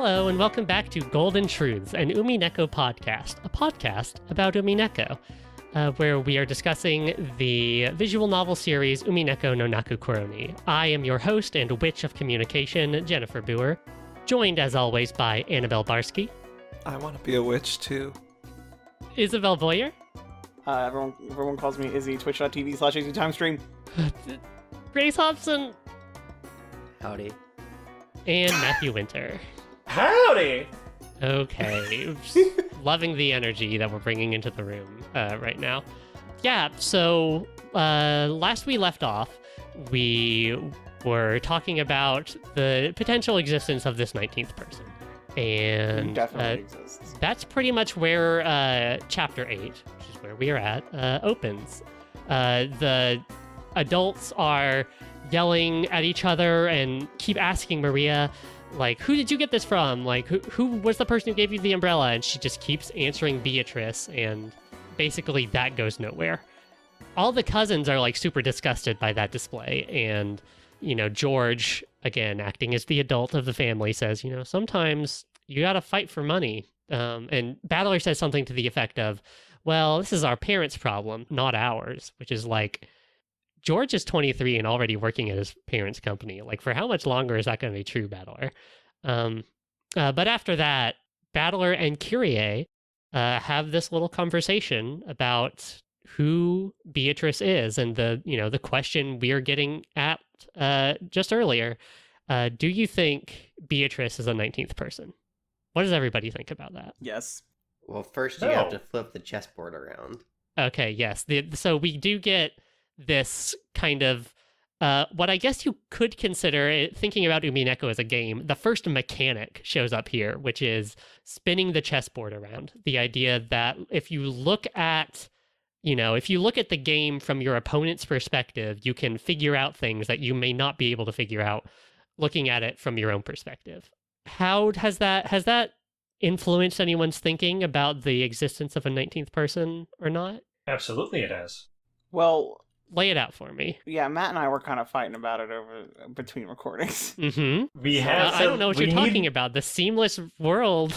Hello, and welcome back to Golden Truths, an Umineko podcast, a podcast about Umineko, where we are discussing the visual novel series Umineko no Naku Koroni. I am your host and witch of communication, Jennifer Booher, joined as always by Annabelle Barsky. I want to be a witch too. Isabelle Boyer. Everyone calls me Izzy, twitch.tv/EzzyTimestream. Grace Hobson. Howdy. And Matthew Winter. Howdy! Okay. Loving the energy that we're bringing into the room right now. Yeah, so last we left off, we were talking about the potential existence of this 19th person. And Definitely exists. that's pretty much where Chapter 8, which is where we are at, opens. The adults are yelling at each other and keep asking Maria, like, who did you get this from? Like, who was the person who gave you the umbrella? And she just keeps answering Beatrice, and basically that goes nowhere. All the cousins are, like, super disgusted by that display, and, you know, George, again, acting as the adult of the family, says, you know, sometimes you gotta fight for money. And Battler says something to the effect of, well, this is our parents' problem, not ours, which is like, George is 23 and already working at his parents' company. Like, for how much longer is that going to be true, Battler? But after that, Battler and Kyrie have this little conversation about who Beatrice is, and the question we're getting at just earlier. Do you think Beatrice is a 19th person? What does everybody think about that? Yes. Well, first you have to flip the chessboard around. Okay, yes. So we do get this kind of what I guess you could consider, thinking about Umineko as a game, the first mechanic shows up here, which is spinning the chessboard around. The idea that if you look at the game from your opponent's perspective, you can figure out things that you may not be able to figure out looking at it from your own perspective. How has that influenced anyone's thinking about the existence of a 19th person or not? Absolutely it has. Well, lay it out for me. yeah, Matt and I were kind of fighting about it between recordings. Mm-hmm. We have. I don't know what you're talking about. The seamless world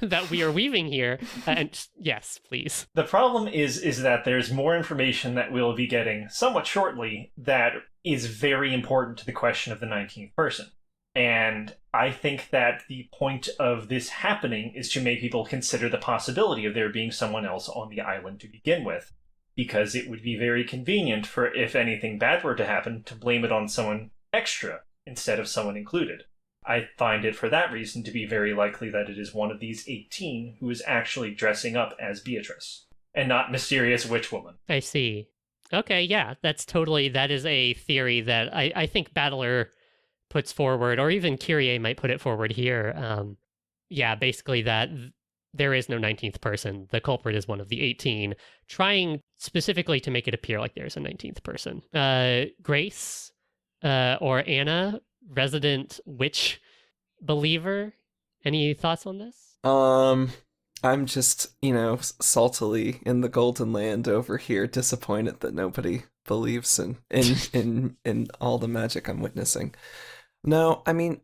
that we are weaving here. And yes, please. The problem is that there's more information that we'll be getting somewhat shortly that is very important to the question of the 19th person. And I think that the point of this happening is to make people consider the possibility of there being someone else on the island to begin with. Because it would be very convenient for, if anything bad were to happen, to blame it on someone extra instead of someone included. I find it for that reason to be very likely that it is one of these 18 who is actually dressing up as Beatrice, and not mysterious witch woman. I see. Okay, yeah, that is a theory that I think Battler puts forward, or even Kyrie might put it forward here. Basically that there is no 19th person. The culprit is one of the 18, trying specifically to make it appear like there's a 19th person. Grace or Anna, resident witch believer, any thoughts on this? I'm just, saltily in the Golden Land over here, disappointed that nobody believes in all the magic I'm witnessing. No, I mean,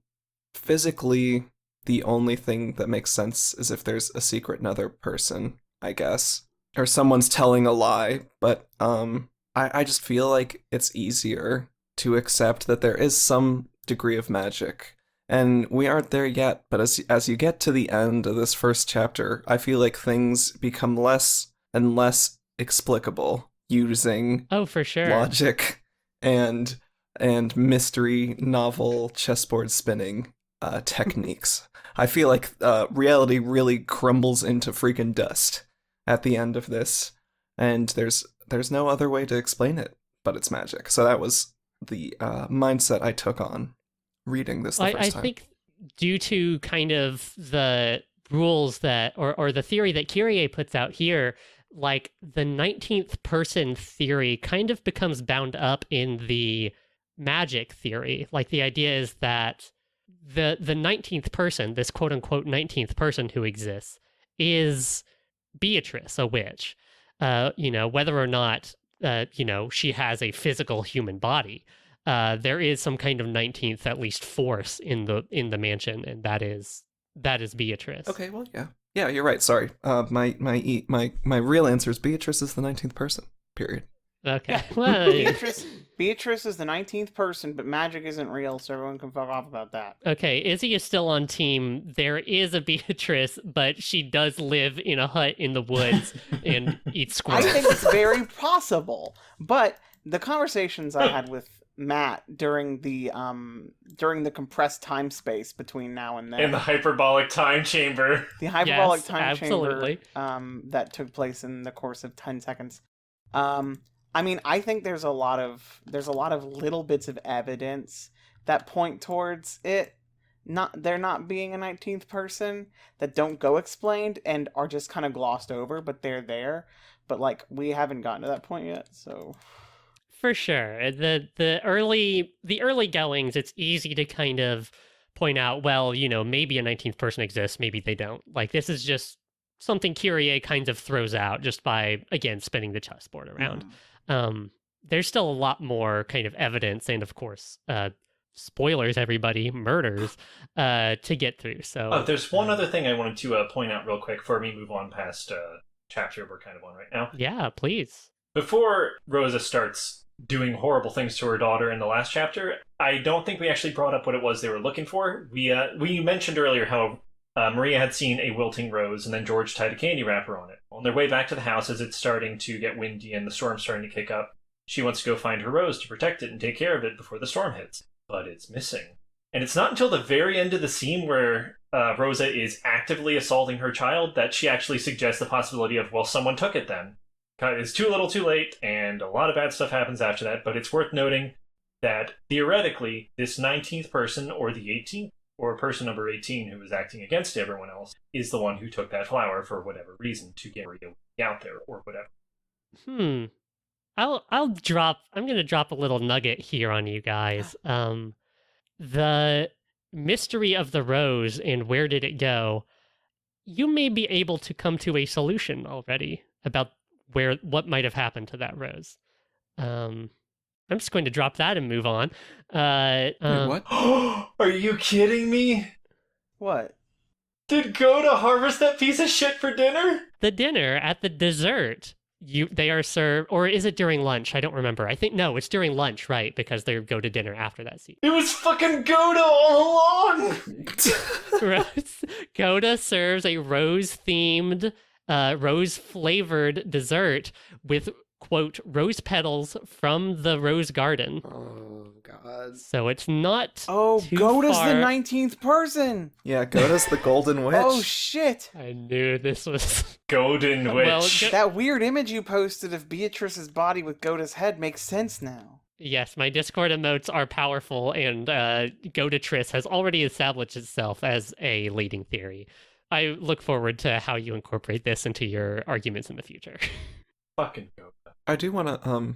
physically, the only thing that makes sense is if there's a secret another person, I guess. Or someone's telling a lie, but I just feel like it's easier to accept that there is some degree of magic. And we aren't there yet, but as you get to the end of this first chapter, I feel like things become less and less explicable using for sure logic and mystery novel chessboard spinning techniques. I feel like reality really crumbles into freaking dust at the end of this, and there's no other way to explain it, but it's magic. So that was the mindset I took on reading this the first time. I think due to kind of the rules that, or the theory that Kyrie puts out here, like the 19th person theory kind of becomes bound up in the magic theory. Like the idea is that the 19th person, this quote-unquote 19th person who exists, is Beatrice, a witch. Whether or not, she has a physical human body, there is some kind of 19th, at least, force in the mansion, and that is that is Beatrice. Okay, well, yeah. Yeah, you're right. Sorry. My real answer is Beatrice is the 19th person. Period. Okay. Well, Beatrice is the 19th person, but magic isn't real, so everyone can fuck off about that. okay, Izzy is still on team. There is a Beatrice, but she does live in a hut in the woods and eat squirrels. I think it's very possible, but the conversations I had with Matt during the compressed time space between now and then, In the hyperbolic time chamber. the hyperbolic Yes, time absolutely. chamber that took place in the course of 10 seconds. I mean, I think there's a lot of little bits of evidence that point towards it there not being a 19th person that don't go explained and are just kind of glossed over, but they're there. But like, we haven't gotten to that point yet, so For sure. The early goings, it's easy to kind of point out, well, maybe a 19th person exists, maybe they don't. Like, this is just something Kyrie kind of throws out just by, again, spinning the chessboard around. There's still a lot more kind of evidence and, of course, spoilers, everybody, murders to get through. So There's one other thing I wanted to point out real quick before we move on past chapter we're kind of on right now. Yeah, please. Before Rosa starts doing horrible things to her daughter in the last chapter, I don't think we actually brought up what it was they were looking for. We mentioned earlier how Maria had seen a wilting rose, and then George tied a candy wrapper on it. On their way back to the house, as it's starting to get windy and the storm's starting to kick up, she wants to go find her rose to protect it and take care of it before the storm hits. But it's missing. And it's not until the very end of the scene where Rosa is actively assaulting her child that she actually suggests the possibility of, well, someone took it then. It's too little too late, and a lot of bad stuff happens after that, but it's worth noting that theoretically, this 19th person, or the 18th, or person number 18 who is acting against everyone else, is the one who took that flower for whatever reason to get Maria out there, or whatever. I'm gonna drop a little nugget here on you guys. The mystery of the rose and where did it go, you may be able to come to a solution already about what might have happened to that rose. I'm just going to drop that and move on. Wait, what? Are you kidding me? what? Did Gohda harvest that piece of shit for dinner? The dinner at the dessert, they are served, or is it during lunch? I don't remember. I think no, it's during lunch, right? Because they go to dinner after that scene. It was fucking Gohda all along. Gohda serves a rose-themed, rose-flavored dessert with, quote, rose petals from the rose garden. Oh, God. So it's not too Gohda's far. the 19th person! Yeah, Gohda's the golden witch. Oh, shit! I knew this was... Golden Witch. Well, That weird image you posted of Beatrice's body with Gohda's head makes sense now. Yes, my Discord emotes are powerful, and Gohda-trice has already established itself as a leading theory. I look forward to how you incorporate this into your arguments in the future. Fucking Gohda. I do want to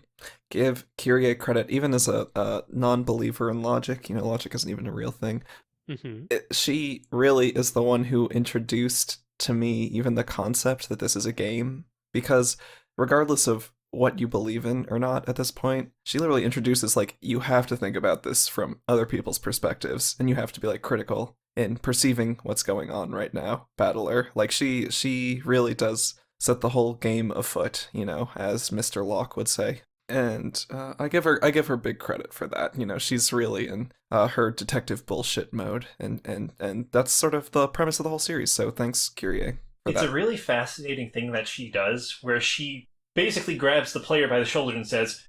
give Kyrie credit, even as a non-believer in logic. Logic isn't even a real thing. Mm-hmm. She really is the one who introduced to me even the concept that this is a game, because regardless of what you believe in or not at this point, she literally introduces, like, you have to think about this from other people's perspectives, and you have to be, like, critical in perceiving what's going on right now, battler. Like, she really does set the whole game afoot, as Mr. Locke would say. And I give her big credit for that. She's really in her detective bullshit mode, and that's sort of the premise of the whole series. So thanks, Kyrie. It's a really fascinating thing that she does, where she basically grabs the player by the shoulder and says,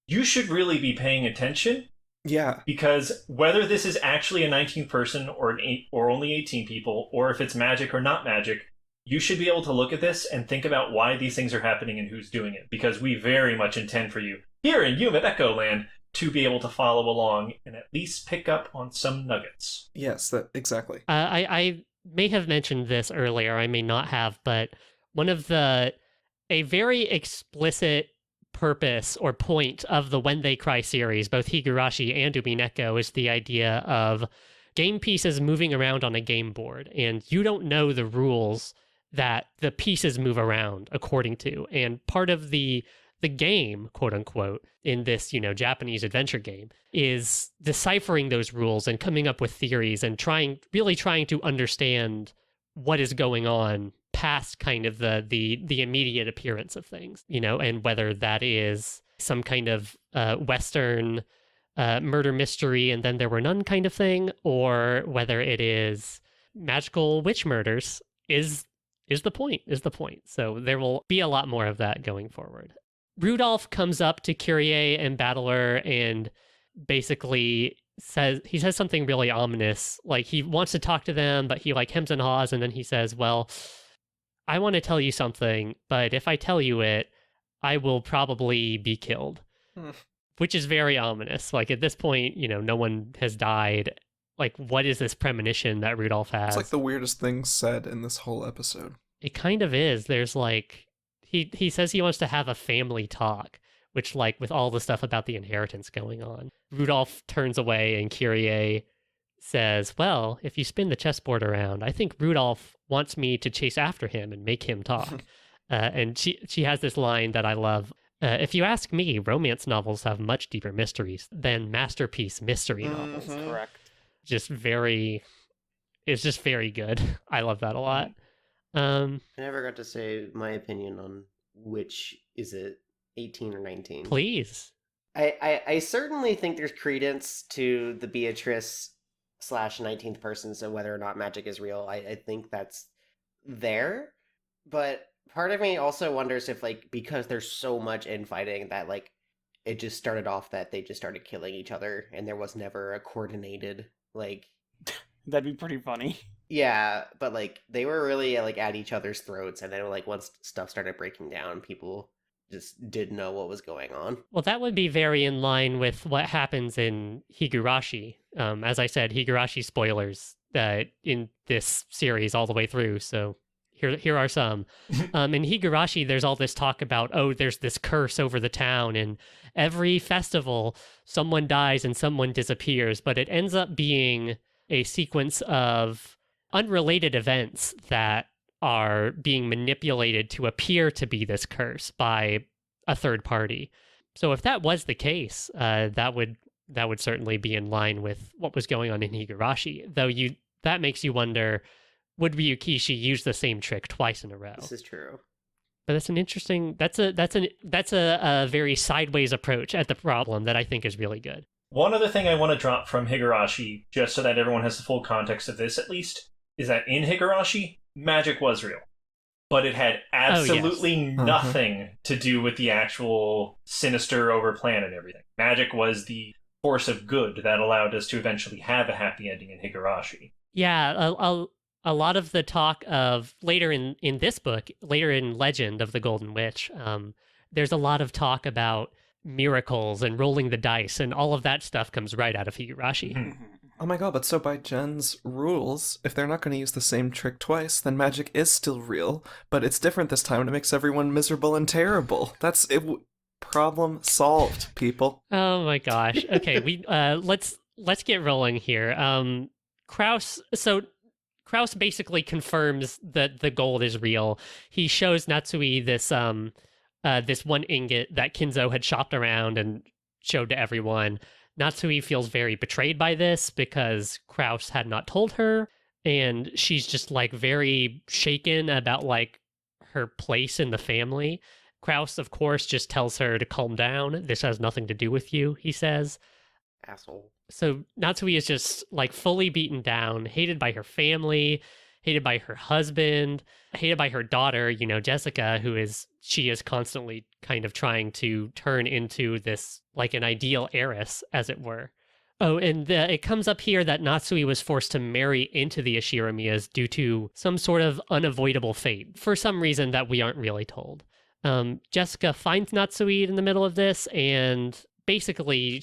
"You should really be paying attention." Yeah. Because whether this is actually a 19th person or only 18 people, or if it's magic or not magic, you should be able to look at this and think about why these things are happening and who's doing it, because we very much intend for you here in Umineko land to be able to follow along and at least pick up on some nuggets. Yes, exactly. I may have mentioned this earlier, I may not have, but a very explicit purpose or point of the When They Cry series, both Higurashi and Umineko, is the idea of game pieces moving around on a game board, and you don't know the rules that the pieces move around according to. And part of the The game, quote unquote, in this, Japanese adventure game is deciphering those rules and coming up with theories and really trying to understand what is going on past kind of the immediate appearance of things, and whether that is some kind of Western murder mystery and then there were none kind of thing, or whether it is magical witch murders is the point. So there will be a lot more of that going forward. Rudolph comes up to Kyrie and Battler and basically says something really ominous. Like, he wants to talk to them, but he hems and haws, and then he says, well, I want to tell you something, but if I tell you it, I will probably be killed. Which is very ominous. At this point, no one has died. What is this premonition that Rudolph has? It's the weirdest thing said in this whole episode. It kind of is. There's he says he wants to have a family talk, which with all the stuff about the inheritance going on. Rudolph turns away and Kyrie says, well, if you spin the chessboard around, I think Rudolph wants me to chase after him and make him talk. And she has this line that I love. If you ask me, romance novels have much deeper mysteries than masterpiece mystery novels. Correct. It's just very good. I love that a lot. I never got to say my opinion on which is it, 18 or 19. Please. I certainly think there's credence to the Beatrice / 19th person, so whether or not magic is real, I think that's there. But part of me also wonders if, because there's so much infighting that, it just started off that they just started killing each other and there was never a coordinated, That'd be pretty funny. Yeah, but, they were really, at each other's throats, and then, once stuff started breaking down, people just didn't know what was going on. Well, that would be very in line with what happens in Higurashi. As I said, Higurashi spoilers in this series all the way through, so here are some. In Higurashi, there's all this talk about, there's this curse over the town, and every festival, someone dies and someone disappears, but it ends up being a sequence of unrelated events that are being manipulated to appear to be this curse by a third party. So if that was the case, that would certainly be in line with what was going on in Higurashi. Though that makes you wonder, would Ryukishi use the same trick twice in a row? This is true. But that's an interesting. That's a very sideways approach at the problem that I think is really good. One other thing I want to drop from Higurashi, just so that everyone has the full context of this at least, is that in Higurashi, magic was real. But it had absolutely nothing to do with the actual sinister overplan and everything. Magic was the force of good that allowed us to eventually have a happy ending in Higurashi. Yeah, a lot of the talk of later in this book, later in Legend of the Golden Witch, there's a lot of talk about miracles and rolling the dice, and all of that stuff comes right out of Higurashi. Mm-hmm. Oh my god, but so by Jen's rules, if they're not going to use the same trick twice, then magic is still real, but it's different this time and it makes everyone miserable and terrible. That's it. Problem solved, people. Oh my gosh. Okay, we let's get rolling here. Kraus basically confirms that the gold is real. He shows Natsui this one ingot that Kinzo had shopped around and showed to everyone. Natsui feels very betrayed by this because Kraus had not told her, and she's just very shaken about her place in the family. Kraus, of course, just tells her to calm down. This has nothing to do with you, he says. Asshole. So Natsui is just fully beaten down, hated by her family, hated by her husband, hated by her daughter, Jessica, she is constantly kind of trying to turn into this, an ideal heiress, as it were. Oh, and it comes up here that Natsui was forced to marry into the Ashiramiyas due to some sort of unavoidable fate, for some reason that we aren't really told. Jessica finds Natsui in the middle of this, and basically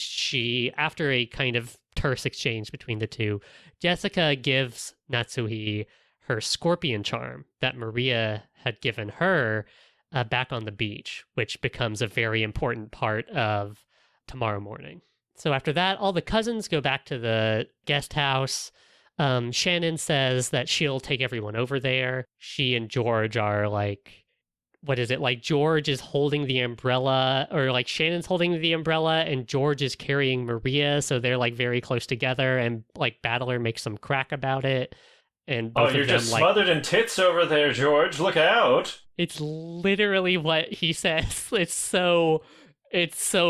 after a kind of terse exchange between the two, Jessica gives Natsui her scorpion charm that Maria had given her back on the beach, which becomes a very important part of Tomorrow Morning. So after that, all the cousins go back to the guest house. Shannon says that she'll take everyone over there. She and George are what is it? Like George is holding the umbrella, or like Shannon's holding the umbrella and George is carrying Maria. So they're like very close together, and like Battler makes some crack about it. And both you're of them, just like, smothered in tits over there, George. Look out. it's literally what he says. It's so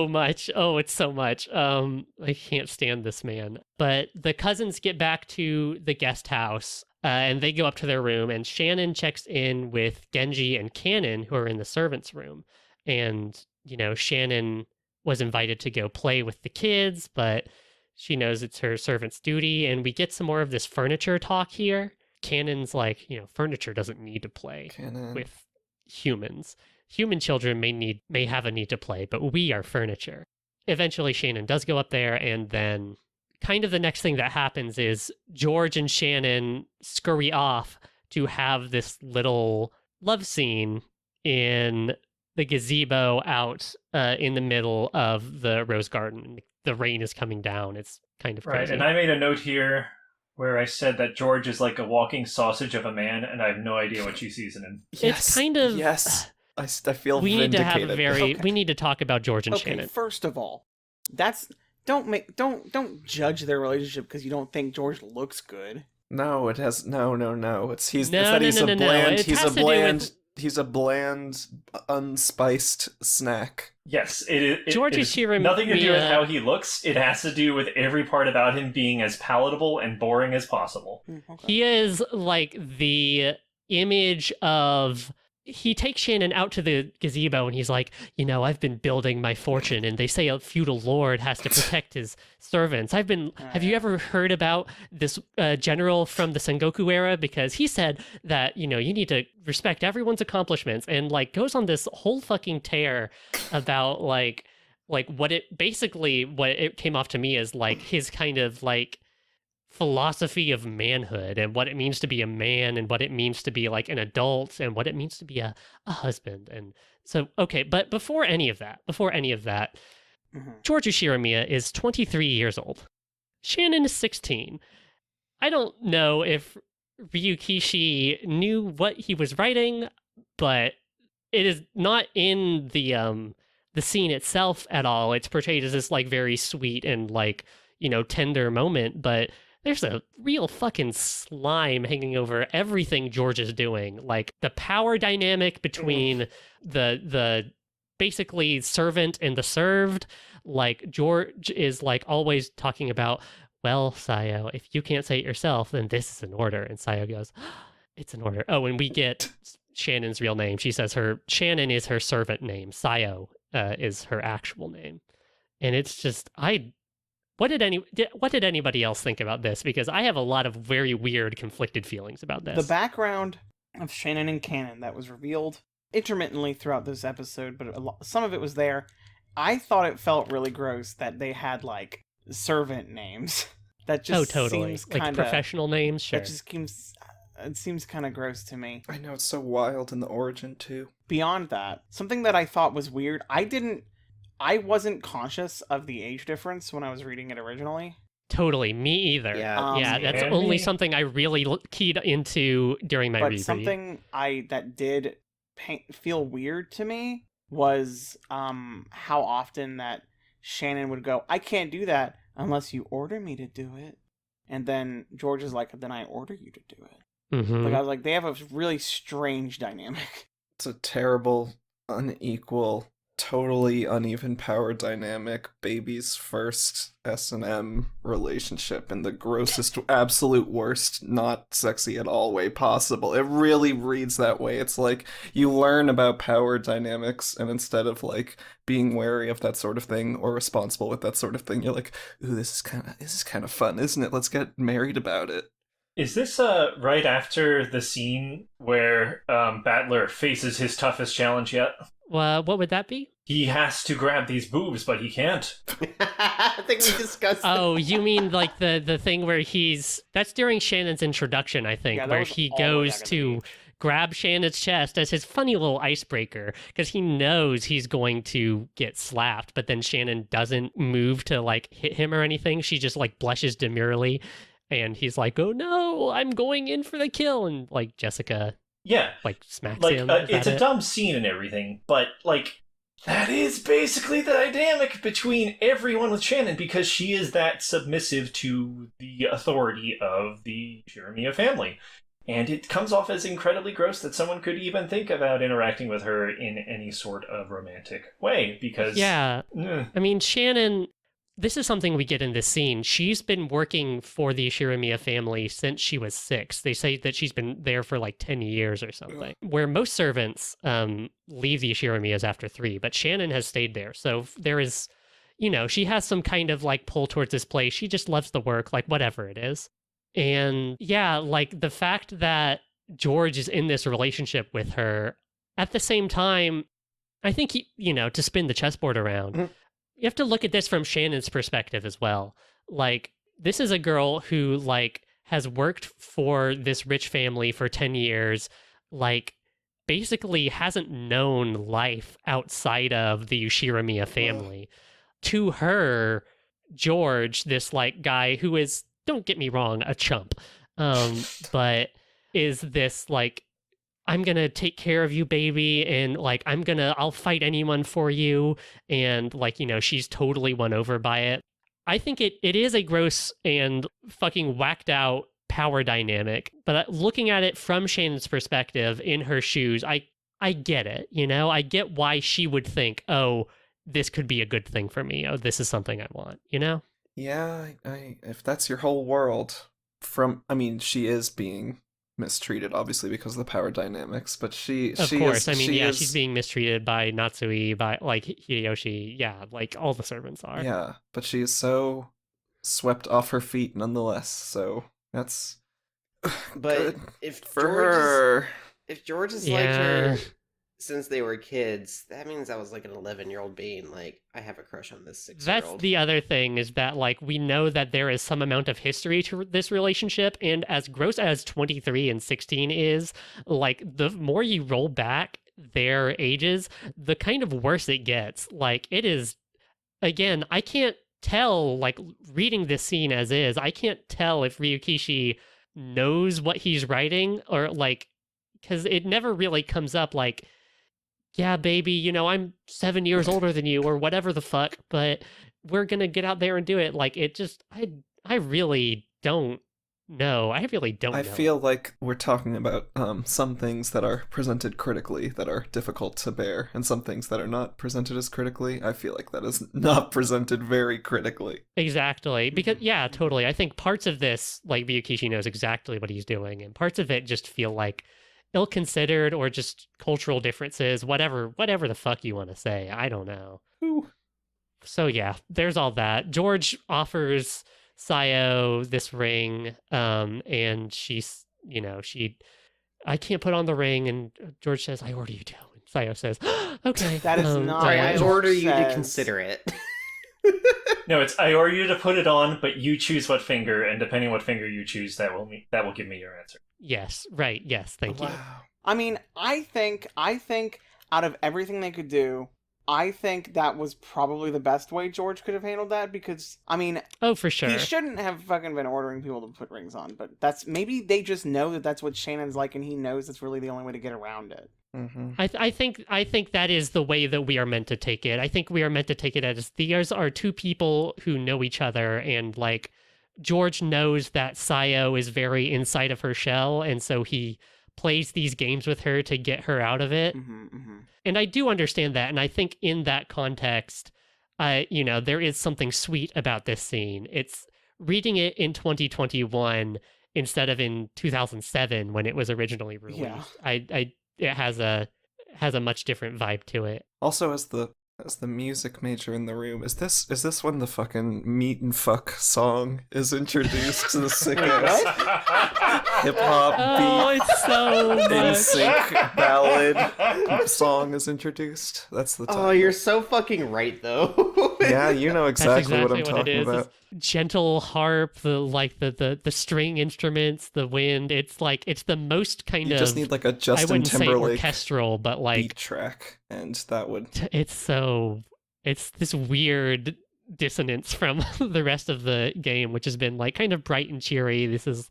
much. Oh, it's so much. I can't stand this man. But the cousins get back to the guest house. And they go up to their room, and Shannon checks in with Genji and Cannon, who are in the servants' room. And, you know, Shannon was invited to go play with the kids, but she knows it's her servant's duty. And we get some more of this furniture talk here. Cannon's like, you know, furniture doesn't need to play with humans. Human children may have a need to play, but we are furniture. Eventually, Shannon does go up there, and then kind of the next thing that happens is George and Shannon scurry off to have this little love scene in the gazebo out in the middle of the rose garden. The rain is coming down. It's kind of crazy. Right, and I made a note here where I said that George is like a walking sausage of a man, and I have no idea what you season in. It's kind of... Yes. I feel we vindicated. need to have a very... Okay. We need to talk about George and Shannon. First of all, don't judge their relationship because you don't think George looks good. No, it has no. It's he's a bland, unspiced snack. Yes, it George it is is nothing to do with how he looks. It has to do with every part about him being as palatable and boring as possible. Okay. He is like the image of... He takes Shannon out to the gazebo and he's like, you know, I've been building my fortune, and they say a feudal lord has to protect his servants. Have you ever heard about this general from the Sengoku era? Because he said that, you know, you need to respect everyone's accomplishments, and like goes on this whole fucking tear about like what it came off to me as like his kind of like philosophy of manhood and what it means to be a man and what it means to be like an adult and what it means to be a husband. And so, okay, but before any of that, George Ushiramiya is 23 years old. Shannon is 16. I don't know if Ryukishi knew what he was writing, but it is not in the scene itself at all. It's portrayed as this like very sweet and like, you know, tender moment, but there's a real fucking slime hanging over everything George is doing. Like the power dynamic between the basically servant and the served. Like George is like always talking about, well, Sayo, if you can't say it yourself, then this is an order. And Sayo goes, it's an order. Oh, and we get Shannon's real name. She says Shannon is her servant name. Sayo is her actual name. And it's just, what did anybody else think about this? Because I have a lot of very weird, conflicted feelings about this. The background of Shannon and Cannon that was revealed intermittently throughout this episode, but some of it was there. I thought it felt really gross that they had like servant names. That just totally seems like professional names. Sure, that just seems kind of gross to me. I know, it's so wild in the origin too. Beyond that, something that I thought was weird. I wasn't conscious of the age difference when I was reading it originally. Totally, me either. Yeah, that's only something I really keyed into during my reread. But something that did feel weird to me was how often that Shannon would go, I can't do that unless you order me to do it. And then George is like, then I order you to do it. Mm-hmm. Like I was like, they have a really strange dynamic. It's a terrible, unequal, totally uneven power dynamic, baby's first S&M relationship in the grossest, absolute worst, not sexy at all way possible. It really reads that way. It's like you learn about power dynamics, and instead of like being wary of that sort of thing or responsible with that sort of thing, you're like, ooh, this is kind of fun, isn't it? Let's get married about it. Is this right after the scene where Battler faces his toughest challenge yet? What would that be? He has to grab these boobs, but he can't. I think we discussed Oh, you mean like the thing where that's during Shannon's introduction, I think, where he goes to grab Shannon's chest as his funny little icebreaker, because he knows he's going to get slapped, but then Shannon doesn't move to like hit him or anything. She just like blushes demurely, and he's like, oh no, I'm going in for the kill. And like Jessica Yeah. like smacks Like, him. Is it's that a it? dumb scene and everything, but, like, that is basically the dynamic between everyone with Shannon, because she is that submissive to the authority of the Shiramia family. And it comes off as incredibly gross that someone could even think about interacting with her in any sort of romantic way, because... Yeah. I mean, Shannon, this is something we get in this scene. She's been working for the Shiramia family since she was 6. They say that she's been there for like 10 years or something. Where most servants leave the Shiramiyas after 3, but Shannon has stayed there. So there is, you know, she has some kind of like pull towards this place. She just loves the work, like whatever it is. And yeah, like the fact that George is in this relationship with her at the same time, I think, you know, to spin the chessboard around, you have to look at this from Shannon's perspective as well. Like, this is a girl who, like, has worked for this rich family for 10 years, like, basically hasn't known life outside of the Shiramia family. To her, George, this, like, guy who is, don't get me wrong, a chump, but is this, like, I'm going to take care of you, baby. And like, I'll fight anyone for you. And like, you know, she's totally won over by it. I think it is a gross and fucking whacked out power dynamic. But looking at it from Shannon's perspective in her shoes, I get it. You know, I get why she would think, oh, this could be a good thing for me. Oh, this is something I want, you know? Yeah, I if that's your whole world, she is being mistreated, obviously, because of the power dynamics, but she's being mistreated by Natsui, by like Hideyoshi, like all the servants are. Yeah, but she is so swept off her feet nonetheless, so that's but good if for George her. If George has liked her since they were kids, that means I was like an 11-year-old being like, I have a crush on this 6-year-old. That's the other thing, is that like we know that there is some amount of history to this relationship, and as gross as 23 and 16 is, like the more you roll back their ages, the kind of worse it gets. Like it is, again, I can't tell, like reading this scene as is, I can't tell if Ryukishi knows what he's writing, or like, because it never really comes up like, yeah, baby, you know, I'm 7 years older than you, or whatever the fuck, but we're gonna get out there and do it. Like, it just, I really don't know. I really don't know. I feel like we're talking about some things that are presented critically that are difficult to bear, and some things that are not presented as critically. I feel like that is not presented very critically. Exactly. Because, yeah, totally. I think parts of this, like, Ryukishi knows exactly what he's doing, and parts of it just feel like ill-considered or just cultural differences, whatever the fuck you want to say. I don't know. Ooh. So yeah, there's all that. George offers Sayo this ring, and she's, you know, I can't put on the ring, and George says, I order you to. And Sayo says, okay. That is not Sorry, what I George order you to says. consider it. No, it's I order you to put it on, but you choose what finger, and depending on what finger you choose, that will give me your answer. Yes, right, yes, thank you. I mean, I think out of everything they could do, I think that was probably the best way George could have handled that, because, I mean... Oh, for sure. He shouldn't have fucking been ordering people to put rings on, but maybe they just know that that's what Shannon's like, and he knows that's really the only way to get around it. Mm-hmm. I think that is the way that we are meant to take it. I think we are meant to take it as these are two people who know each other, and, like, George knows that Sayo is very inside of her shell, and so he plays these games with her to get her out of it. Mm-hmm, mm-hmm. And I do understand that, and I think in that context, you know, there is something sweet about this scene. It's reading it in 2021 instead of in 2007 when it was originally released. Yeah. It has a much different vibe to it. Also, as the music major in the room, is this when the fucking meat and fuck song is introduced to the sick hip hop beat? It's so In sync ballad song is introduced. That's the time. Oh, you're so fucking right, though. Yeah, you know exactly what I'm it talking is. about. It's gentle harp, the string instruments, the wind. It's like it's the most kind You of. just need like a I Justin wouldn't say Timberlake orchestral, but like beat track, and that would. It's this weird dissonance from the rest of the game, which has been like kind of bright and cheery. This is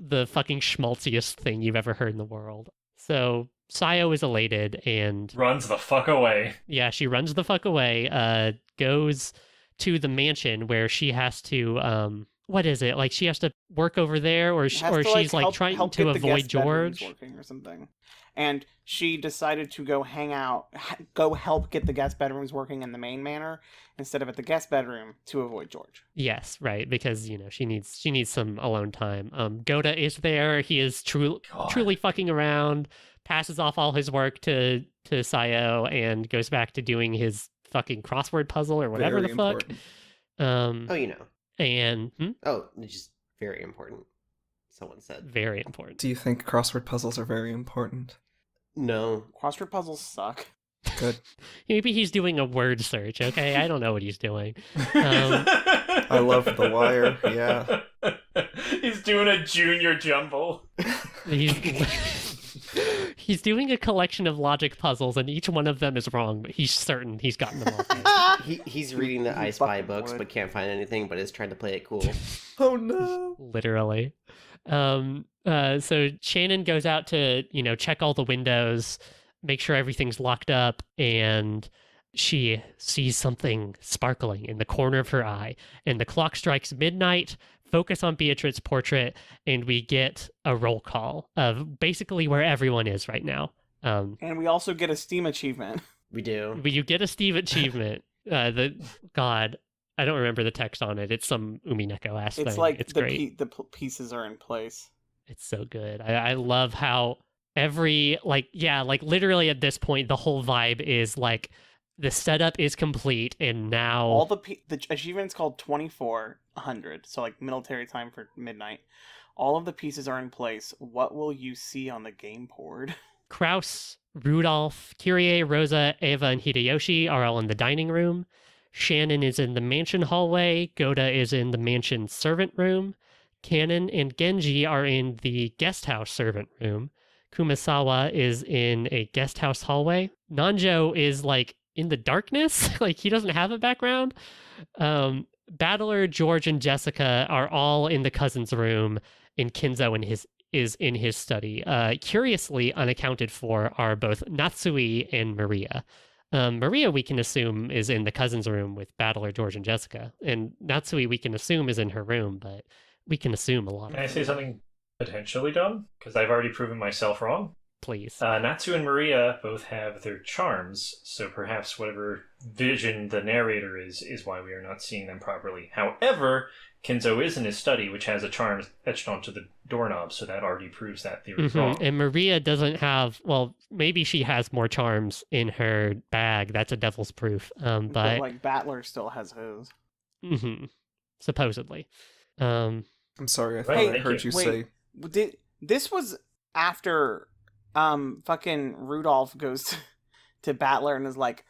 the fucking schmaltziest thing you've ever heard in the world. So Sayo is elated and Runs the fuck away. yeah, she runs the fuck away, goes to the mansion where she has to, what is it? Like she has to work over there or Has or to, she's like help trying get to the avoid guest bedrooms George. working or something. And she decided to go hang out, go help get the guest bedrooms working in the main manor instead of at the guest bedroom to avoid George. Yes, right, because she needs some alone time. Gohda is there. He is truly fucking around, passes off all his work to Sayo and goes back to doing his fucking crossword puzzle or whatever Very the fuck. important. And It's just very important. Someone said. very important. Do you think crossword puzzles are very important? No. Crossword puzzles suck. Good. Maybe he's doing a word search, okay? I don't know what he's doing. I love The Wire, yeah. He's doing a junior jumble. He's doing a collection of logic puzzles, and each one of them is wrong, but he's certain he's gotten them all right. He's reading the I Spy books, but can't find anything, but is trying to play it cool. Oh no. Literally. So Shannon goes out to, check all the windows, make sure everything's locked up, and she sees something sparkling in the corner of her eye. And the clock strikes midnight, focus on Beatrice's portrait, and we get a roll call of basically where everyone is right now. And we also get a Steam achievement. We do. You get a Steve achievement. God, I don't remember the text on it. It's some Umineko ass thing. It's like it's the great. the pieces are in place. It's so good. I love how every literally at this point the whole vibe is like the setup is complete and now All the achievement's called 2400, so like military time for midnight. All of the pieces are in place. What will you see on the game board? Kraus, Rudolph, Kyrie, Rosa, Eva, and Hideyoshi are all in the dining room. Shannon is in the mansion hallway. Gohda is in the mansion servant room. Kanon and Genji are in the guest house servant room. Kumasawa is in a guest house hallway. Nanjo is like in the darkness, like he doesn't have a background. Battler, George, and Jessica are all in the cousin's room, and Kinzo is in his study. Curiously unaccounted for are both Natsui and Maria. Maria, we can assume, is in the cousin's room with Battler, George, and Jessica. And Natsui, we can assume, is in her room, but we can assume a lot. Can I say something potentially dumb? Because I've already proven myself wrong. Please. Natsu and Maria both have their charms, so perhaps whatever vision the narrator is why we are not seeing them properly. However, Kinzo is in his study, which has a charm etched onto the doorknob, so that already proves that theory is wrong. And Maria doesn't have, well, maybe she has more charms in her bag. That's a devil's proof. But like Battler still has his. Supposedly. I'm sorry, I thought I heard you say... This was after fucking Rudolph goes to Battler and is like,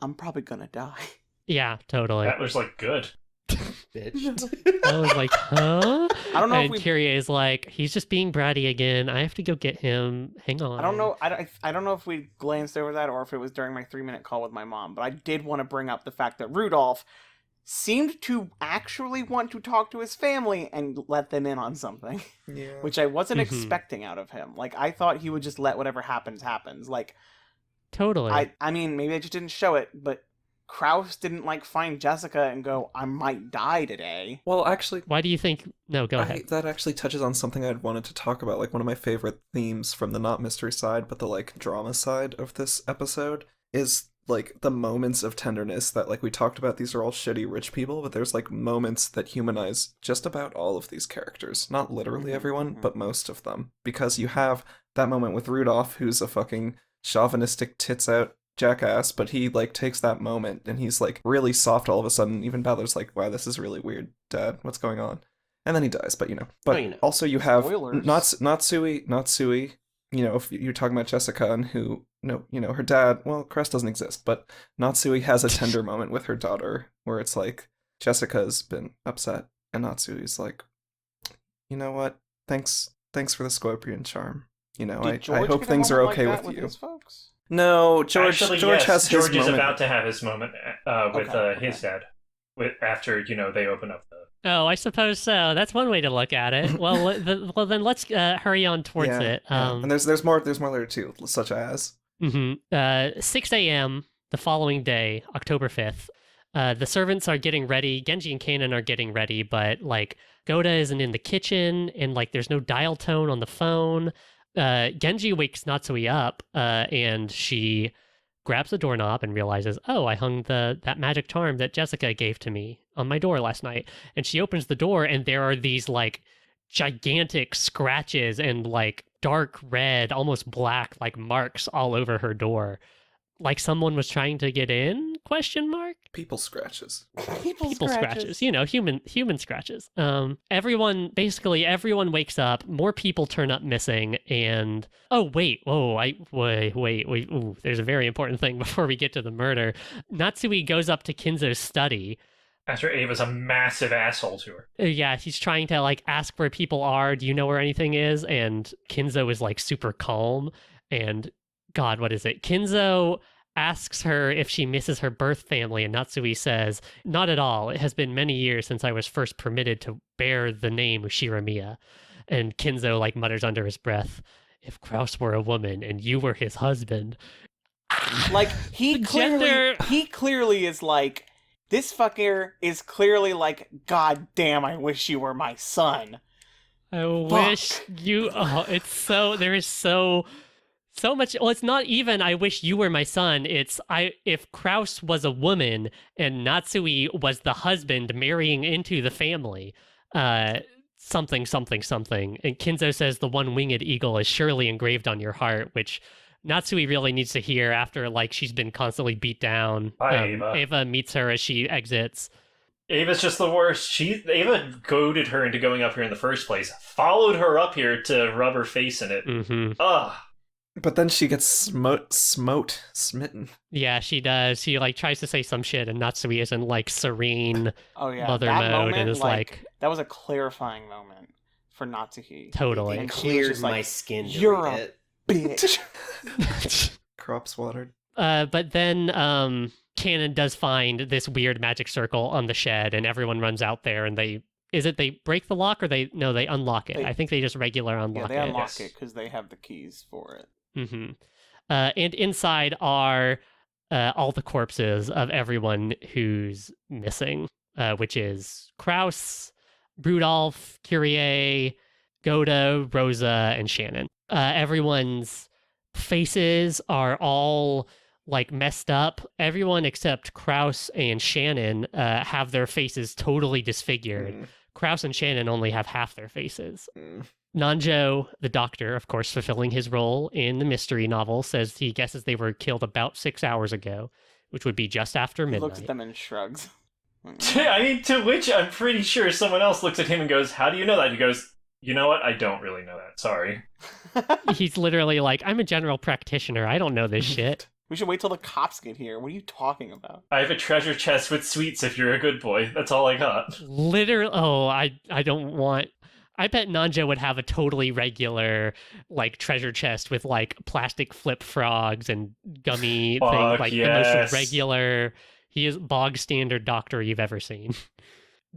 I'm probably gonna die. Yeah, totally. Battler's like, good. Bitch. I was like, huh? I don't know and Kyrie is like, he's just being bratty again. I have to go get him. Hang on. I don't know. I don't know if we glanced over that or if it was during my 3-minute call with my mom, but I did want to bring up the fact that Rudolph seemed to actually want to talk to his family and let them in on something. Yeah. Which I wasn't expecting out of him. Like, I thought he would just let whatever happens. Like, totally. I mean, maybe I just didn't show it, but Kraus didn't, like, find Jessica and go, I might die today. Well, actually... Why do you think... No, go ahead. That actually touches on something I'd wanted to talk about, like, one of my favorite themes from the not mystery side, but the, like, drama side of this episode is... like, the moments of tenderness that, like, we talked about, these are all shitty rich people, but there's, like, moments that humanize just about all of these characters. Not literally everyone, but most of them. Because you have that moment with Rudolph, who's a fucking chauvinistic tits-out jackass, but he, like, takes that moment, and he's, like, really soft all of a sudden. Even Battler's like, wow, this is really weird, Dad. What's going on? And then he dies, but, But also you have Natsui, if you're talking about Jessica and who, her dad, well, Crest doesn't exist, but Natsui has a tender moment with her daughter where it's like, Jessica's been upset, and Natsui's like, you know what, thanks for the scorpion charm. I hope things are okay with you. No, George has his moment. George is about to have his moment with his dad, after, they open up Oh, I suppose so. That's one way to look at it. Well, then let's hurry on towards it. And there's more there too, such as 6 a.m. the following day, October 5th. The servants are getting ready. Genji and Kanan are getting ready, but like Gohda isn't in the kitchen, and like there's no dial tone on the phone. Genji wakes Natsui up, and she grabs the doorknob and realizes, oh, I hung that magic charm that Jessica gave to me on my door last night. And she opens the door, and there are these like gigantic scratches and like dark red, almost black, like marks all over her door. Like someone was trying to get in? Question mark? people scratches. People Scratches. You know, human scratches. Everyone wakes up. More people turn up missing, and wait. Ooh, there's a very important thing before we get to the murder. Natsui goes up to Kinzo's study. After Ava's a massive asshole to her. Yeah, he's trying to like ask where people are. Do you know where anything is? And Kinzo is like super calm. And God, what is it? Kinzo asks her if she misses her birth family, and Natsui says, not at all. It has been many years since I was first permitted to bear the name Shiramiya. And Kinzo like mutters under his breath, if Kraus were a woman and you were his husband. Like, he clearly is like, this fucker is clearly like, God damn, I wish you were my son. I wish you, it's so, there is so much. Well, it's not even I wish you were my son. It's if Kraus was a woman and Natsui was the husband marrying into the family, something. And Kinzo says the one winged eagle is surely engraved on your heart, which Natsui really needs to hear after like she's been constantly beat down. Ava. Ava meets her as she exits. Ava's just the worst. Ava goaded her into going up here in the first place, followed her up here to rub her face in it. Mm-hmm. Ugh. But then she gets smitten. Yeah, she does. She like tries to say some shit, and Natsui is in like serene mother that mode moment, and is like that was a clarifying moment for Natsuki. totally. It And she was cleared just like, my skin to "You're read a it. bitch." Crops watered. But then Kanan does find this weird magic circle on the shed, and everyone runs out there, and they break the lock or they unlock it. I think they just regular unlock Yeah, they it. unlock it because they have the keys for it. Mm-hmm. And inside are all the corpses of everyone who's missing, which is Kraus, Rudolph, Kyrie, Gohda, Rosa, and Shannon. Everyone's faces are all like messed up. Everyone except Kraus and Shannon have their faces totally disfigured. Kraus and Shannon only have half their faces. Nanjo, the doctor, of course, fulfilling his role in the mystery novel, says he guesses they were killed about 6 hours ago, which would be just after He midnight. looks at them and shrugs. I mean, to which I'm pretty sure someone else looks at him and goes, how do you know that? He goes, you know what? I don't really know that. Sorry. He's literally like, I'm a general practitioner. I don't know this shit. We should wait till the cops get here. What are you talking about? I have a treasure chest with sweets if you're a good boy. That's all I got. Literally, I don't want... I bet Nanjo would have a totally regular, like, treasure chest with, like, plastic flip frogs and gummy things. Like, yes. The most regular... He is bog standard doctor you've ever seen.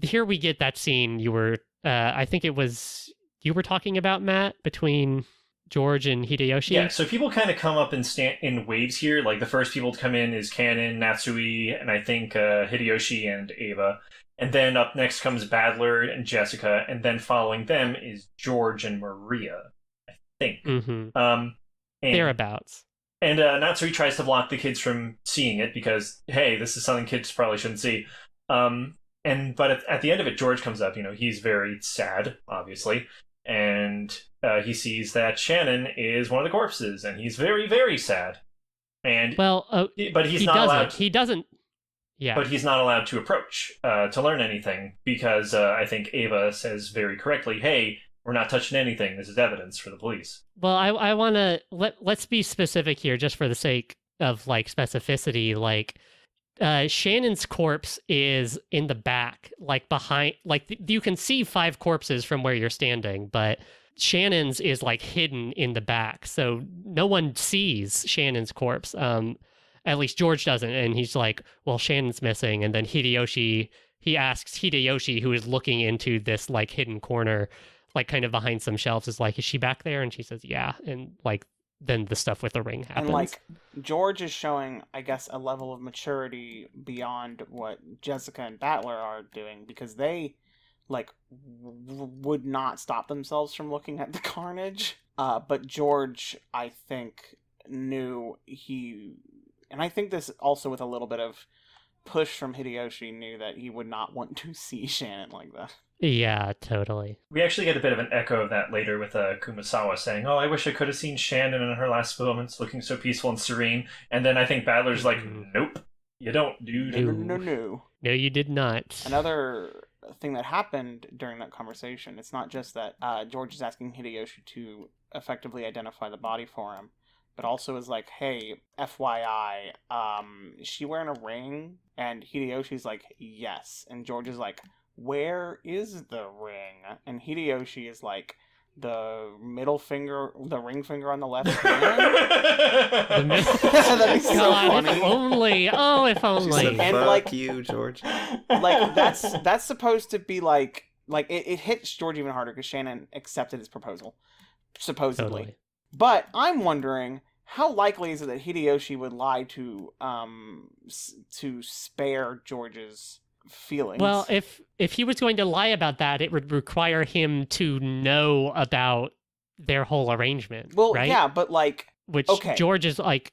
Here we get that scene you were... I think it was... You were talking about, Matt, between George and Hideyoshi? Yeah, so people kind of come up in waves here. Like, the first people to come in is Kanan, Natsui, and I think Hideyoshi and Ava. And then up next comes Badler and Jessica, and then following them is George and Maria, I think. Mm-hmm. Thereabouts. And Natsui tries to block the kids from seeing it because, hey, this is something kids probably shouldn't see. But at the end of it, George comes up. You know, he's very sad, obviously, and he sees that Shannon is one of the corpses, and he's very, very sad. And but he's not allowed. He doesn't. Yeah. But he's not allowed to approach to learn anything because I think Ava says very correctly, hey, we're not touching anything. This is evidence for the police. Well, I want to... Let's be specific here just for the sake of, like, specificity. Like, Shannon's corpse is in the back, like, behind... Like, you can see 5 corpses from where you're standing, but Shannon's is, like, hidden in the back. So no one sees Shannon's corpse. At least George doesn't, and he's like, well, Shannon's missing, and then Hideyoshi he asks Hideyoshi, who is looking into this like hidden corner, like kind of behind some shelves, is like, is she back there? And she says, yeah. And like, then the stuff with the ring happens. And like, George is showing, I guess, a level of maturity beyond what Jessica and Battler are doing, because they like would not stop themselves from looking at the carnage. But George, I think, knew and I think this also with a little bit of push from Hideyoshi, knew that he would not want to see Shannon like that. Yeah, totally. We actually get a bit of an echo of that later with Kumasawa saying, oh, I wish I could have seen Shannon in her last moments looking so peaceful and serene. And then I think Battler's like, nope, you don't, dude. No. No, you did not. Another thing that happened during that conversation, it's not just that George is asking Hideyoshi to effectively identify the body for him, but also is like, hey, FYI, is she wearing a ring? And Hideyoshi's like, yes. And George is like, where is the ring? And Hideyoshi is like, the middle finger, the ring finger on the left hand. That'd be so funny. If only. Oh, if only. She said, And, fuck like- you, George. Like, that's supposed to be like it hits George even harder because Shannon accepted his proposal, supposedly. Totally. But I'm wondering, how likely is it that Hideyoshi would lie to spare George's feelings? Well, if he was going to lie about that, it would require him to know about their whole arrangement. well, right? yeah, but like, Which okay. George is like,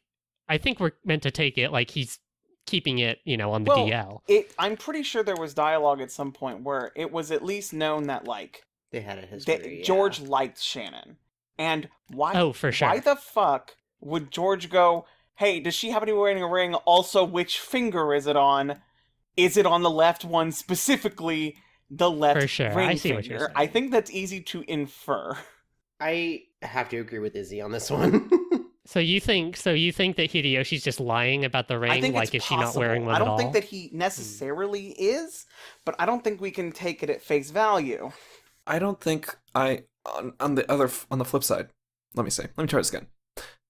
I think we're meant to take it like he's keeping it, on the Well, DL. I'm pretty sure there was dialogue at some point where it was at least known that like They had a history. yeah. George liked Shannon, and why? Oh, for sure. Why the fuck would George go, hey, does she happen to be wearing a ring? Also, which finger is it on? Is it on the left one specifically? The left For sure. ring I see finger? what you're saying. I think that's easy to infer. I have to agree with Izzy on this one. So you think that Hideyoshi's just lying about the ring? I think like, it's is she not wearing possible. one I at don't all? think that he necessarily is, but I don't think we can take it at face value. I don't think on the flip side, let me try this again.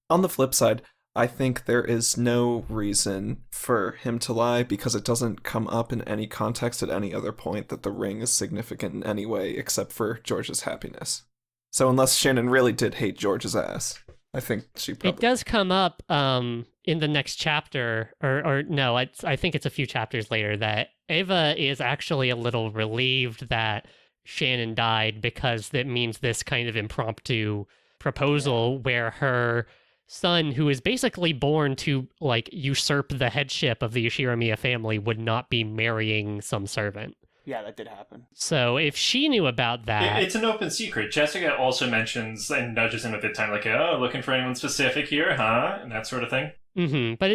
On the flip side, I think there is no reason for him to lie because it doesn't come up in any context at any other point that the ring is significant in any way except for George's happiness. So unless Shannon really did hate George's ass, I think she probably... It does come up in the next chapter, or no, I think it's a few chapters later, that Ava is actually a little relieved that Shannon died because that means this kind of impromptu proposal where her son, who is basically born to like usurp the headship of the Yoshiramiya family, would not be marrying some servant. Yeah, that did happen. So if she knew about that... It's an open secret. Jessica also mentions and nudges him a bit time, like, oh, looking for anyone specific here, huh? And that sort of thing. Mm-hmm. But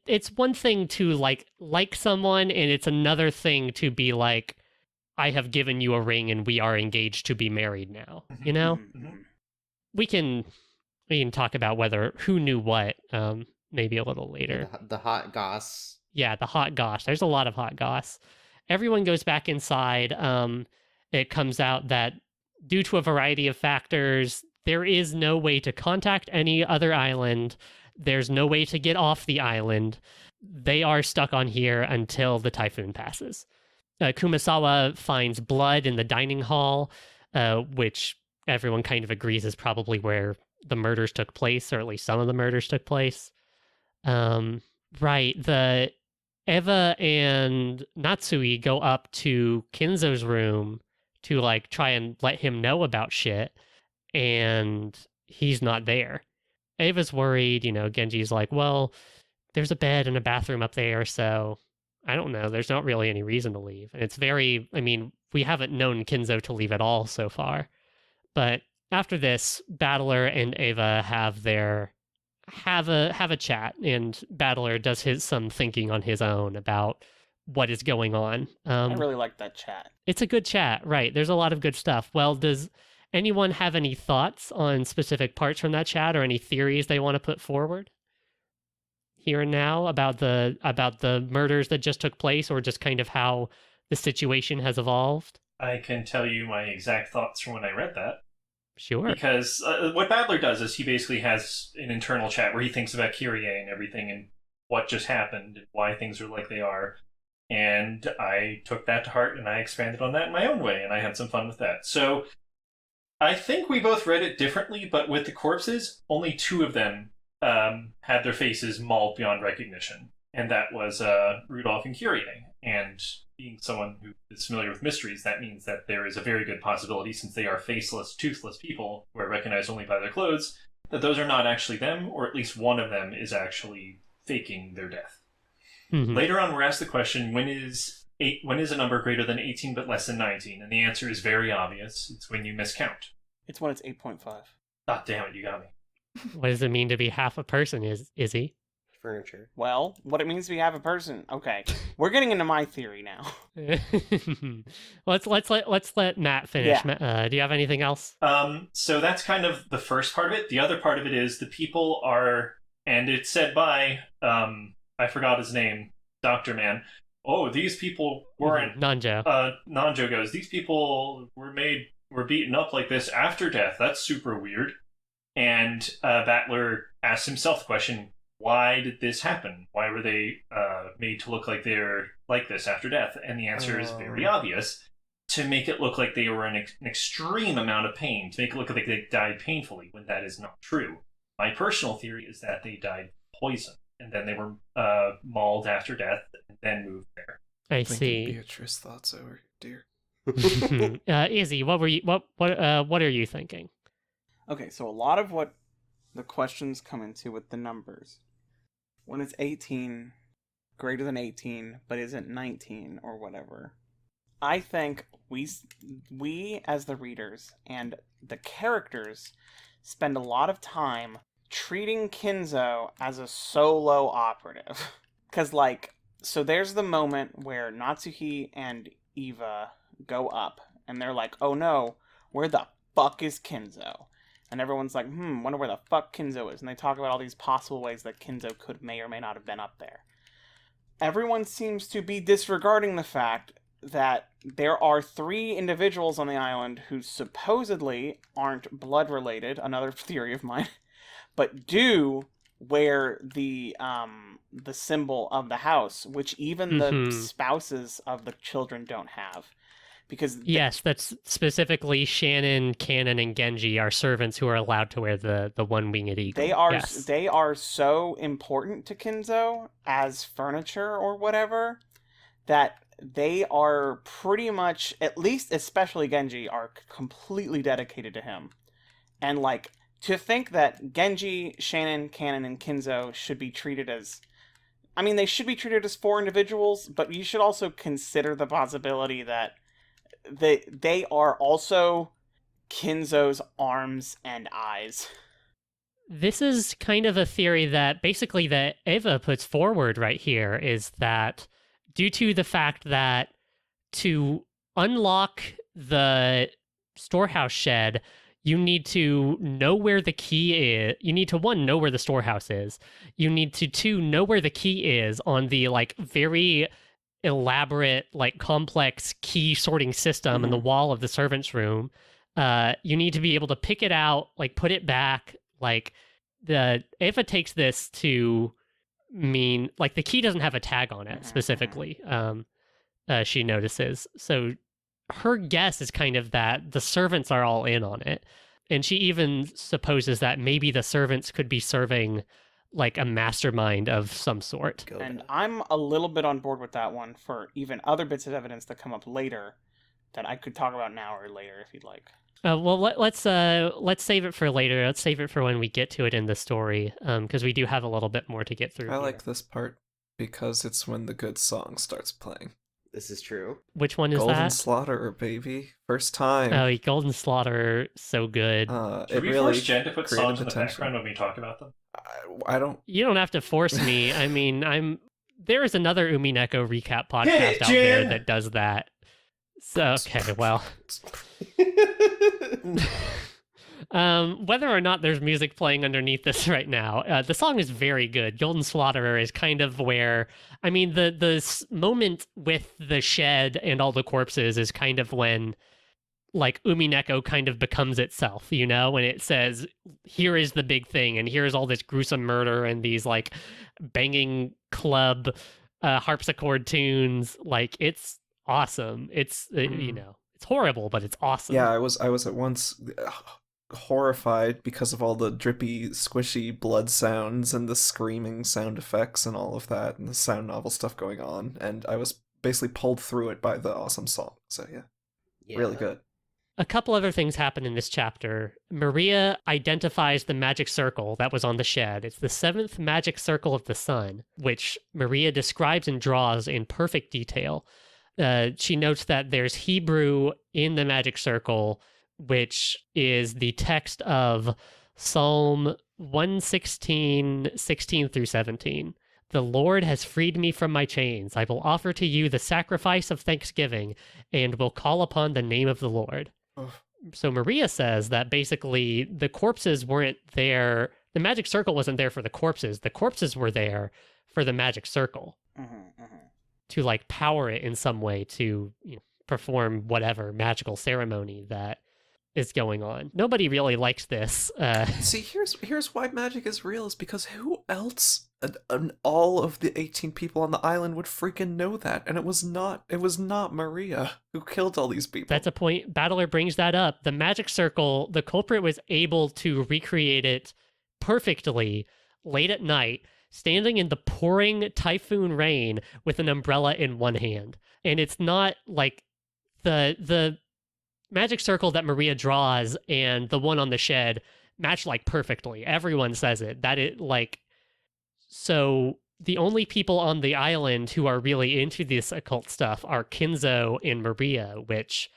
it's one thing to like someone, and it's another thing to be like, I have given you a ring and we are engaged to be married now. You know? Mhm. We can talk about who knew what, maybe a little later. The hot goss. Yeah, the hot goss. There's a lot of hot goss. Everyone goes back inside. It comes out that due to a variety of factors, there is no way to contact any other island. There's no way to get off the island. They are stuck on here until the typhoon passes. Kumasawa finds blood in the dining hall, which everyone kind of agrees is probably where the murders took place, or at least some of the murders took place. Right, the Eva and Natsui go up to Kinzo's room to like try and let him know about shit, and he's not there. Eva's worried, Genji's like, well, there's a bed and a bathroom up there, so I don't know, there's not really any reason to leave. And it's we haven't known Kinzo to leave at all so far. But after this, Battler and Eva have a chat, and Battler does some thinking on his own about what is going on. I really like that chat. It's a good chat, right? There's a lot of good stuff. Well, does anyone have any thoughts on specific parts from that chat, or any theories they want to put forward here and now about the murders that just took place, or just kind of how the situation has evolved? I can tell you my exact thoughts from when I read that. Sure. Because what Battler does is he basically has an internal chat where he thinks about Kyrie and everything and what just happened and why things are like they are. And I took that to heart and I expanded on that in my own way, and I had some fun with that. So I think we both read it differently, but with the corpses, only 2 of them had their faces mauled beyond recognition. And that was Rudolph and Kyrie. And being someone who is familiar with mysteries, that means that there is a very good possibility, since they are faceless, toothless people who are recognized only by their clothes, that those are not actually them, or at least one of them is actually faking their death. Mm-hmm. Later on, we're asked the question, when is a number greater than 18 but less than 19? And the answer is very obvious. It's when you miscount. It's when it's 8.5. Ah, damn it, you got me. What does it mean to be half a person, Izzy? Furniture. Well, what it means to be half a person. Okay, we're getting into my theory now. let's let Matt finish. Yeah. Do you have anything else? So that's kind of the first part of it. The other part of it is the people are, and it's said by, I forgot his name, Dr. Man. Oh, these people weren't... Nanjo. Nanjo goes, these people were beaten up like this after death. That's super weird. And Battler asks himself the question, why did this happen? Why were they made to look like they're like this after death? And the answer is very obvious. To make it look like they were in an extreme amount of pain. To make it look like they died painfully, when that is not true. My personal theory is that they died poison. And then they were mauled after death, and then moved there. I see. Beatrice thoughts over here, dear. Izzy, what are you thinking? Okay, so a lot of what the questions come into with the numbers. When it's 18, greater than 18, but isn't 19 or whatever. I think we as the readers and the characters spend a lot of time treating Kinzo as a solo operative. Because, so there's the moment where Natsuhi and Eva go up, and they're like, oh no, where the fuck is Kinzo? And everyone's like, wonder where the fuck Kinzo is. And they talk about all these possible ways that Kinzo may or may not have been up there. Everyone seems to be disregarding the fact that there are 3 individuals on the island who supposedly aren't blood related, another theory of mine, but do wear the symbol of the house, which even the spouses of the children don't have. Because yes, that's specifically Shannon, Cannon, and Genji are servants who are allowed to wear the one-winged eagle. They are so important to Kinzo as furniture or whatever that they are pretty much, at least especially Genji, are completely dedicated to him. And to think that Genji, Shannon, Cannon, and Kinzo should be treated as... I mean, they should be treated as 4 individuals, but you should also consider the possibility that they are also Kinzo's arms and eyes. This is kind of a theory that basically that Eva puts forward right here, is that due to the fact that to unlock the storehouse shed, you need to know where the key is. You need to, 1, know where the storehouse is. You need to, 2, know where the key is on the very elaborate, complex key sorting system in the wall of the servants' room. You need to be able to pick it out, put it back. Eva takes this to mean, the key doesn't have a tag on it specifically. She notices. So her guess is kind of that the servants are all in on it. And she even supposes that maybe the servants could be serving a mastermind of some sort. And I'm a little bit on board with that one for even other bits of evidence that come up later that I could talk about now or later if you'd like. Well, let's save it for later. Let's save it for when we get to it in the story, because we do have a little bit more to get through. I like this part because it's when the good song starts playing. This is true. Which one is Golden that? Slaughterer, baby. First time. Oh, Golden Slaughterer, so good. Should we really force Jen to put songs in the attention. background when we talk about them? I don't... You don't have to force me. I mean, there is another Umineko recap podcast out there that does that. So, okay, well. Whether or not there's music playing underneath this right now, the song is very good. Golden Slaughterer is kind of where, I mean, the moment with the shed and all the corpses is kind of when, Umineko kind of becomes itself, when it says, here is the big thing, and here's all this gruesome murder and these, banging club harpsichord tunes. Like, it's awesome. It's it's horrible, but it's awesome. Yeah, I was at once horrified because of all the drippy, squishy blood sounds and the screaming sound effects and all of that and the sound novel stuff going on, and I was basically pulled through it by the awesome song. So yeah. Really good. A couple other things happen in this chapter. Maria identifies the magic circle that was on the shed. It's the 7th magic circle of the sun, which Maria describes and draws in perfect detail. She notes that there's Hebrew in the magic circle, which is the text of Psalm 116, 16 through 17. The Lord has freed me from my chains. I will offer to you the sacrifice of thanksgiving and will call upon the name of the Lord. So Maria says that basically the corpses weren't there. The magic circle wasn't there for the corpses. The corpses were there for the magic circle to like power it in some way to perform whatever magical ceremony that is going on. Nobody really likes this. See, here's why magic is real, is because who else all of the 18 people on the island would freaking know that? And it was not Maria who killed all these people. That's a point. Battler brings that up. The magic circle, the culprit was able to recreate it perfectly late at night, standing in the pouring typhoon rain with an umbrella in one hand. And it's not like the magic circle that Maria draws and the one on the shed match like perfectly. Everyone says it. That it like, so the only people on the island who are really into this occult stuff are Kinzo and Maria, which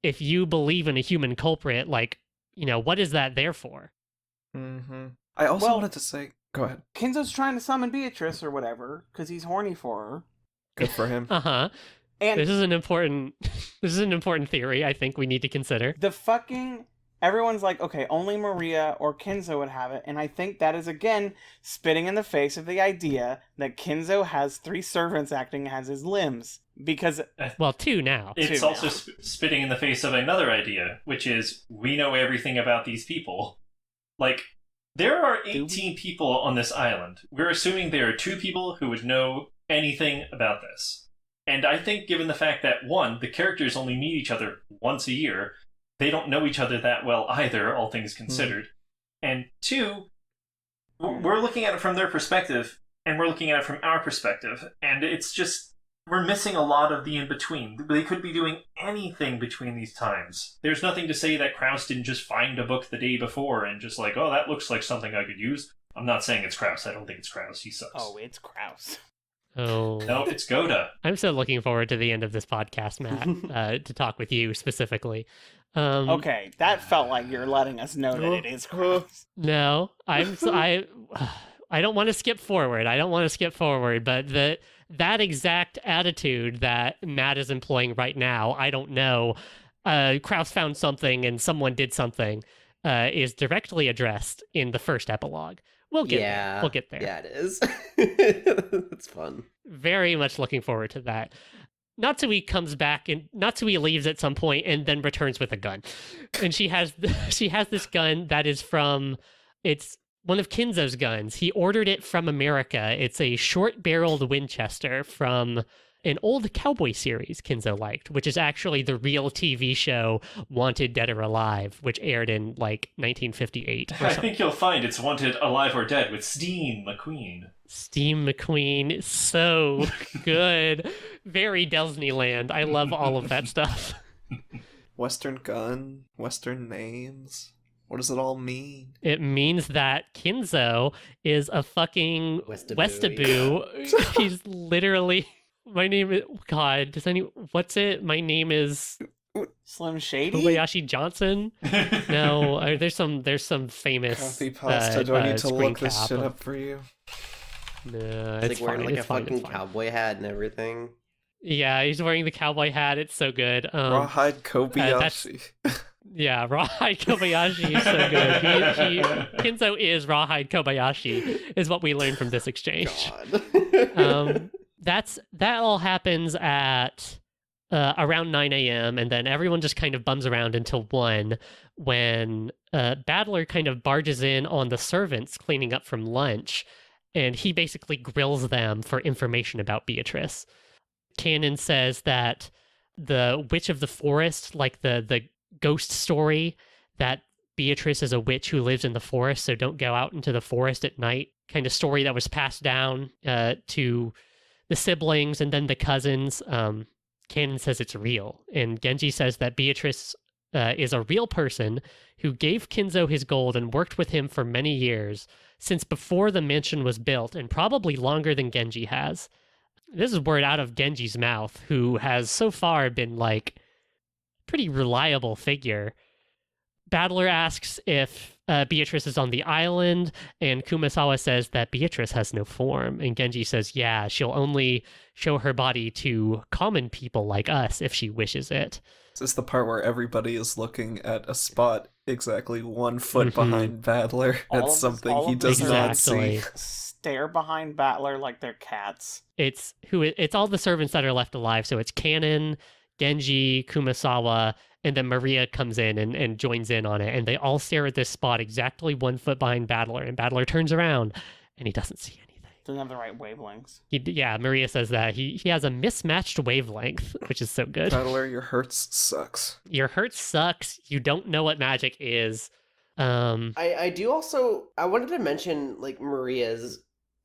if you believe in a human culprit, like, what is that there for? I also wanted to say, go ahead. Kinzo's trying to summon Beatrice or whatever because he's horny for her. Good for him. And this is an important theory I think we need to consider. Everyone's like, okay, only Maria or Kinzo would have it, and I think that is, again, spitting in the face of the idea that Kinzo has 3 servants acting as his limbs, because... Well, 2 now. It's also spitting in the face of another idea, which is, we know everything about these people. Like, there are 18 people on this island. We're assuming there are 2 people who would know anything about this. And I think given the fact that, 1, the characters only meet each other once a year, they don't know each other that well either, all things considered. And 2, we're looking at it from their perspective, and we're looking at it from our perspective. And it's just, we're missing a lot of the in-between. They could be doing anything between these times. There's nothing to say that Krauss didn't just find a book the day before and just like, oh, that looks like something I could use. I'm not saying it's Krauss. I don't think it's Krauss. He sucks. Oh, it's Krauss. Oh. No, it's Gohda. I'm so looking forward to the end of this podcast, Matt, to talk with you specifically. Okay, that felt like you're letting us know that it is Krauss. No, I don't want to skip forward. But that exact attitude that Matt is employing right now, I don't know. Krauss found something and someone did something, is directly addressed in the first epilogue. We'll get there. We'll get there. Yeah, it is. It's fun. Very much looking forward to that. Natsui comes back and Natsui leaves at some point and then returns with a gun. And she has this gun that is it's one of Kinzo's guns. He ordered it from America. It's a short-barreled Winchester from an old cowboy series Kinzo liked, which is actually the real TV show Wanted Dead or Alive, which aired in like 1958. I think you'll find it's Wanted Alive or Dead with Steve McQueen. Steve McQueen, so good. Very Disneyland. I love all of that stuff. Western gun, Western names. What does it all mean? It means that Kinzo is a fucking Westaboo. He's literally... My name is... God, what's it? My name is... Slim Shady? Kobayashi Johnson? No, there's some famous... Copy pasta. Do I need to look this shit up for you? No, He's it's like wearing fine. like a fucking cowboy hat and everything. Yeah, he's wearing the cowboy hat. It's so good. Rawhide Kobayashi. Yeah, Rawhide Kobayashi is so good. Kinzo is Rawhide Kobayashi, is what we learned from this exchange. God. That all happens at around 9 a.m. and then everyone just kind of bums around until 1 when Battler kind of barges in on the servants cleaning up from lunch and he basically grills them for information about Beatrice. Canon says that the Witch of the Forest, like the ghost story that Beatrice is a witch who lives in the forest, so don't go out into the forest at night, kind of story that was passed down to the siblings and then the cousins. Canon says it's real, and Genji says that Beatrice is a real person who gave Kinzo his gold and worked with him for many years, since before the mansion was built, and probably longer than Genji has. This is word out of Genji's mouth, who has so far been like pretty reliable figure. Battler asks if Beatrice is on the island, and Kumasawa says that Beatrice has no form, and Genji says, yeah, she'll only show her body to common people like us if she wishes it. This is the part where everybody is looking at a spot exactly 1 foot behind Battler. That's something he does not see. Stare behind Battler like they're cats. It's all the servants that are left alive, so it's Canon, Genji, Kumasawa, and then Maria comes in and joins in on it, and they all stare at this spot exactly 1 foot behind Battler, and Battler turns around, and he doesn't see anything. Doesn't have the right wavelengths. Yeah, Maria says that. He has a mismatched wavelength, which is so good. Battler, your hurts sucks. Your hurt sucks. You don't know what magic is. I do also... I wanted to mention, like, Maria's,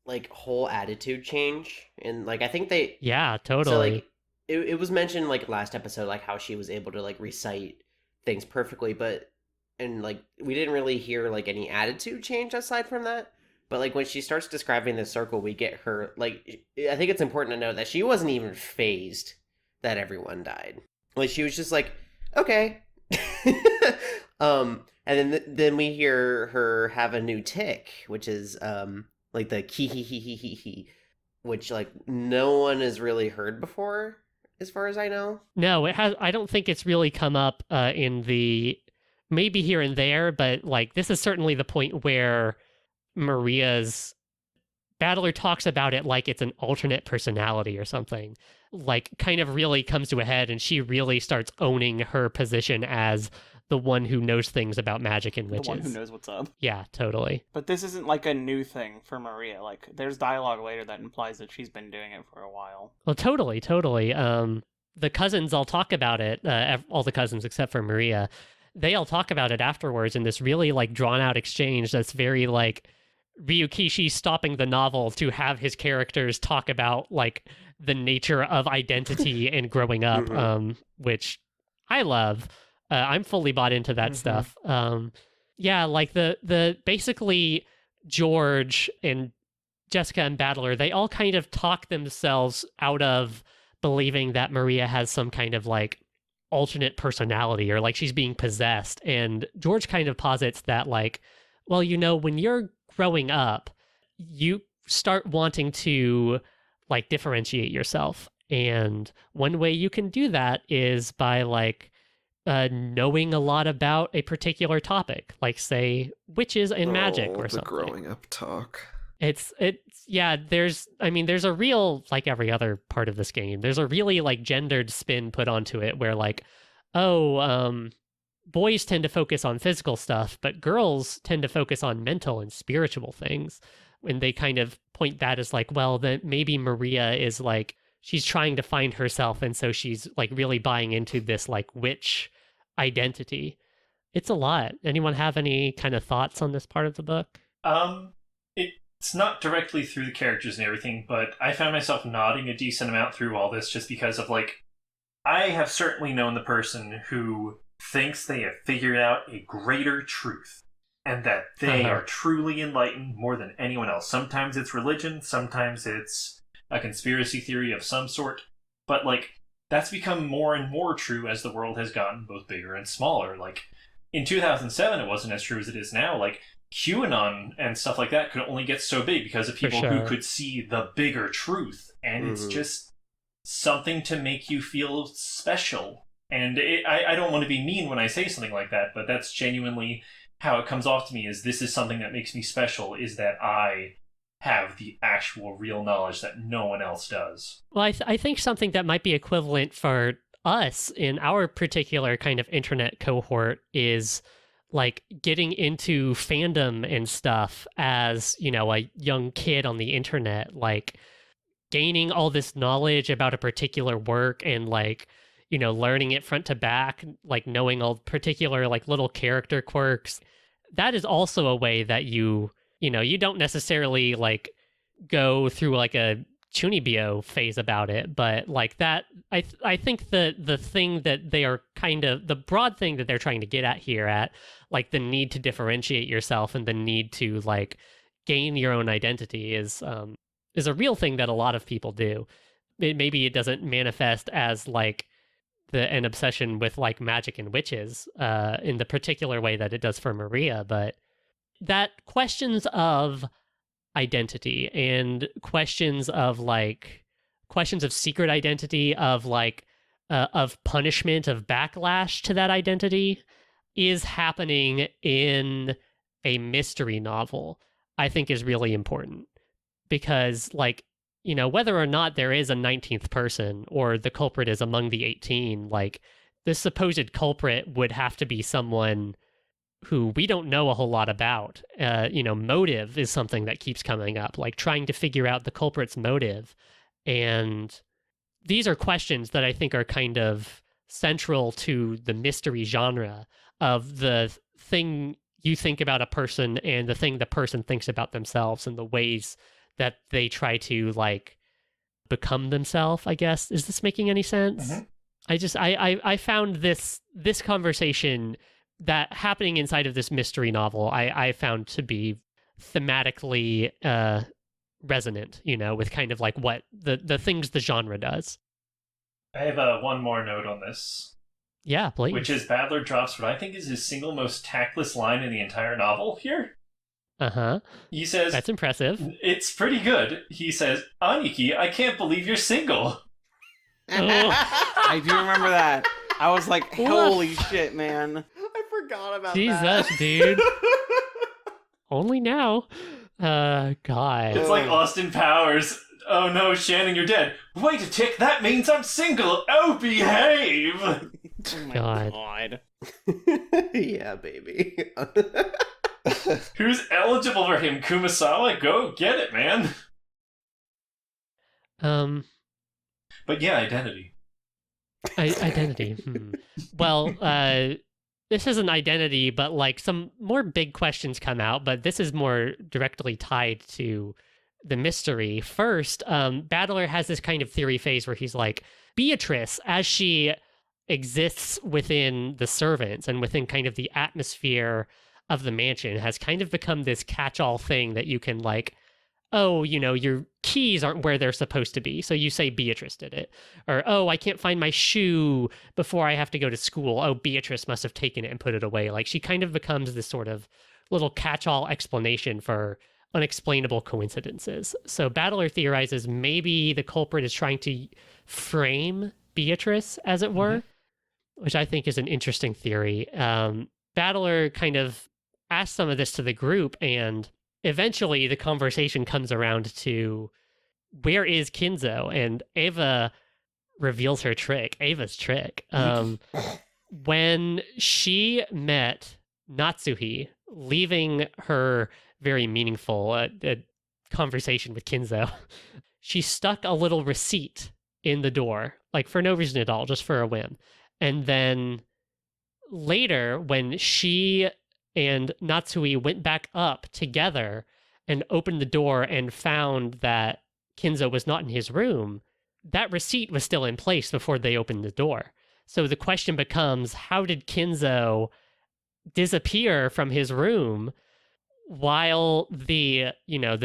like, whole attitude change, and, like, I think they... Yeah, totally. So, like, it was mentioned, like, last episode, like, how she was able to, like, recite things perfectly, but... And, like, we didn't really hear, like, any attitude change aside from that. But, like, when she starts describing the circle, we get her, like, I think it's important to note that she wasn't even fazed that everyone died. Like, she was just like, okay. And then we hear her have a new tick, which is, like, the kee-hee-hee-hee-hee-hee, which, like, no one has really heard before, as far as I know. No, it has. I don't think it's really come up in the, maybe here and there, but, like, this is certainly the point where Maria's Battler talks about it like it's an alternate personality or something, like kind of really comes to a head, and she really starts owning her position as the one who knows things about magic and witches. The one who knows what's up. Yeah, totally. But this isn't like a new thing for Maria. Like, there's dialogue later that implies that she's been doing it for a while. Well, totally. The cousins all talk about it, all the cousins except for Maria. They all talk about it afterwards in this really, like, drawn-out exchange that's very, like, Ryukishi stopping the novel to have his characters talk about, like, the nature of identity and growing up, which I love. I'm fully bought into that stuff. Yeah, like the basically George and Jessica and Battler, they all kind of talk themselves out of believing that Maria has some kind of, like, alternate personality, or like she's being possessed. And George kind of posits that, like, well, you know, when you're growing up, you start wanting to, like, differentiate yourself. And one way you can do that is by, like, knowing a lot about a particular topic, like, say, witches and magic or something. Growing up talk. It's yeah, there's a real, like every other part of this game, there's a really, like, gendered spin put onto it where, like, boys tend to focus on physical stuff, but girls tend to focus on mental and spiritual things. And they kind of point that as, like, well, that maybe Maria is, like, she's trying to find herself, and so she's, like, really buying into this, like, witch identity. It's a lot. Anyone have any kind of thoughts on this part of the book? It's not directly through the characters and everything, but I found myself nodding a decent amount through all this just because of, like, I have certainly known the person who thinks they have figured out a greater truth and that they are truly enlightened more than anyone else. Sometimes it's religion, sometimes it's a conspiracy theory of some sort, but, like, that's become more and more true as the world has gotten both bigger and smaller. Like, in 2007, it wasn't as true as it is now. Like, QAnon and stuff like that could only get so big because of people who could see the bigger truth. And it's just something to make you feel special. And I don't want to be mean when I say something like that, but that's genuinely how it comes off to me, is this is something that makes me special, is that I have the actual real knowledge that no one else does. Well, I think something that might be equivalent for us in our particular kind of internet cohort is, like getting into fandom and stuff as, you know, a young kid on the internet, like gaining all this knowledge about a particular work and like, you know, learning it front to back, like knowing all particular like little character quirks. That is also a way that you know, you don't necessarily like go through like a Chunibyo phase about it, but like that, I think the thing that they are kind of, the broad thing that they're trying to get at here, at like the need to differentiate yourself and the need to like gain your own identity is a real thing that a lot of people do. Maybe it doesn't manifest as like an obsession with like magic and witches in the particular way that it does for Maria, but that questions of identity and questions of secret identity, of like of punishment, of backlash to that identity is happening in a mystery novel, I think is really important. Because like, you know, whether or not there is a 19th person or the culprit is among the 18, like the supposed culprit would have to be someone who we don't know a whole lot about. You know, motive is something that keeps coming up, like trying to figure out the culprit's motive. And these are questions that I think are kind of central to the mystery genre of the thing you think about a person and the thing the person thinks about themselves and the ways that they try to like become themselves, I guess. Is this making any sense? Mm-hmm. I found this conversation that happening inside of this mystery novel, I found to be thematically resonant, you know, with kind of like what the things the genre does. I have one more note on this. Yeah, please. Which is Battler drops what I think is his single most tactless line in the entire novel here. Uh-huh. He says... That's impressive. It's pretty good. He says, Aniki, I can't believe you're single. I do remember that. I was like, holy shit, man. I forgot about that. Jesus, dude. Only now. God. It's like Austin Powers. Oh no, Shannon, you're dead. Wait a tick, that means I'm single. Oh, behave! Oh my God. Yeah, baby. Who's eligible for him, Kumasawa? Go get it, man. But yeah, identity. Identity. Well, this is an identity, but like some more big questions come out, but this is more directly tied to the mystery. First, Battler has this kind of theory phase where he's like, Beatrice, as she exists within the servants and within kind of the atmosphere of the mansion, has kind of become this catch-all thing that you can like, oh, you know, your keys aren't where they're supposed to be, so you say Beatrice did it. Or, oh, I can't find my shoe before I have to go to school. Oh, Beatrice must have taken it and put it away. Like, she kind of becomes this sort of little catch-all explanation for unexplainable coincidences. So Battler theorizes maybe the culprit is trying to frame Beatrice, as it were, which I think is an interesting theory. Battler kind of asks some of this to the group, and eventually the conversation comes around to where is Kinzo? And Ava reveals her trick, Ava's trick. When she met Natsuhi, leaving her very meaningful conversation with Kinzo, she stuck a little receipt in the door, like for no reason at all, just for a whim. And then later, when she and Natsuhi went back up together and opened the door and found that Kinzo was not in his room, that receipt was still in place before they opened the door. So the question becomes, how did Kinzo disappear from his room while the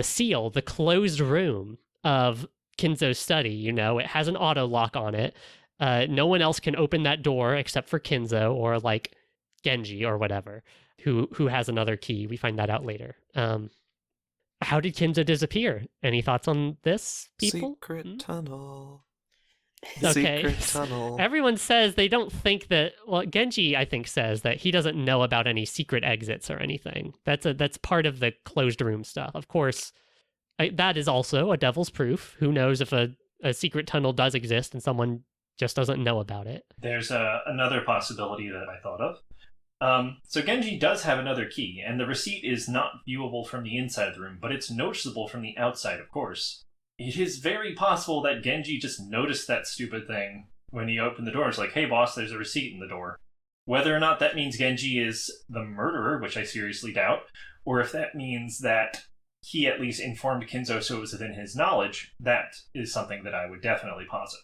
seal, the closed room of Kinzo's study, it has an auto lock on it. No one else can open that door except for Kinzo or like Genji or whatever, who has another key. We find that out later. How did Kinzo disappear? Any thoughts on this, people? Secret tunnel. Okay. Secret tunnel. Everyone says they don't think that. Well, Genji, I think, says that he doesn't know about any secret exits or anything. That's part of the closed room stuff. Of course, that is also a devil's proof. Who knows if a secret tunnel does exist and someone just doesn't know about it? There's another possibility that I thought of. So Genji does have another key, and the receipt is not viewable from the inside of the room, but it's noticeable from the outside, of course. It is very possible that Genji just noticed that stupid thing when he opened the door. It's like, hey boss, there's a receipt in the door. Whether or not that means Genji is the murderer, which I seriously doubt, or if that means that he at least informed Kinzo so it was within his knowledge, that is something that I would definitely posit.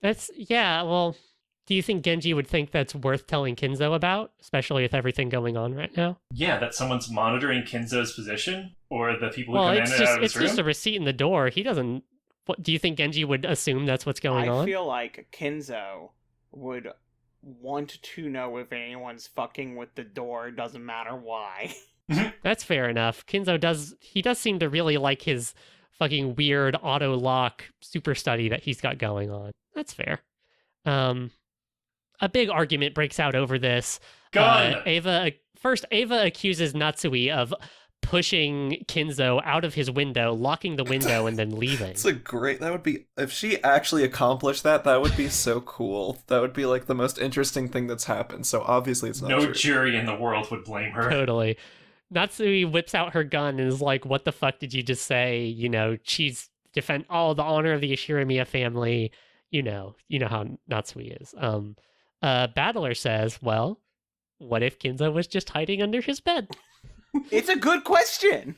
Well, do you think Genji would think that's worth telling Kinzo about, especially with everything going on right now? Yeah, that someone's monitoring Kinzo's position, or the people who come in and out of his room? It's just a receipt in the door. He doesn't... What, do you think Genji would assume that's what's going on? I feel like Kinzo would want to know if anyone's fucking with the door, doesn't matter why. That's fair enough. Kinzo does seem to really like his fucking weird auto lock super study that he's got going on. That's fair. A big argument breaks out over this. Gun! Ava accuses Natsui of pushing Kinzo out of his window, locking the window, and then leaving. That would be, if she actually accomplished that would be so cool. That would be like the most interesting thing that's happened. So obviously it's not No true. jury in the world would blame her. Totally. Natsui whips out her gun and is like, what the fuck did you just say? You know, she's defend all the honor of the Ishiramiya family. You know how Natsui is. Battler says, well, what if Kinzo was just hiding under his bed? It's a good question.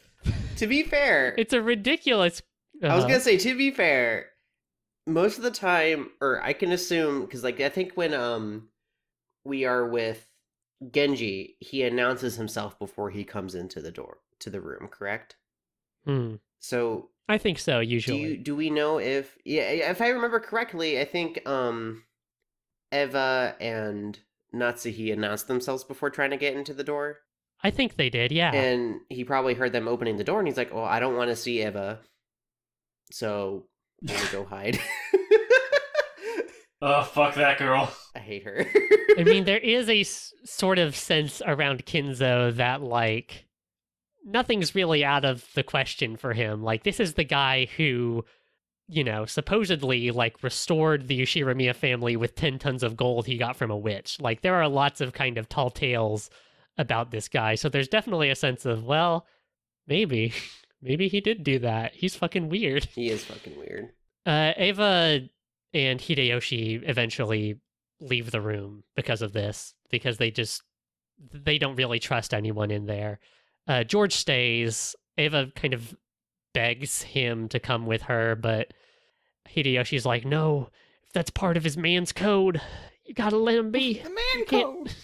To be fair, It's a ridiculous... I was gonna say, to be fair, most of the time, or I can assume, because like I think when we are with Genji, he announces himself before he comes into the room, correct? So I think so, usually. do we know if I remember correctly, I think Eva and Natsuhi announced themselves before trying to get into the door. I think they did, yeah. And he probably heard them opening the door, and he's like, well, I don't want to see Eva, so I'm gonna go hide. Oh, fuck that girl. I hate her. I mean, there is a sort of sense around Kinzo that, like, nothing's really out of the question for him. Like, this is the guy who, you know, supposedly, like, restored the Yoshiramiya family with 10 tons of gold he got from a witch. Like, there are lots of kind of tall tales about this guy. So there's definitely a sense of, well, maybe he did do that. He's fucking weird. He is fucking weird. Eva and Hideyoshi eventually leave the room because of this, because they don't really trust anyone in there. George stays. Eva kind of begs him to come with her, but Hideyoshi's like, no, if that's part of his man's code, you gotta let him be. The man code.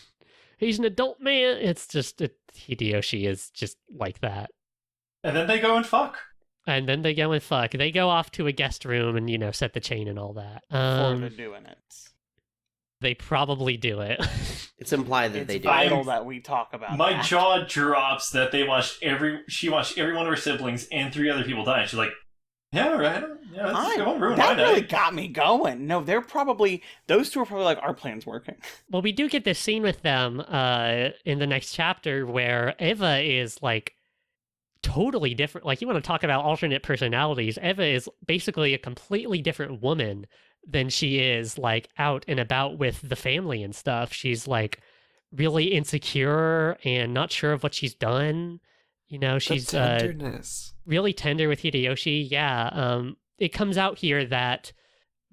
He's an adult man. It's just, Hideyoshi is just like that. And then they go and fuck. And then they go and fuck. They go off to a guest room and, you know, set the chain and all that. Before they're doing it. They probably do it. It's implied that they do. It's vital that we talk about My that. jaw drops that she watched every one of her siblings and 3 other people die. And she's like, yeah, right. Yeah, let's go ruin that my really night. got me going. No, those two are probably like, our plan's working. Well, we do get this scene with them in the next chapter where Eva is, like, totally different. Like, you want to talk about alternate personalities. Eva is basically a completely different woman than she is, like, out and about with the family and stuff. She's, like, really insecure and not sure of what she's done. You know, she's tenderness. Really tender with Hideyoshi. Yeah. It comes out here that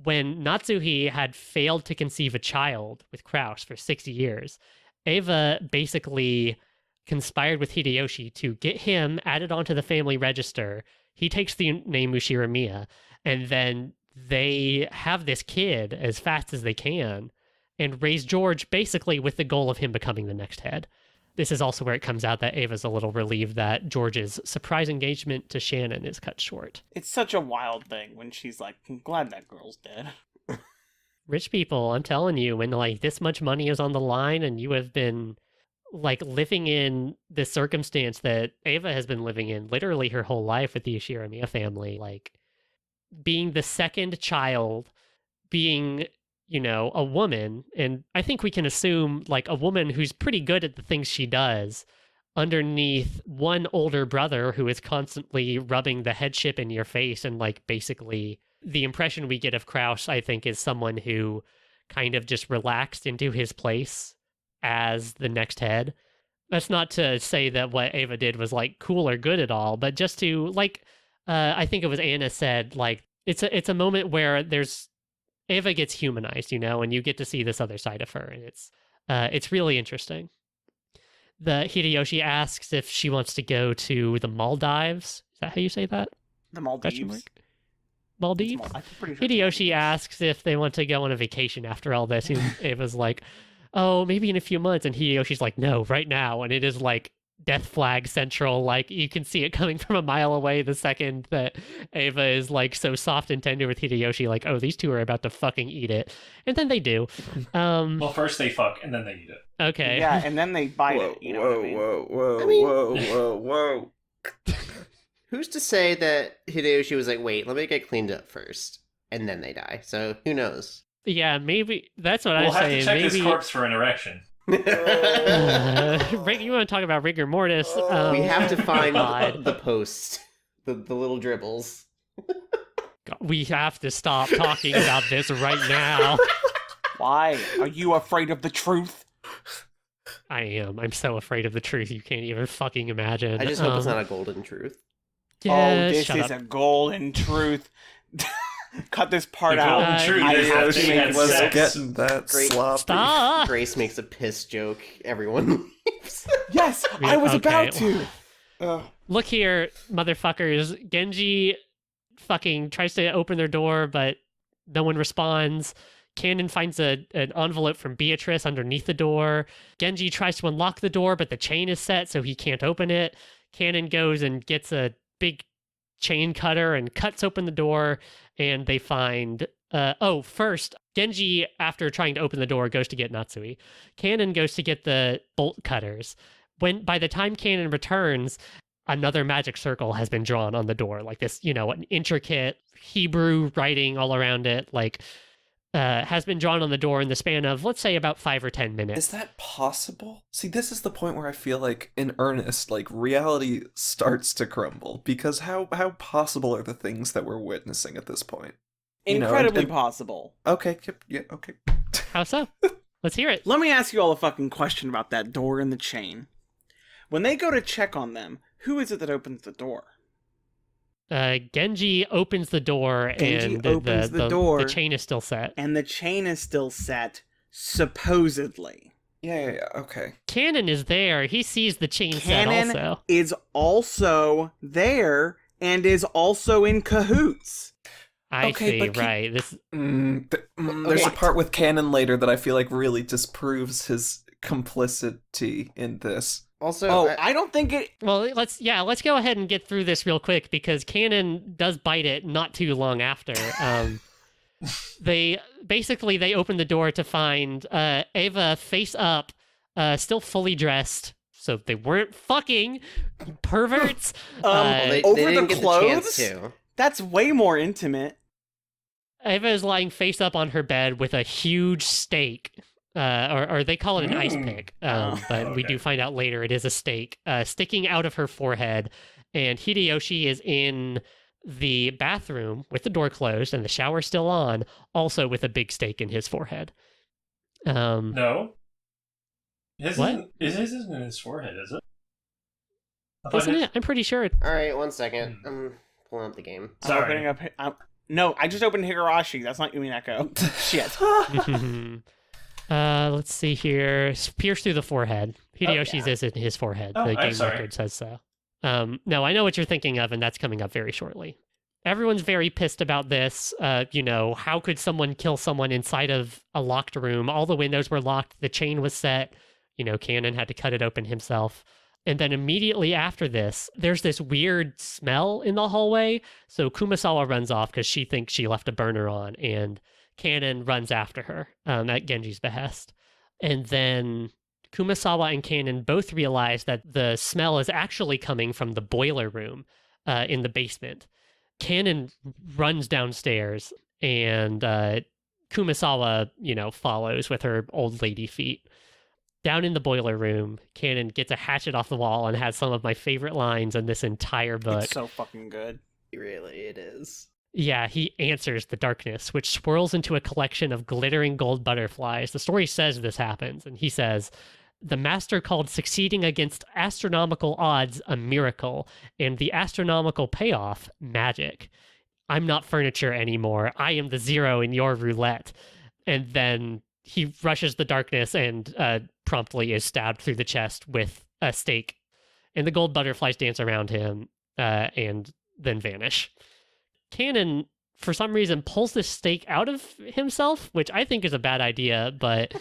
when Natsuhi had failed to conceive a child with Kraus for 6 years, Eva basically conspired with Hideyoshi to get him added onto the family register. He takes the name Ushiramiya, and then they have this kid as fast as they can and raise George basically with the goal of him becoming the next head. This is also where it comes out that Ava's a little relieved that George's surprise engagement to Shannon is cut short. It's such a wild thing when she's like, I'm glad that girl's dead. Rich people, I'm telling you, when, like, this much money is on the line and you have been, like, living in the circumstance that Ava has been living in literally her whole life with the Ishiramiya family, like, being the second child, being, you know, a woman, and I think we can assume, like, a woman who's pretty good at the things she does, underneath one older brother who is constantly rubbing the headship in your face, and, like, basically the impression we get of Kraus, I think, is someone who kind of just relaxed into his place as the next head. That's not to say that what Ava did was like cool or good at all, but just to like, I think it was Anna said, like, it's a moment where Ava gets humanized, and you get to see this other side of her, and it's really interesting. The Hideyoshi asks if she wants to go to the Maldives. Is that how you say that? The Maldives. Maldives? I'm pretty sure Hideyoshi asks if they want to go on a vacation after all this. And Ava's like, oh, maybe in a few months. And Hideyoshi's like, no, right now. And it is like death flag central. Like, you can see it coming from a mile away the second that Ava is like so soft and tender with Hideyoshi. Like, oh, these two are about to fucking eat it. And then they do. Well, first they fuck and then they eat it. Okay. Yeah, and then they bite it. You know what I mean? Whoa. Who's to say that Hideyoshi was like, wait, let me get cleaned up first, and then they die? So who knows? Yeah, maybe that's what We'll I'm have saying. to check Maybe his corpse for an erection. you want to talk about rigor mortis? We have to find God. the post, the little dribbles. We have to stop talking about this right now. Why? Are you afraid of the truth? I am. I'm so afraid of the truth. You can't even fucking imagine. I just hope it's not a golden truth. Yeah, this shut is up. a golden truth. Cut this part The out. golden truth I is have that to they make had was sex. getting that Great. sloppy. Stop! Grace makes a piss joke. Everyone leaves. Yes, I was Okay. about to. Look here, motherfuckers. Genji fucking tries to open their door, but no one responds. Cannon finds an envelope from Beatrice underneath the door. Genji tries to unlock the door, but the chain is set, so he can't open it. Cannon goes and gets a big chain cutter and cuts open the door, and they find... first, Genji, after trying to open the door, goes to get Natsui. Cannon goes to get the bolt cutters. By the time Cannon returns, another magic circle has been drawn on the door, like this, an intricate Hebrew writing all around it, like... has been drawn on the door in the span of, let's say, about 5 or 10 minutes. Is that possible? See, this is the point where I feel like, in earnest, like, reality starts to crumble. Because how possible are the things that we're witnessing at this point? Incredibly possible. Okay, yeah, okay. How so? Let's hear it. Let me ask you all a fucking question about that door and the chain. When they go to check on them, who is it that opens the door? Genji opens the door, Genji and opens the door. the chain is still set. And the chain is still set, supposedly. Yeah, okay. Cannon is there. He sees the chain Cannon set also. is also there and is also in cahoots. I Okay, see, but right. There's a part with Canon later that I feel like really disproves his complicity in this. Also, I don't think it... Well, let's go ahead and get through this real quick, because Cannon does bite it not too long after. They open the door to find Ava face up, still fully dressed. So they weren't fucking, you perverts. they over didn't the get clothes? the chance to. That's way more intimate. Ava is lying face up on her bed with a huge steak. Or they call it an ice pick, but we do find out later it is a stake sticking out of her forehead. And Hideyoshi is in the bathroom with the door closed and the shower still on, also with a big stake in his forehead. No. His What? isn't in his forehead, is it? Isn't it? I'm pretty sure. All right, 1 second. I'm pulling up the game. I'm Sorry. opening up... No, I just opened Higurashi. That's not Umineko. Shit. Let's see here. Pierce through the forehead. Hideyoshi's is in his forehead. Oh, The I'm game sorry. record says so. No, I know what you're thinking of, and that's coming up very shortly. Everyone's very pissed about this. How could someone kill someone inside of a locked room? All the windows were locked. The chain was set. Cannon had to cut it open himself. And then immediately after this, there's this weird smell in the hallway. So Kumasawa runs off because she thinks she left a burner on, and Cannon runs after her at Genji's behest. And then Kumasawa and Cannon both realize that the smell is actually coming from the boiler room in the basement. Cannon runs downstairs, and Kumasawa, follows with her old lady feet. Down in the boiler room, Cannon gets a hatchet off the wall and has some of my favorite lines in this entire book. It's so fucking good. Really, it is. Yeah, he answers the darkness, which swirls into a collection of glittering gold butterflies. The story says this happens, and he says, the master called succeeding against astronomical odds a miracle, and the astronomical payoff magic. I'm not furniture anymore. I am the zero in your roulette. And then he rushes the darkness and promptly is stabbed through the chest with a stake. And the gold butterflies dance around him and then vanish. Cannon, for some reason, pulls this stake out of himself, which I think is a bad idea, but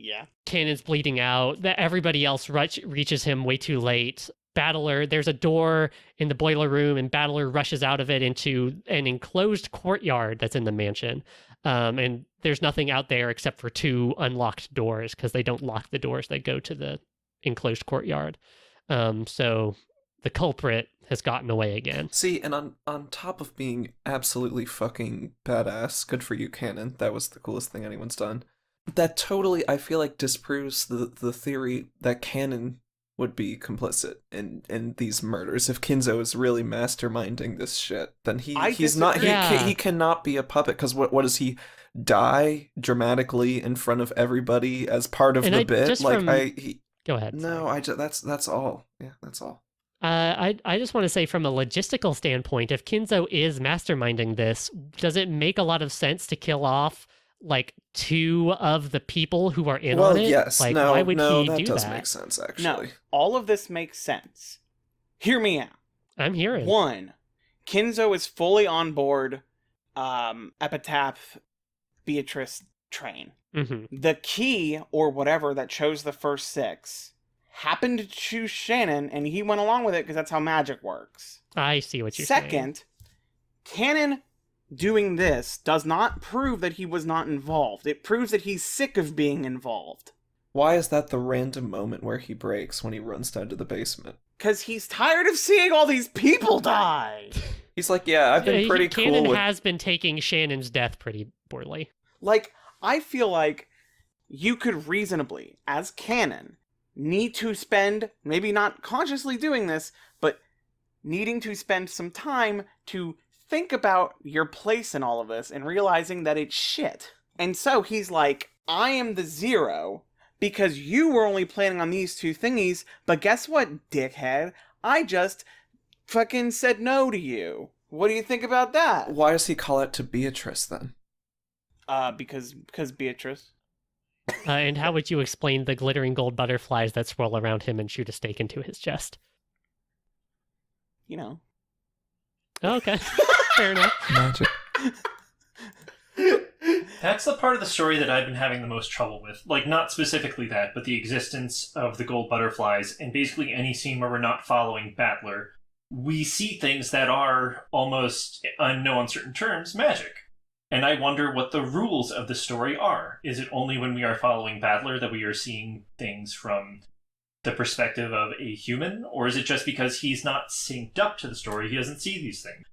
Yeah. Cannon's bleeding out. Everybody else reaches him way too late. Battler, there's a door in the boiler room, and Battler rushes out of it into an enclosed courtyard that's in the mansion. And there's nothing out there except for 2 unlocked doors, because they don't lock the doors that go to the enclosed courtyard. So the culprit has gotten away again. See, and on top of being absolutely fucking badass, good for you, Cannon. That was the coolest thing anyone's done. That totally, I feel like, disproves the theory that Cannon would be complicit in these murders. If Kinzo is really masterminding this shit, then he's not. He cannot be a puppet, because what does he die dramatically in front of everybody as part of the bit? Go ahead. No, that's all. Yeah, that's all. I just want to say, from a logistical standpoint, if Kinzo is masterminding this, does it make a lot of sense to kill off like 2 of the people who are in on it? Yes. Like, no, why would he that do does that? make sense, actually. No, all of this makes sense. Hear me out. I'm hearing. 1, Kinzo is fully on board Epitaph Beatrice train. Mm-hmm. The key, or whatever, that chose the first 6 happened to choose Shannon, and he went along with it because that's how magic works. I see what you're saying. Second, Cannon doing this does not prove that he was not involved. It proves that he's sick of being involved. Why is that the random moment where he breaks when he runs down to the basement? Because he's tired of seeing all these people die. He's like, yeah, I've been pretty cool with... Cannon has been taking Shannon's death pretty poorly. Like, I feel like you could reasonably, as Cannon, need to spend, maybe not consciously doing this, but needing to spend some time to think about your place in all of this and realizing that it's shit. And so he's like, I am the zero because you were only planning on these 2 thingies, but guess what, dickhead? I just fucking said no to you. What do you think about that? Why does he call it to Beatrice, then? Because Beatrice. And how would you explain the glittering gold butterflies that swirl around him and shoot a stake into his chest? You know. Okay. Fair enough. Magic. That's the part of the story that I've been having the most trouble with. Like, not specifically that, but the existence of the gold butterflies, and basically any scene where we're not following Battler, we see things that are almost, in no uncertain terms, magic. And I wonder what the rules of the story are. Is it only when we are following Battler that we are seeing things from the perspective of a human? Or is it just because he's not synced up to the story, he doesn't see these things?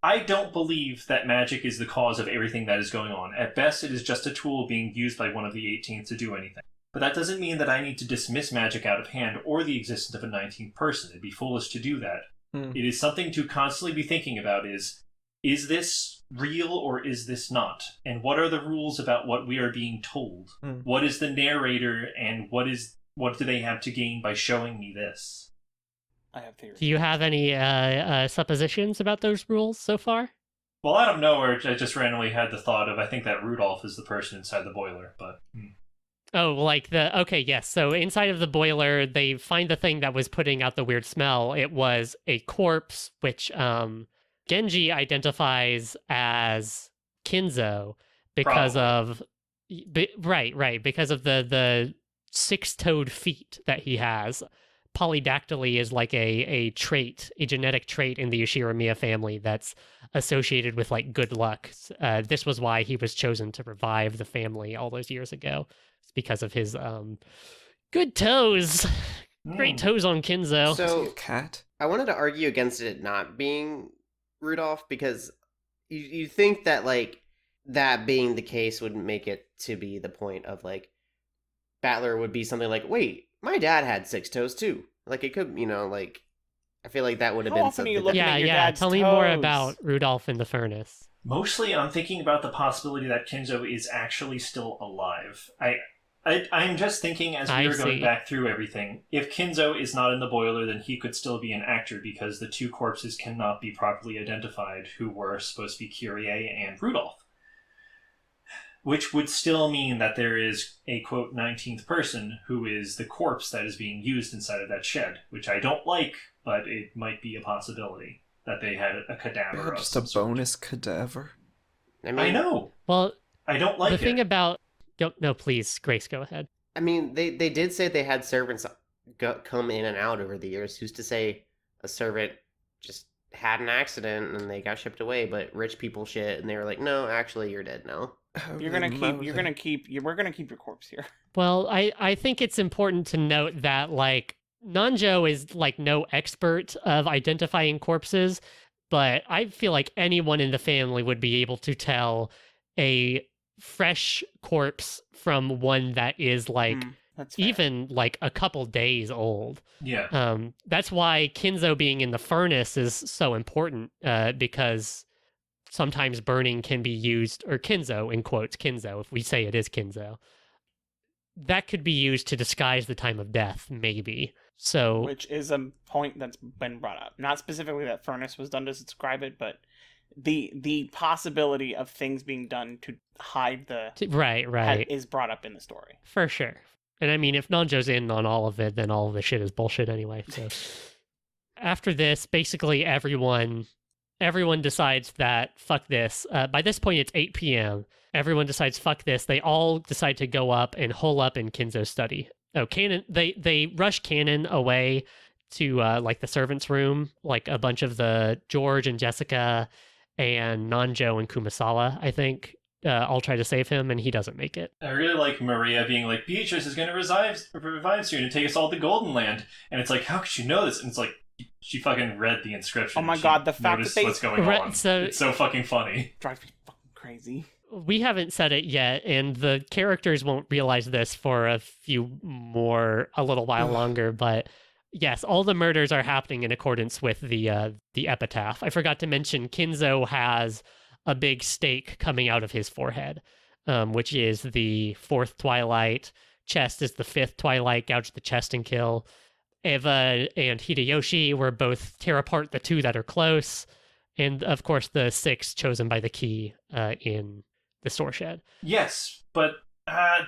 I don't believe that magic is the cause of everything that is going on. At best, it is just a tool being used by one of the 18th to do anything. But that doesn't mean that I need to dismiss magic out of hand or the existence of a 19th person. It'd be foolish to do that. It is something to constantly be thinking about is this real or is this not? And what are the rules about what we are being told? What is the narrator, and what do they have to gain by showing me this? I have theories. Do you have any suppositions about those rules so far? Well, out of nowhere, I just randomly had the thought of, I think that Rudolph is the person inside the boiler, but... Oh, like okay, yes. So inside of the boiler, they find the thing that was putting out the weird smell. It was a corpse, which Genji identifies as Kinzo because of... Right, because of the 6-toed feet that he has. Polydactyly is like a trait, a genetic trait in the Ushiramiya family that's associated with like good luck. This was why he was chosen to revive the family all those years ago. It's because of his good toes. Great toes on Kinzo. So, a cat? I wanted to argue against it not being Rudolph, because you think that like that being the case would make it to be the point of like Battler would be something like, wait, my dad had 6 toes too. Like it could, like I feel like that would have How been often are you something. looking Yeah, at your yeah. dad's Tell me more toes? about Rudolph in the furnace. Mostly, I'm thinking about the possibility that Kinzo is actually still alive. I'm just thinking as we were going back through everything, if Kinzo is not in the boiler, then he could still be an actor because the two corpses cannot be properly identified who were supposed to be Kyrie and Rudolph. Which would still mean that there is a, quote, 19th person who is the corpse that is being used inside of that shed, which I don't like, but it might be a possibility that they had a cadaver. Yeah, just a bonus cadaver. I know. Well, I don't like the it. thing about... No, please, Grace, go ahead. I mean, they did say they had servants come in and out over the years. Who's to say a servant just had an accident and they got shipped away, but rich people shit, and they were like, no, actually, you're dead now. We're gonna keep your corpse here. Well, I think it's important to note that, like, Nanjo is, like, no expert of identifying corpses, but I feel like anyone in the family would be able to tell a fresh corpse from one that is, like, That's fair. even, like, a couple days old. Yeah. That's why Kinzo being in the furnace is so important, because sometimes burning can be used, or Kinzo, in quotes, Kinzo, if we say it is Kinzo, that could be used to disguise the time of death, maybe. So, Which is a point that's been brought up. Not specifically that furnace was done to describe it, but the possibility of things being done to hide the right. is brought up in the story. For sure. And I mean, if Nanjo's in on all of it, then all of the shit is bullshit anyway. So after this, basically everyone decides that fuck this. By this point, it's 8 p.m. Everyone decides fuck this. They all decide to go up and hole up in Kinzo's study. Oh, Cannon! They rush Cannon away to like the servants' room. Like a bunch of the George and Jessica and Nanjo and Kumasawa, I think, all try to save him, and he doesn't make it. I really like Maria being like, Beatrice is going to revive soon and take us all to Golden Land. And it's like, how could you know this? And it's like, she fucking read the inscription. Oh my god, the fact that they... what's going on. So, it's so fucking funny. Drives me fucking crazy. We haven't said it yet, and the characters won't realize this for a little while longer, but yes, all the murders are happening in accordance with the epitaph. I forgot to mention Kinzo has a big stake coming out of his forehead, which is the 4th Twilight. Chest is the 5th Twilight, gouge the chest and kill. Eva and Hideyoshi were both tear apart the 2 that are close. And of course, the 6th chosen by the key in the store shed. Yes, but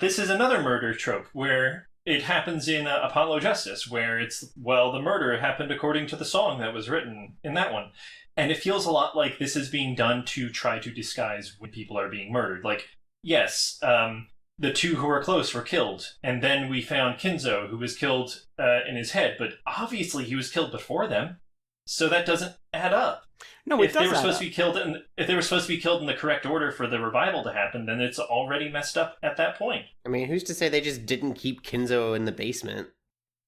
this is another murder trope where it happens in Apollo Justice, where it's, well, the murder happened according to the song that was written in that one. And it feels a lot like this is being done to try to disguise when people are being murdered. Like, yes, the 2 who were close were killed, and then we found Kinzo, who was killed in his head, but obviously he was killed before them, so that doesn't add up. No, it if they does were add supposed up. to be killed if they were supposed to be killed in the correct order for the revival to happen, then it's already messed up at that point. I mean, who's to say they just didn't keep Kinzo in the basement?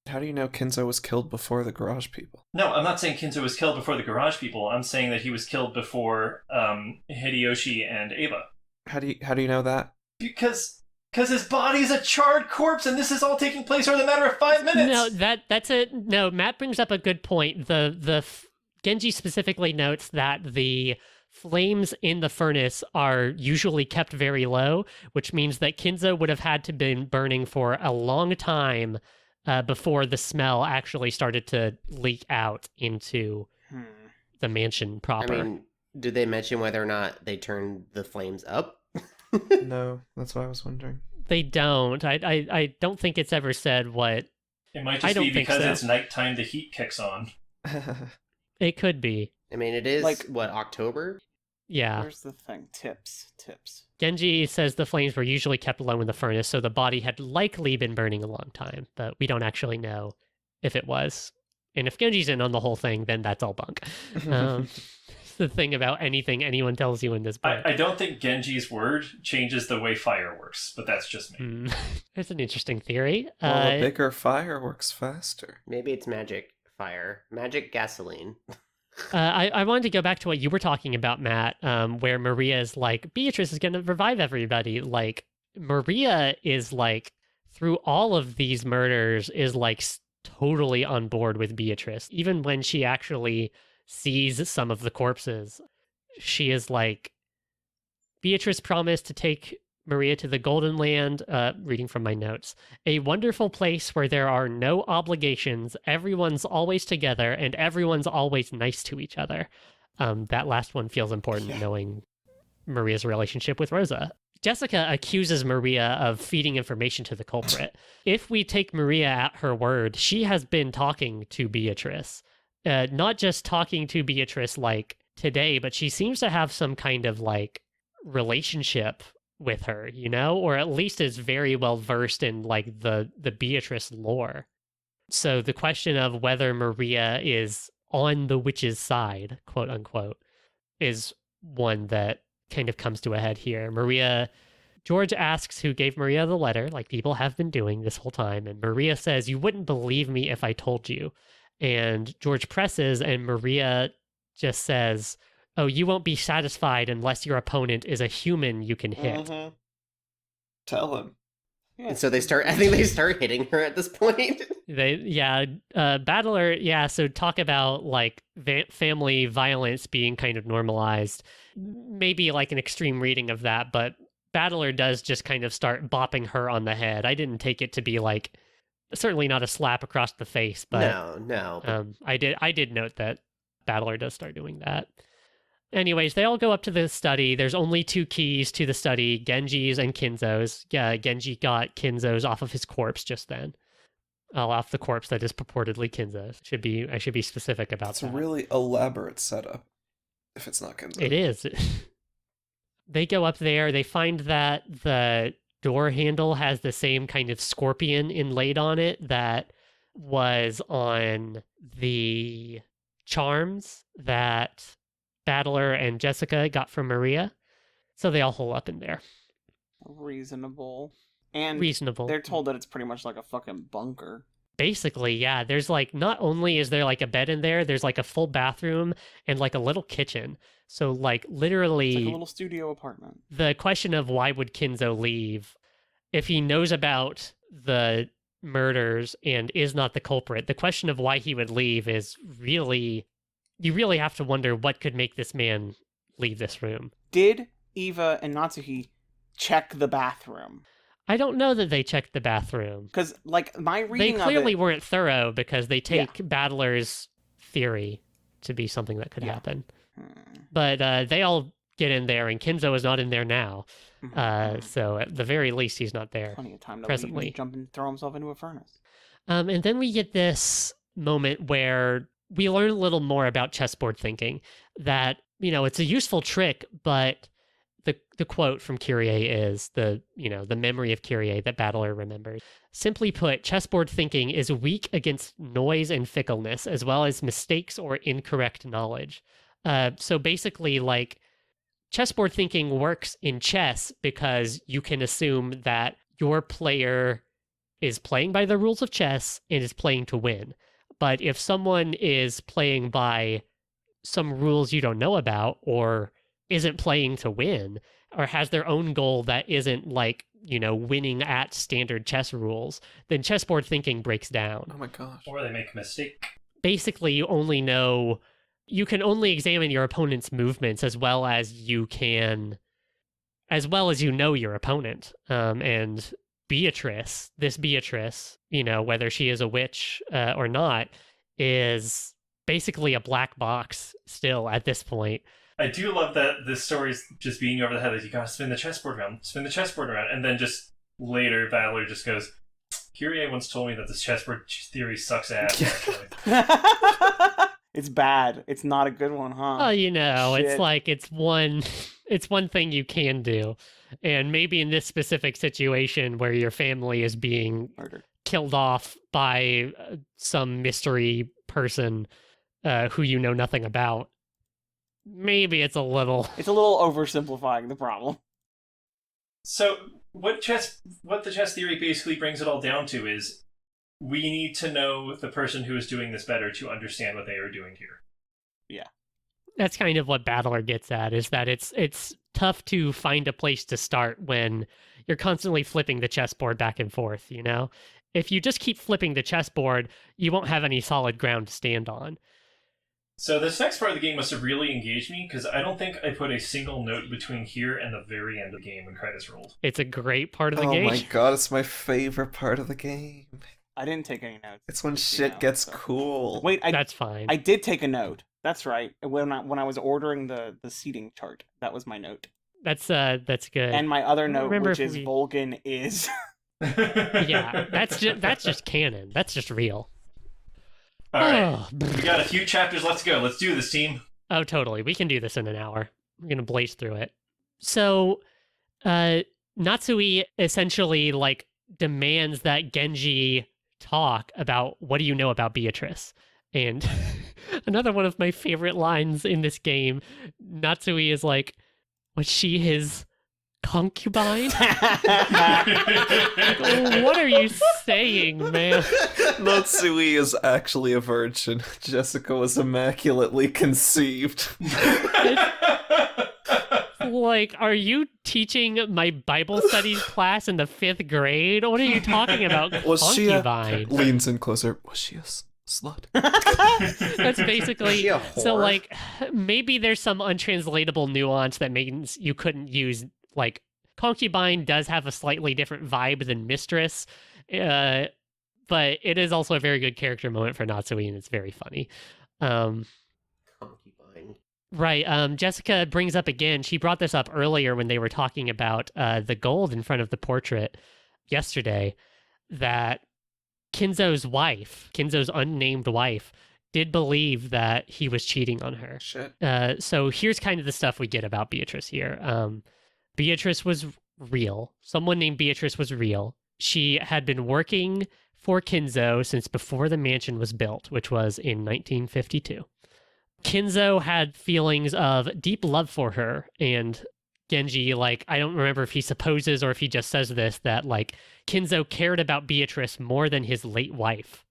How do you know Kinzo was killed before the garage people? No, I'm not saying Kinzo was killed before the garage people. I'm saying that he was killed before Hideyoshi and Eva. How do you know that? Because his body's a charred corpse, and this is all taking place over the matter of 5 minutes. No, that's it. No, Matt brings up a good point. Genji specifically notes that the flames in the furnace are usually kept very low, which means that Kinzo would have had to been burning for a long time before the smell actually started to leak out into the mansion proper. I mean, did they mention whether or not they turned the flames up? No, that's what I was wondering. They don't. I don't think it's ever said what. It might I just don't be think because so. it's nighttime, the heat kicks on. It could be. I mean, it is, Like- October? Yeah. Where's the thing? Tips. Genji says the flames were usually kept low in the furnace, so the body had likely been burning a long time, but we don't actually know if it was. And if Genji's in on the whole thing, then that's all bunk. It's the thing about anything anyone tells you in this book. I don't think Genji's word changes the way fire works, but that's just me. It's an interesting theory. Well, a bigger fire works faster. Maybe it's magic fire. Magic gasoline. I wanted to go back to what you were talking about, Matt, where Maria is like, Beatrice is going to revive everybody. Like, Maria is like, through all of these murders, is like totally on board with Beatrice. Even when she actually sees some of the corpses, she is like, Beatrice promised to take Maria to the Golden Land, reading from my notes, a wonderful place where there are no obligations, everyone's always together, and everyone's always nice to each other. That last one feels important, knowing Maria's relationship with Rosa. Jessica accuses Maria of feeding information to the culprit. If we take Maria at her word, she has been talking to Beatrice. Not just talking to Beatrice like today, but she seems to have some kind of like relationship with her, you know, or at least is very well versed in like the Beatrice lore. So the question of whether Maria is on the witch's side, quote unquote, is one that kind of comes to a head here. George asks who gave Maria the letter, like people have been doing this whole time, and Maria says, "You wouldn't believe me if I told you." And George presses, and Maria just says, "Oh, you won't be satisfied unless your opponent is a human you can hit." Mhm. Tell him. Yeah. And so I think they start hitting her at this point. Battler, so talk about like family violence being kind of normalized. Maybe like an extreme reading of that, but Battler does just kind of start bopping her on the head. I didn't take it to be like, certainly not a slap across the face, but no. I did note that Battler does start doing that. Anyways, they all go up to the study. There's only 2 keys to the study, Genji's and Kinzo's. Yeah, Genji got Kinzo's off of his corpse just then. Off the corpse that is purportedly Kinzo's. I should be specific about It's that. a really elaborate setup, if it's not Kenzo. It is. They go up there. They find that the door handle has the same kind of scorpion inlaid on it that was on the charms that Battler and Jessica got from Maria. So they all hole up in there. Reasonable. And Reasonable. they're told that it's pretty much like a fucking bunker. Basically, yeah. There's like, not only is there like a bed in there, there's like a full bathroom and like a little kitchen. So like literally... It's like a little studio apartment. The question of why would Kinzo leave, if he knows about the murders and is not the culprit, the question of why he would leave is really... You really have to wonder what could make this man leave this room. Did Eva and Natsuhi check the bathroom? I don't know that they checked the bathroom. Because, like, my reading They clearly of it... weren't thorough because they take Battler's theory to be something that could Yeah. happen. But they all get in there, and Kinzo is not in there now. So at the very least, he's not there. Plenty of time to presently. leave and jump and throw himself into a furnace. And then we get this moment where we learn a little more about chessboard thinking, that, you know, it's a useful trick, but the quote from Kyrie is the memory of Kyrie that Battler remembers. Simply put, chessboard thinking is weak against noise and fickleness, as well as mistakes or incorrect knowledge. So basically, like, chessboard thinking works in chess because you can assume that your player is playing by the rules of chess and is playing to win. But if someone is playing by some rules you don't know about, or isn't playing to win, or has their own goal that isn't like, you know, winning at standard chess rules, then chessboard thinking breaks down. Oh my gosh. Or they make a mistake. Basically, you can only examine your opponent's movements as well as you know your opponent. And Beatrice, you know, whether she is a witch or not, is basically a black box still at this point. I do love that this story's just beating you over the head. Like, you gotta spin the chessboard around, and then just later, Battler just goes, Kyrie once told me that this chessboard theory sucks ass. It's bad. It's not a good one, huh? Oh, you know, Shit. it's like it's one thing you can do. And maybe in this specific situation where your family is being Murdered. killed off by some mystery person who you know nothing about, maybe it's a little oversimplifying the problem. So what the chess theory basically brings it all down to is we need to know the person who is doing this better to understand what they are doing here. Yeah. That's kind of what Battler gets at, is that it's tough to find a place to start when you're constantly flipping the chessboard back and forth, you know? if you just keep flipping the chessboard, you won't have any solid ground to stand on. So this next part of the game must have really engaged me, because I don't think I put a single note between here and the very end of the game when credits rolled. It's a great part of the game. Oh my god, it's my favorite part of the game. I didn't take any notes. It's when shit gets cool. Wait, That's fine. I did take a note. That's right. When I was ordering the seating chart, that was my note. That's good. And my other note, remember which if is we- Volgan is. Yeah, that's just canon. That's just real. All right, Oh, we got a few chapters left to go. Let's do this, team. oh, totally. We can do this in an hour. We're gonna blaze through it. So, Natsui essentially like demands that Genji talk about what do you know about Beatrice. And another one of my favorite lines in this game, Natsui is like, was she his concubine? What are you saying, man? Natsui is actually a virgin. Jessica was immaculately conceived. Like, are you teaching my Bible studies class in the 5th grade? What are you talking about? Was she a... concubine? Leans in closer. Was she a slut? That's basically Is she a so. whore? Like, maybe there's some untranslatable nuance that means you couldn't use. Like, concubine does have a slightly different vibe than mistress, but it is also a very good character moment for Natsui, and it's very funny. Concubine. Right. Jessica brings up again. She brought this up earlier when they were talking about the gold in front of the portrait yesterday. That Kinzo's wife, Kinzo's unnamed wife, did believe that he was cheating on her. Shit. So here's kind of the stuff we get about Beatrice here. Beatrice was real. Someone named Beatrice was real. She had been working for Kinzo since before the mansion was built, which was in 1952. Kinzo had feelings of deep love for her, and Genji, like, I don't remember if he supposes or if he just says this, that, like, Kinzo cared about Beatrice more than his late wife.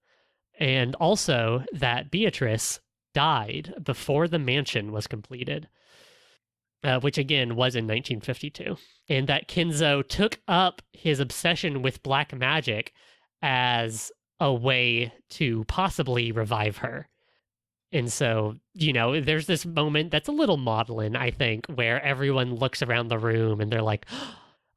And also that Beatrice died before the mansion was completed, which again was in 1952. And that Kinzo took up his obsession with black magic as a way to possibly revive her. And so, you know, there's this moment that's a little maudlin, I think, where everyone looks around the room and they're like, oh,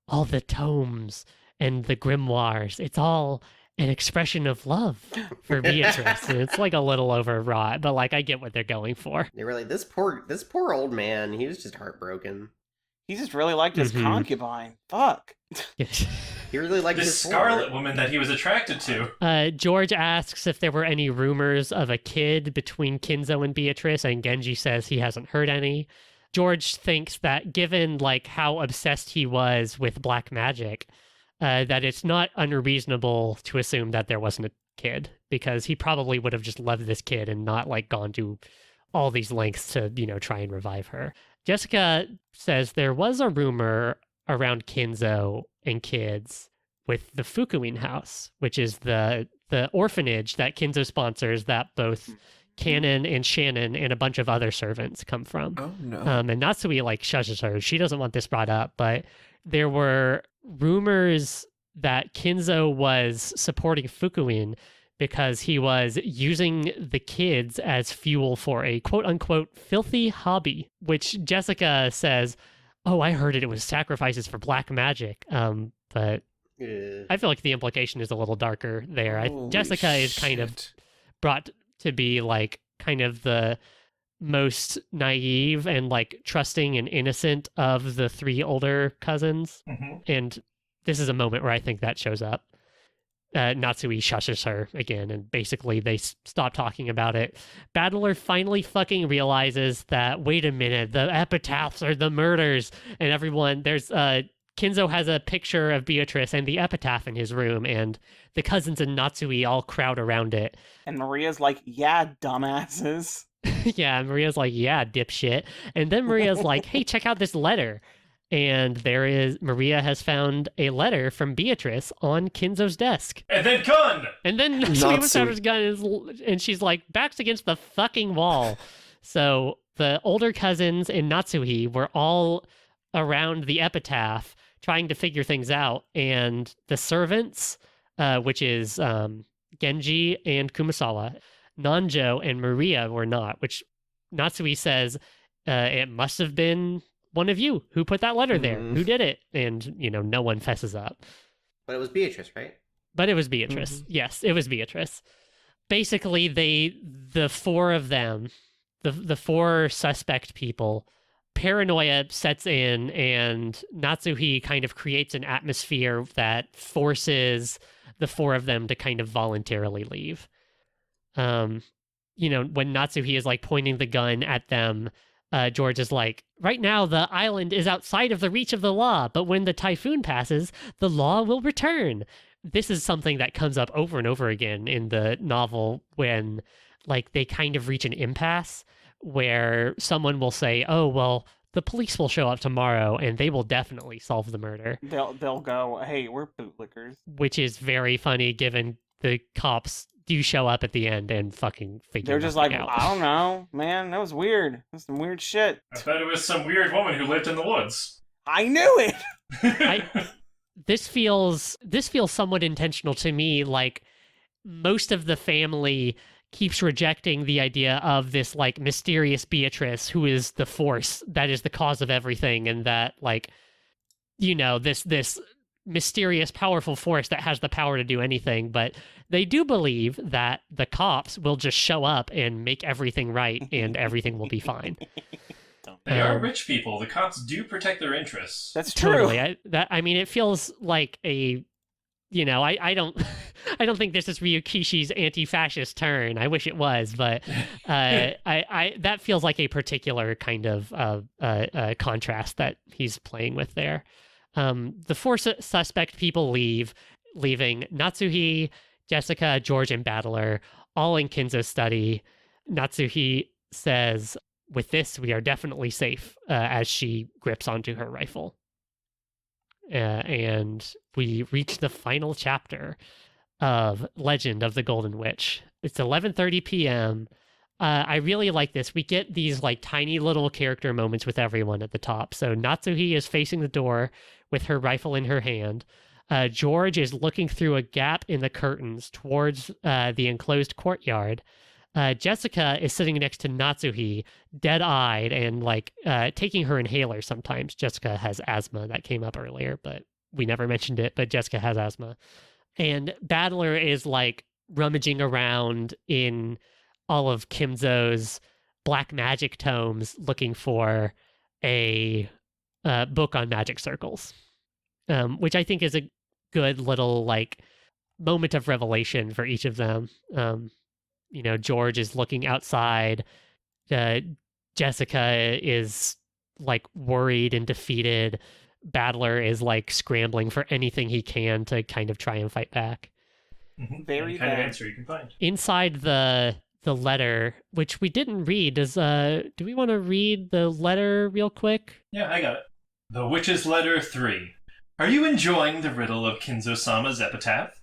all the tomes and the grimoires, it's all an expression of love for Beatrice. And it's like a little overwrought, but like I get what they're going for. They were like, this poor old man, he was just heartbroken. He just really liked his concubine. Fuck. He really liked This his Scarlet whore. woman that he was attracted to. George asks if there were any rumors of a kid between Kinzo and Beatrice, and Genji says he hasn't heard any. George thinks that given like how obsessed he was with black magic, that it's not unreasonable to assume that there wasn't a kid, because he probably would have just loved this kid and not like gone to all these lengths to, you know, try and revive her. Jessica says there was a rumor around Kinzo and kids with the Fukuin house, which is the orphanage that Kinzo sponsors that both Canon and Shannon and a bunch of other servants come from. Oh no. And Natsui like shushes her. She doesn't want this brought up, but there were rumors that Kinzo was supporting Fukuin because he was using the kids as fuel for a quote-unquote filthy hobby, which Jessica says, oh, I heard it was sacrifices for black magic. But I feel like the implication is a little darker there. Jessica is kind of brought to be like kind of the most naive and like trusting and innocent of the three older cousins. And this is a moment where I think that shows up. Natsui shushes her again, and basically they stop talking about it. Battler finally fucking realizes that, wait a minute, the epitaphs are the murders, and everyone, there's, Kinzo has a picture of Beatrice and the epitaph in his room, and the cousins and Natsui all crowd around it. And Maria's like, yeah, dumbasses. Yeah, Maria's like, yeah, dipshit. And then Maria's like, hey, check out this letter. And Maria has found a letter from Beatrice on Kinzo's desk. And then gun! And then Natsui whips out his gun and she's like, backs against the fucking wall. So the older cousins and Natsui were all around the epitaph trying to figure things out. And the servants which is Genji and Kumasawa. Nanjo and Maria were not, which Natsui says it must have been one of you who put that letter there. Who did it? And, no one fesses up. But it was Beatrice, right? But it was Beatrice. Yes, it was Beatrice. Basically, the four of them, the four suspect people, paranoia sets in, and Natsuhi kind of creates an atmosphere that forces the four of them to kind of voluntarily leave. When Natsuhi is like pointing the gun at them, George is like, right now the island is outside of the reach of the law, but when the typhoon passes, the law will return. This is something that comes up over and over again in the novel when like they kind of reach an impasse where someone will say, oh, well, the police will show up tomorrow and they will definitely solve the murder. They'll go, hey, we're bootlickers. Which is very funny given the cops do show up at the end and fucking figure They're just like, out. I don't know, man, that was weird. That's some weird shit. I bet it was some weird woman who lived in the woods. I knew it! This feels somewhat intentional to me. Like most of the family keeps rejecting the idea of this like mysterious Beatrice who is the force that is the cause of everything, and that like this mysterious powerful force that has the power to do anything. But they do believe that the cops will just show up and make everything right and everything will be fine. They are rich people. The cops do protect their interests. That's true. Totally. It feels like a, I don't think this is Ryukishi's anti-fascist turn. I wish it was, but that feels like a particular kind of contrast that he's playing with there. The four suspect people leaving Natsuhi, Jessica, George, and Battler, all in Kinzo's study. Natsuhi says, with this, we are definitely safe, as she grips onto her rifle. And we reach the final chapter of Legend of the Golden Witch. It's 11:30 p.m. I really like this. We get these like tiny little character moments with everyone at the top. So Natsuhi is facing the door with her rifle in her hand. George is looking through a gap in the curtains towards the enclosed courtyard. Jessica is sitting next to Natsuhi, dead-eyed, and like taking her inhaler sometimes. Jessica has asthma. That came up earlier, but we never mentioned it, but Jessica has asthma. And Battler is like rummaging around in all of Kimzo's black magic tomes looking for a book on magic circles, which I think is a good little like moment of revelation for each of them. George is looking outside. Jessica is like worried and defeated. Battler is like scrambling for anything he can to kind of try and fight back. Very kind of bad. answer you can find. Inside the letter, which we didn't read, do we want to read the letter real quick? Yeah, I got it. The Witch's Letter 3. Are you enjoying the riddle of Kinzo-sama's epitaph?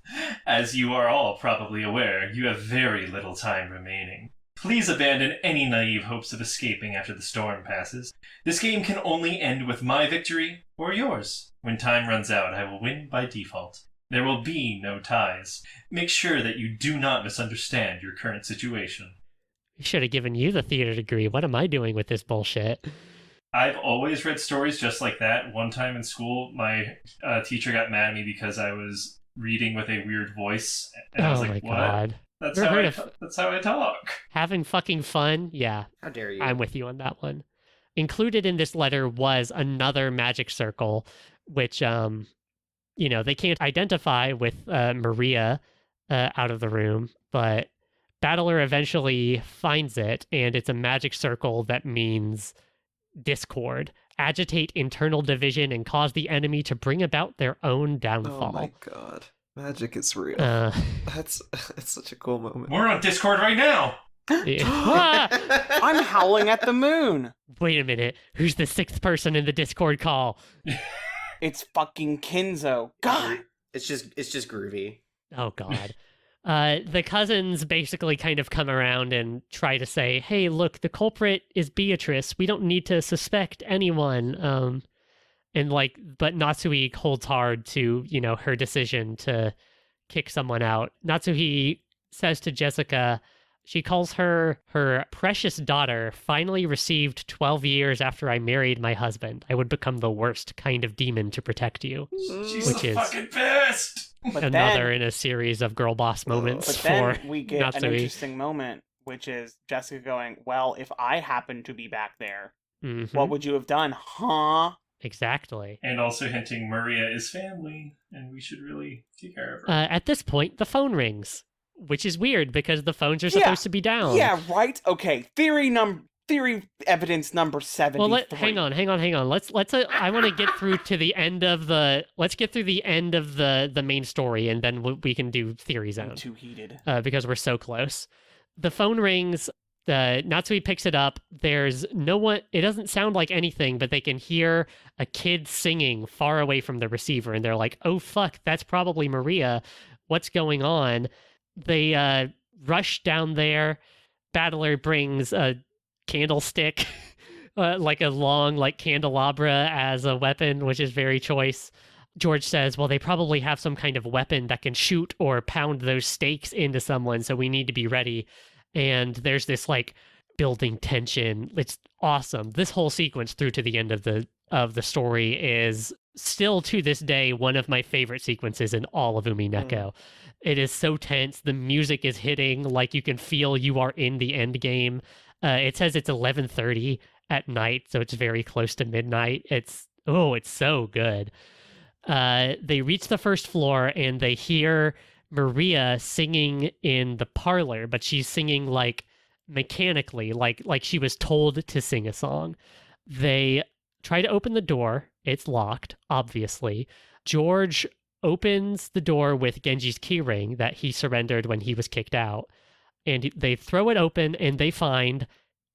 As you are all probably aware, you have very little time remaining. Please abandon any naive hopes of escaping after the storm passes. This game can only end with my victory or yours. When time runs out, I will win by default. There will be no ties. Make sure that you do not misunderstand your current situation. We should have given you the theater degree. What am I doing with this bullshit? I've always read stories just like that. One time in school, my teacher got mad at me because I was reading with a weird voice. And I was like, what? God. That's how I talk. Having fucking fun? Yeah. How dare you? I'm with you on that one. Included in this letter was another magic circle, which, they can't identify with Maria out of the room, but Battler eventually finds it, and it's a magic circle that means discord, agitate internal division, and cause the enemy to bring about their own downfall. Oh my god. Magic is real. It's such a cool moment. We're on Discord right now! I'm howling at the moon. Wait a minute. Who's the sixth person in the Discord call? It's fucking Kinzo. God. It's just groovy. Oh god. The cousins basically kind of come around and try to say, hey, look, the culprit is Beatrice. We don't need to suspect anyone. But Natsui holds hard to, her decision to kick someone out. Natsuhi says to Jessica, she calls her precious daughter, finally received 12 years after I married my husband. I would become the worst kind of demon to protect you. She's Which so is fucking pissed. But another in a series of girl boss moments But for then we get an Natsui. interesting moment, which is Jessica going, well, if I happened to be back there, Mhm. what would you have done, huh? Exactly. And also hinting Maria is family, and we should really take care of her. At this point, the phone rings, which is weird because the phones are supposed to be down. Yeah, right? Okay, theory evidence number 73. Well, hang on. Let's. I want to get through to the end of the. Let's get through the end of the main story, and then we can do theory zone. I'm too heated. Because we're so close. The phone rings. Natsui picks it up. There's no one. It doesn't sound like anything, but they can hear a kid singing far away from the receiver, and they're like, "Oh fuck, that's probably Maria. What's going on?" They rush down there. Battler brings a candlestick, like a long candelabra as a weapon, which is very choice. George says, well, they probably have some kind of weapon that can shoot or pound those stakes into someone, so we need to be ready. And there's this building tension. It's awesome. This whole sequence through to the end of the story is still to this day one of my favorite sequences in all of Umineko. It is so tense. The music is hitting, like you can feel you are in the end game. It says it's 11:30 at night, so it's very close to midnight. It's so good. They reach the first floor and they hear Maria singing in the parlor, but she's singing mechanically, like she was told to sing a song. They try to open the door. It's locked, obviously. George opens the door with Genji's keyring that he surrendered when he was kicked out. And they throw it open and they find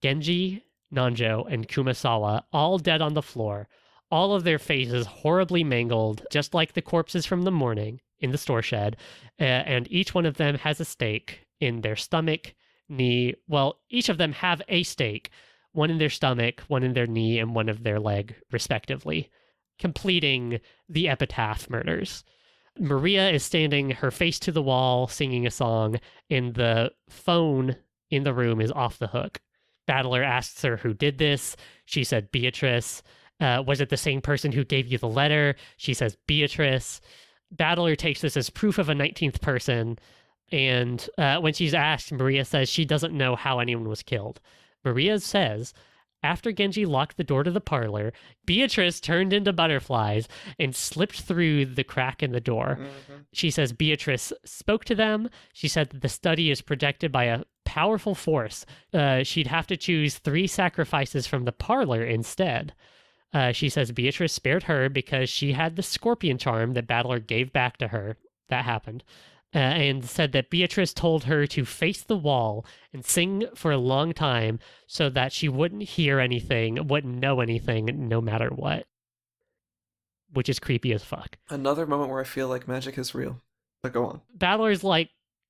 Genji, Nanjo, and Kumasawa all dead on the floor. All of their faces horribly mangled, just like the corpses from the morning in the store shed. And each one of them has a stake in their stomach, knee. Well, each of them have a stake, one in their stomach, one in their knee, and one of their leg, respectively, completing the epitaph murders. Maria is standing, her face to the wall, singing a song, and the phone in the room is off the hook. Battler asks her who did this. She said, Beatrice. Was it the same person who gave you the letter? She says, Beatrice. Battler takes this as proof of a 19th person. And when she's asked, Maria says she doesn't know how anyone was killed. Maria says, after Genji locked the door to the parlor, Beatrice turned into butterflies and slipped through the crack in the door. Mm-hmm. She says Beatrice spoke to them. She said that the study is protected by a powerful force. She'd have to choose 3 sacrifices from the parlor instead. She says Beatrice spared her because she had the scorpion charm that Battler gave back to her. That happened. And said that Beatrice told her to face the wall and sing for a long time so that she wouldn't hear anything, wouldn't know anything, no matter what. Which is creepy as fuck. Another moment where I feel like magic is real. But go on. Battler's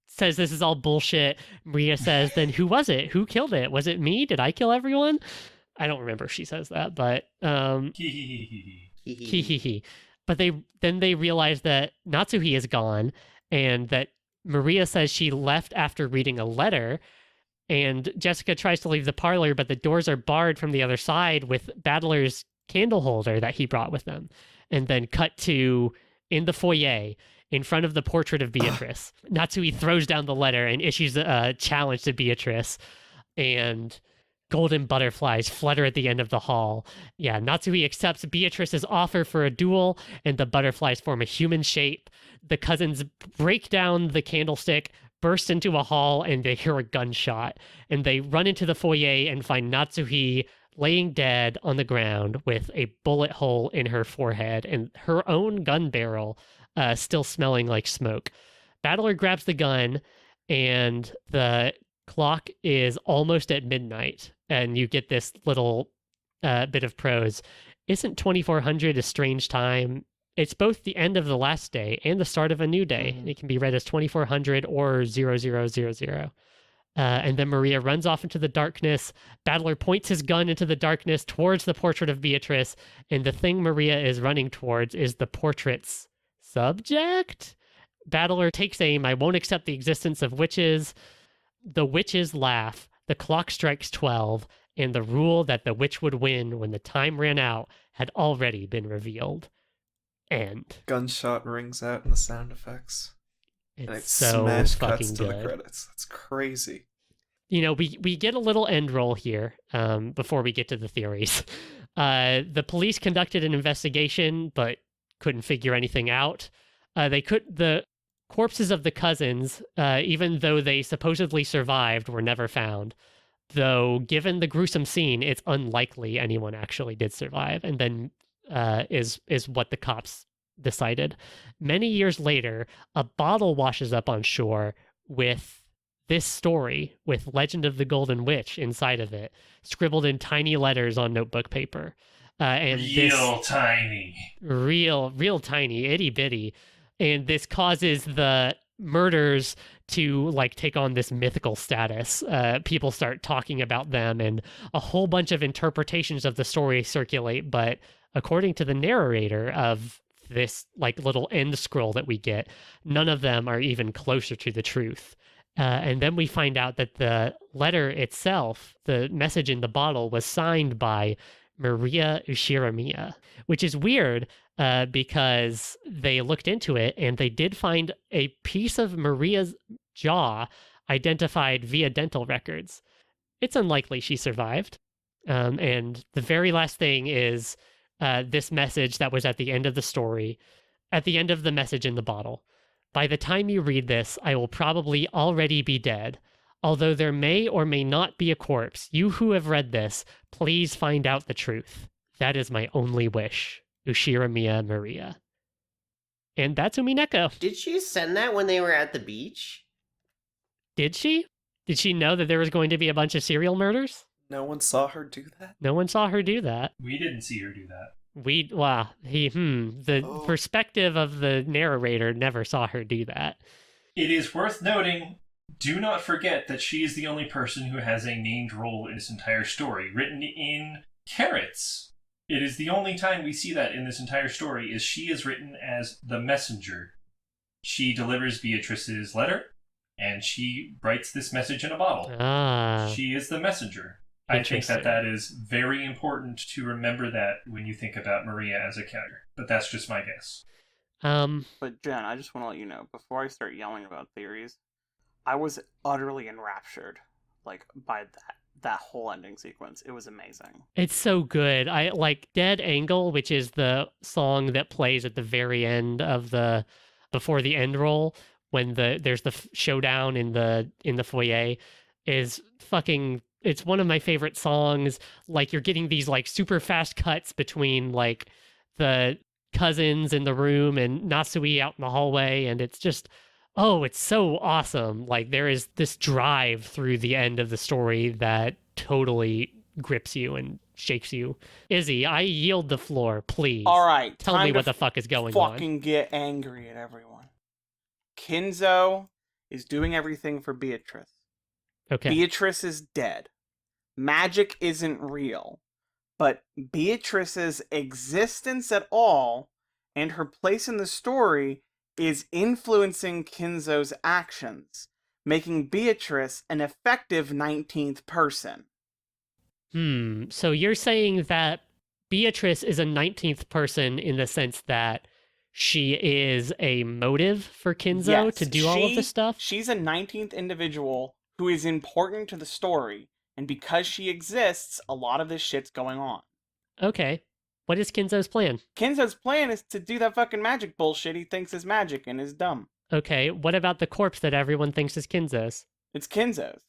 says this is all bullshit. Maria says, then who was it? Who killed it? Was it me? Did I kill everyone? I don't remember if she says that, but hee. But they realize that Natsuhi is gone and that Maria says she left after reading a letter, and Jessica tries to leave the parlor, but the doors are barred from the other side with Battler's candle holder that he brought with them. And then cut to in the foyer in front of the portrait of Beatrice. Natsui throws down the letter and issues a challenge to Beatrice, and golden butterflies flutter at the end of the hall. Yeah, Natsui accepts Beatrice's offer for a duel, and the butterflies form a human shape. The cousins break down the candlestick, burst into a hall, and they hear a gunshot. And they run into the foyer and find Natsuhi laying dead on the ground with a bullet hole in her forehead and her own gun barrel still smelling like smoke. Battler grabs the gun, and the clock is almost at midnight, and you get this little bit of prose. Isn't 2400 a strange time? It's both the end of the last day and the start of a new day. Mm-hmm. It can be read as 2400 or 0000. And then Maria runs off into the darkness. Battler points his gun into the darkness towards the portrait of Beatrice, and the thing Maria is running towards is the portrait's subject. Battler takes aim. I won't accept the existence of witches. The witches laugh. The clock strikes 12, and the rule that the witch would win when the time ran out had already been revealed. End. Gunshot rings out and the sound effects. And it It's so smash fucking cuts to good. the credits. That's crazy. You know, we get a little end roll here before we get to the theories. The police conducted an investigation, but couldn't figure anything out. The corpses of the cousins, even though they supposedly survived, were never found. Though, given the gruesome scene, it's unlikely anyone actually did survive, and then is what the cops decided. Many years later, a bottle washes up on shore with this story, with Legend of the Golden Witch inside of it, scribbled in tiny letters on notebook paper. And real tiny, itty bitty. And this causes the murders to like take on this mythical status. People start talking about them, and a whole bunch of interpretations of the story circulate. But according to the narrator of this like little end scroll that we get, none of them are even closer to the truth. And then we find out that the letter itself, the message in the bottle, was signed by Maria Ushiramiya, which is weird because they looked into it and they did find a piece of Maria's jaw identified via dental records. It's unlikely she survived. And the very last thing is this message that was at the end of the story, at the end of the message in the bottle. By the time you read this, I will probably already be dead. Although there may or may not be a corpse, you who have read this, please find out the truth. That is my only wish. Ushiramiya Maria. And that's Umineko. Did she send that when they were at the beach? Did she? Did she know that there was going to be a bunch of serial murders? No one saw her do that? No one saw her do that. We didn't see her do that. The perspective of the narrator never saw her do that. It is worth noting, do not forget that she is the only person who has a named role in this entire story, written in carrots. It is the only time we see that in this entire story, is she is written as the messenger. She delivers Beatrice's letter, and she writes this message in a bottle. She is the messeger. I think that is very important to remember that when you think about Maria as a character. But that's just my guess. But Jen, I just want to let you know, before I start yelling about theories, I was utterly enraptured, like, by that whole ending sequence. It was amazing. It's so good. I like Dead Angle, which is the song that plays at the very end of before the end roll, when there's the showdown in the foyer, is fucking. It's one of my favorite songs. Like, you're getting these like super fast cuts between like the cousins in the room and Nasui out in the hallway, and it's just, oh, it's so awesome. Like, there is this drive through the end of the story that totally grips you and shakes you. Izzy, I yield the floor, please. All right, tell me what the fuck is going on. Fucking get angry at everyone. Kinzo is doing everything for Beatrice. Okay. Beatrice is dead. Magic isn't real. But Beatrice's existence at all and her place in the story is influencing Kinzo's actions, making Beatrice an effective 19th person. So you're saying that Beatrice is a 19th person in the sense that she is a motive for Kinzo to do all of this stuff? She's a 19th individual who is important to the story, and because she exists, a lot of this shit's going on. Okay. What is Kinzo's plan? Kinzo's plan is to do that fucking magic bullshit he thinks is magic and is dumb. Okay, what about the corpse that everyone thinks is Kinzo's? It's Kinzo's.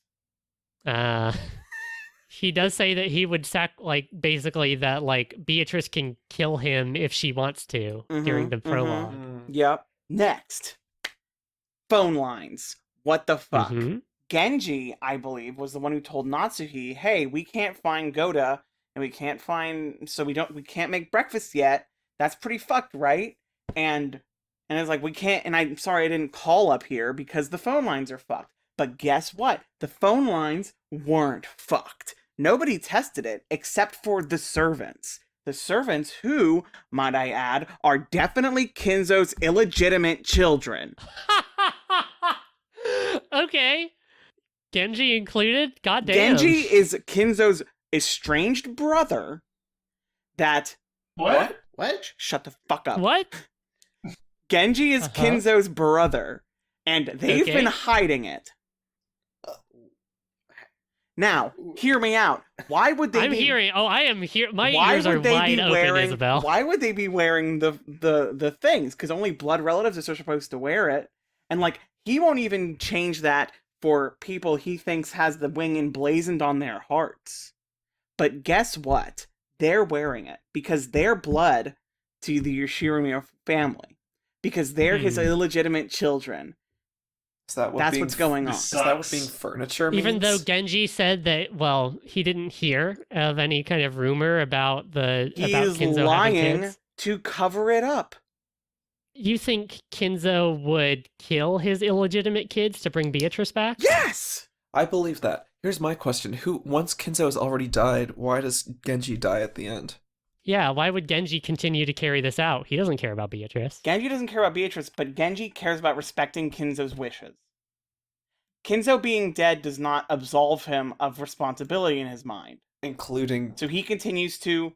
He does say that he would basically that, like, Beatrice can kill him if she wants to during the prologue. Yep. Next. Phone lines. What the fuck? Genji, I believe, was the one who told Natsuhi, hey, we can't find Gohda, and we can't make breakfast yet. That's pretty fucked, right? And it's like, we can't, and I'm sorry I didn't call up here because the phone lines are fucked. But guess what? The phone lines weren't fucked. Nobody tested it except for the servants. the servants who, might I add, are definitely Kinzo's illegitimate children. Okay. Genji included? Goddamn. Genji is Kinzo's estranged brother that... What? What? Shut the fuck up. What? Genji is Kinzo's brother, and they've been hiding it. Now, hear me out. Why would they I am here. My why ears are would they wide be open, wearing, Isabelle. Why would they be wearing the things? Because only blood relatives are supposed to wear it. And, like, he won't even change that for people he thinks has the wing emblazoned on their hearts. But guess what? They're wearing it because they're blood to the Yoshiromya family. Because they're his illegitimate children. Is that what That's what's going on. Is that what being furniture means? Even though Genji said that, well, he didn't hear of any kind of rumor about He about is Kinzo having lying kids. to cover it up. You think Kinzo would kill his illegitimate kids to bring Beatrice back? Yes! I believe that. Here's my question. Once Kinzo has already died, why does Genji die at the end? Yeah, why would Genji continue to carry this out? He doesn't care about Beatrice. Genji doesn't care about Beatrice, but Genji cares about respecting Kinzo's wishes. Kinzo being dead does not absolve him of responsibility in his mind. Including... So he continues to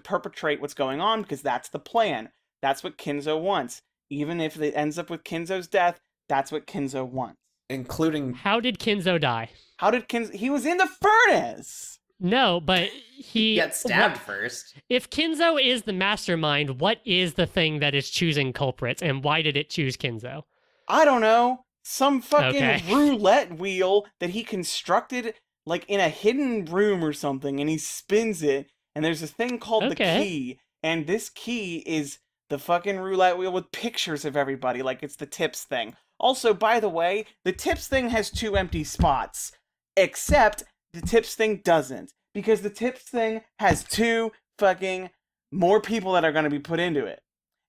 perpetrate what's going on because that's the plan. That's what Kinzo wants. Even if it ends up with Kinzo's death, that's what Kinzo wants. Including... How did Kinzo die? How did Kinzo... He was in the furnace! No, but he got stabbed first. If Kinzo is the mastermind, what is the thing that is choosing culprits, and why did it choose Kinzo? I don't know. Some fucking Okay. roulette wheel that he constructed, like, in a hidden room or something, and he spins it, and there's a thing called the key, and this key is the fucking roulette wheel with pictures of everybody, like it's the tips thing. Also, by the way, the tips thing has 2 empty spots, except the tips thing doesn't, because the tips thing has 2 fucking more people that are going to be put into it.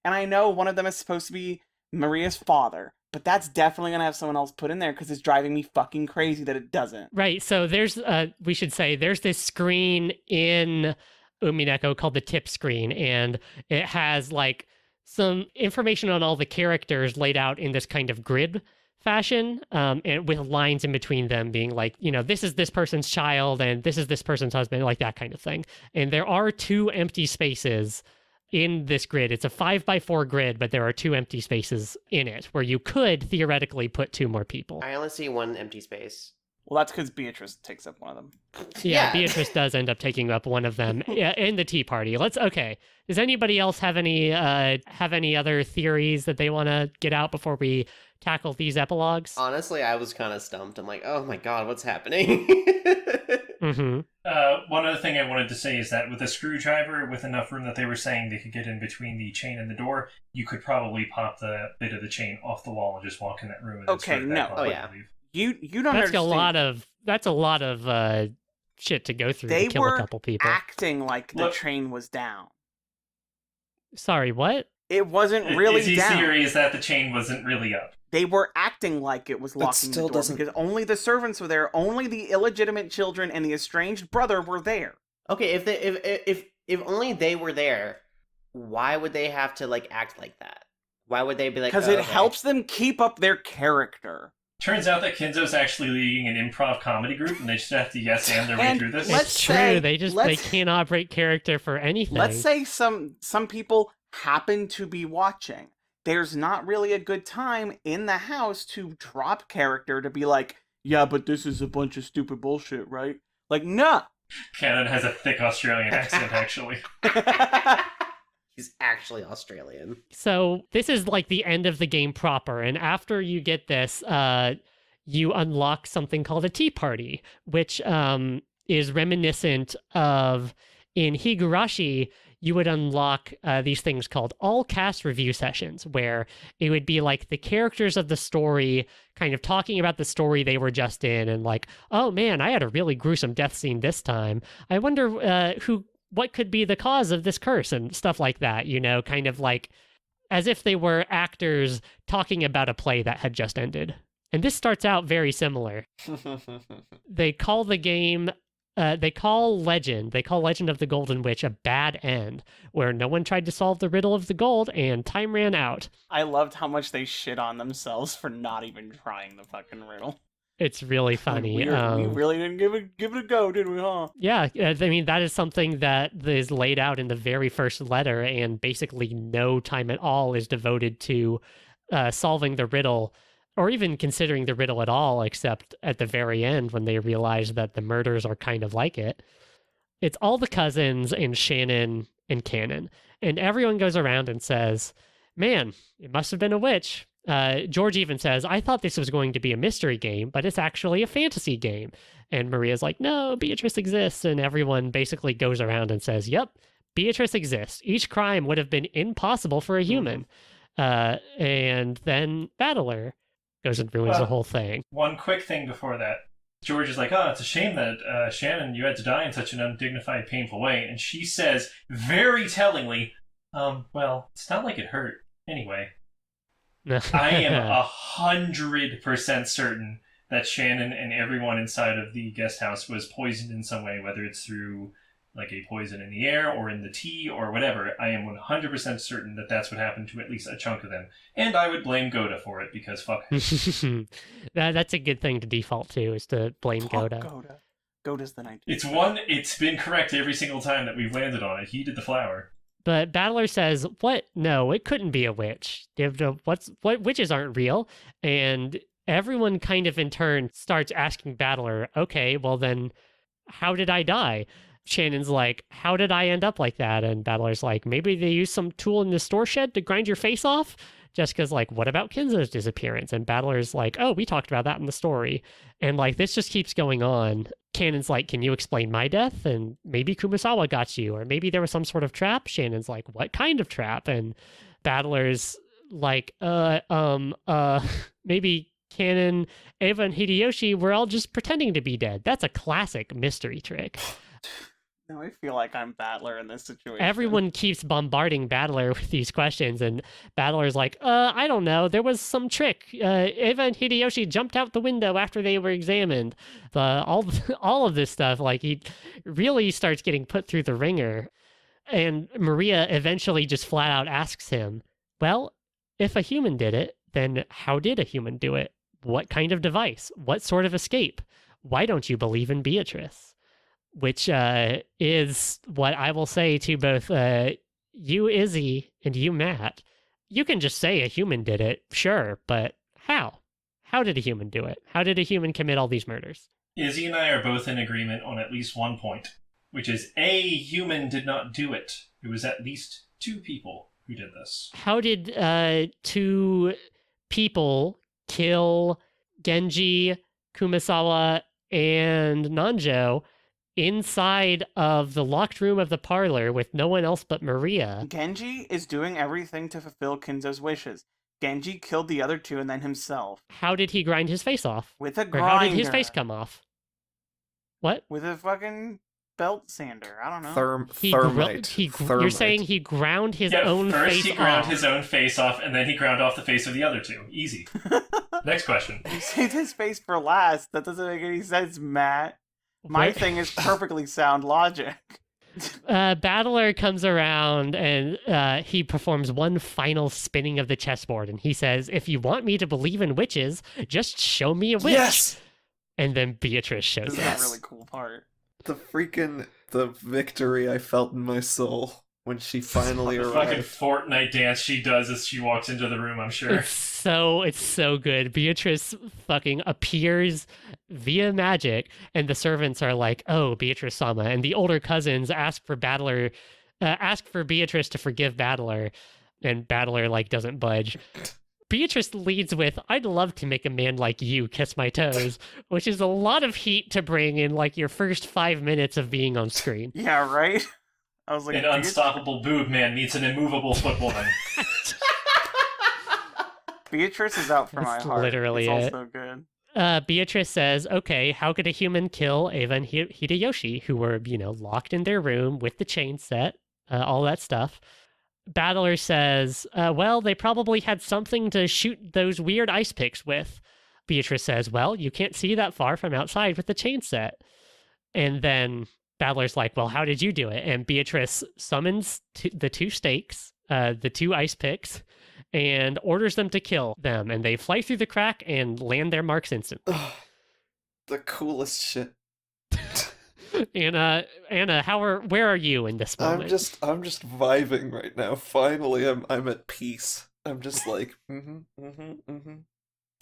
And I know one of them is supposed to be Maria's father, but that's definitely going to have someone else put in there because it's driving me fucking crazy that it doesn't. Right, so there's, we should say, there's this screen in Umineko called the tip screen, and it has, like, some information on all the characters laid out in this kind of grid fashion, and with lines in between them being like, you know, this is this person's child, and this is this person's husband, like that kind of thing. And there are 2 empty spaces in this grid. It's a 5x4 grid, but there are 2 empty spaces in it where you could theoretically put 2 more people. I only see 1 empty space. Well, that's because Beatrice takes up one of them. Yeah, Yeah. Beatrice does end up taking up one of them in the tea party. Okay. Does anybody else have any other theories that they want to get out before we tackle these epilogues? Honestly, I was kind of stumped. I'm like, oh my god, what's happening? Mm-hmm. One other thing I wanted to say is that with a screwdriver, with enough room that they were saying they could get in between the chain and the door, you could probably pop the bit of the chain off the wall and just walk in that room. And then Okay, screw it back no. on, Oh, I yeah. believe. You don't That's understand. a lot of shit to go through They to kill were a couple people. acting like the Look- train was down. Sorry, what? It wasn't really Izzy's down. theory is that the chain wasn't really up. They were acting like it was locking the still door doesn't- because only the servants were there. Only the illegitimate children and the estranged brother were there. Okay, if only they were there, why would they have to like act like that? Why would they be like? Because oh, it okay. helps them keep up their character. Turns out that Kinzo's actually leading an improv comedy group, and they just have to yes and their way And through this. let's It's true. say- They let's- cannot break character for anything. Let's say some people happen to be watching. There's not really a good time in the house to drop character to be like, yeah, but this is a bunch of stupid bullshit, right? Like, no. Cannon has a thick Australian accent, actually. He's actually Australian. So this is like the end of the game proper, and after you get this, you unlock something called a tea party, which is reminiscent of in Higurashi. You would unlock these things called all cast review sessions, where it would be like the characters of the story kind of talking about the story they were just in, and like, oh man, I had a really gruesome death scene this time. I wonder what could be the cause of this curse and stuff like that, you know, kind of like as if they were actors talking about a play that had just ended. And this starts out very similar. They call the game they call Legend of the Golden Witch a bad end, where no one tried to solve the riddle of the gold and time ran out. I loved how much they shit on themselves for not even trying the fucking riddle. It's really funny. We really didn't give it a go, did we, huh? Yeah, I mean, that is something that is laid out in the very first letter, and basically no time at all is devoted to solving the riddle, or even considering the riddle at all, except at the very end when they realize that the murders are kind of like it. It's all the cousins and Shannon and Cannon, and everyone goes around and says, man, it must have been a witch. George even says, I thought this was going to be a mystery game, but it's actually a fantasy game. And Maria's like, no, Beatrice exists. And everyone basically goes around and says, yep, Beatrice exists. Each crime would have been impossible for a human. And then Battler goes and ruins the whole thing. One quick thing before that. George is like, oh, it's a shame that, Shannon, you had to die in such an undignified, painful way. And she says, very tellingly, well, it's not like it hurt. Anyway. I am 100% certain that Shannon and everyone inside of the guest house was poisoned in some way, whether it's through like a poison in the air or in the tea or whatever. I am 100% certain that that's what happened to at least a chunk of them. And I would blame Gohda for it because fuck him. That's a good thing to default to, is to blame Gohda. Gohda's the 19th. It's been correct every single time that we've landed on it. He did the flower. But Battler says, what? No, it couldn't be a witch. What witches aren't real? And everyone kind of in turn starts asking Battler, okay, well then, how did I die? Shannon's like, how did I end up like that? And Battler's like, maybe they used some tool in the store shed to grind your face off? Jessica's like, what about Kinzo's disappearance? And Battler's like, oh, we talked about that in the story. And like, this just keeps going on. Cannon's like, can you explain my death? And maybe Kumasawa got you, or maybe there was some sort of trap. Shannon's like, what kind of trap? And Battler's like, maybe Cannon, Eva, and Hideyoshi were all just pretending to be dead. That's a classic mystery trick. Now I feel like I'm Battler in this situation. Everyone keeps bombarding Battler with these questions, and Battler's like, I don't know. There was some trick. Eva and Hideyoshi jumped out the window after they were examined. All of this stuff, like, he really starts getting put through the ringer. And Maria eventually just flat out asks him, well, if a human did it, then how did a human do it? What kind of device? What sort of escape? Why don't you believe in Beatrice? Which is what I will say to both you, Izzy, and you, Matt. You can just say a human did it, sure, but how? How did a human do it? How did a human commit all these murders? Izzy and I are both in agreement on at least one point, which is a human did not do it. It was at least two people who did this. How did two people kill Genji, Kumasawa, and Nanjo inside of the locked room of the parlor with no one else but Maria? Genji is doing everything to fulfill Kinzo's wishes. Genji killed the other two and then himself. How did he grind his face off? With a Or grinder. how did his face come off? What? With a fucking belt sander. I don't know. Thermite. You're saying he ground his own face off? First he ground his own face off, and then he ground off the face of the other two. Easy. Next question. You saved his face for last. That doesn't make any sense, Matt. My thing is perfectly sound logic. Battler comes around and he performs one final spinning of the chessboard, and he says, if you want me to believe in witches, just show me a witch. Yes! And then Beatrice shows This up. is a really cool part. The victory I felt in my soul when she finally The fucking arrived. Fortnite dance she does as she walks into the room, I'm sure. It's so good. Beatrice fucking appears via magic, and the servants are like, oh, Beatrice-sama. And the older cousins ask for Beatrice to forgive Battler, and Battler, like, doesn't budge. Beatrice leads with, I'd love to make a man like you kiss my toes, which is a lot of heat to bring in, like, your first 5 minutes of being on screen. Yeah, right? I was like, An unstoppable boob man meets an immovable footwoman. Beatrice is out for That's my heart. literally it's it. also good. Beatrice says, okay, how could a human kill Eva and Hideyoshi, who were, locked in their room with the chain set, all that stuff? Battler says, well, they probably had something to shoot those weird ice picks with. Beatrice says, well, you can't see that far from outside with the chain set. And then Battler's like, well, how did you do it? And Beatrice summons the two stakes, the two ice picks, and orders them to kill them. And they fly through the crack and land their marks instantly. The coolest shit. Anna, where are you in this moment? I'm just vibing right now. Finally, I'm at peace. I'm just like,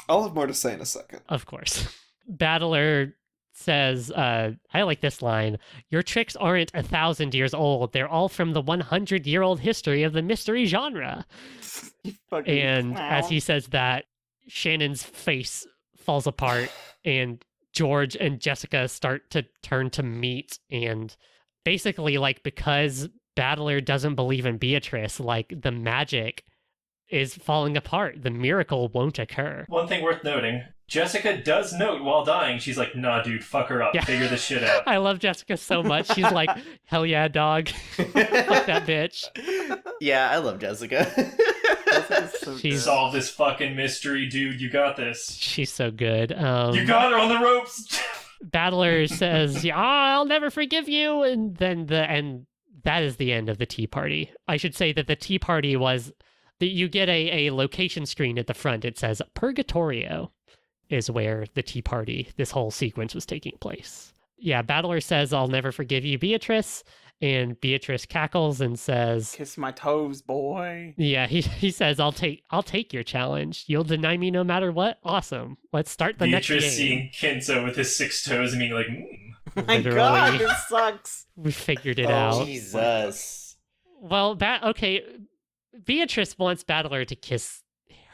I'll have more to say in a second. Of course. Battler says, I like this line, your tricks aren't 1,000 years old. They're all from the 100-year-old history of the mystery genre. And clown. as he says that, Shannon's face falls apart and George and Jessica start to turn to meat. And basically, like, because Battler doesn't believe in Beatrice, like, the magic is falling apart. The miracle won't occur. One thing worth noting, Jessica does note while dying, she's like, nah, dude, fuck her up. Yeah. Figure this shit out. I love Jessica so much. She's like, hell yeah, dog. Fuck that bitch. Yeah, I love Jessica. She's Solve this fucking mystery, dude. You got this. She's so good. You got her on the ropes. Battler says, yeah, I'll never forgive you. And then that is the end of the tea party. I should say that the tea party was that you get a location screen at the front. It says Purgatorio is where the tea party, this whole sequence was taking place. Yeah, Battler says, I'll never forgive you, Beatrice. And Beatrice cackles and says, kiss my toes, boy. yeah, he says, I'll take your challenge. You'll deny me no matter what? Awesome. Let's start the next game. Beatrice seeing Kinzo with his 6 toes and being like, My God, this sucks. We figured it out. Jesus. Well, okay, Beatrice wants Battler to kiss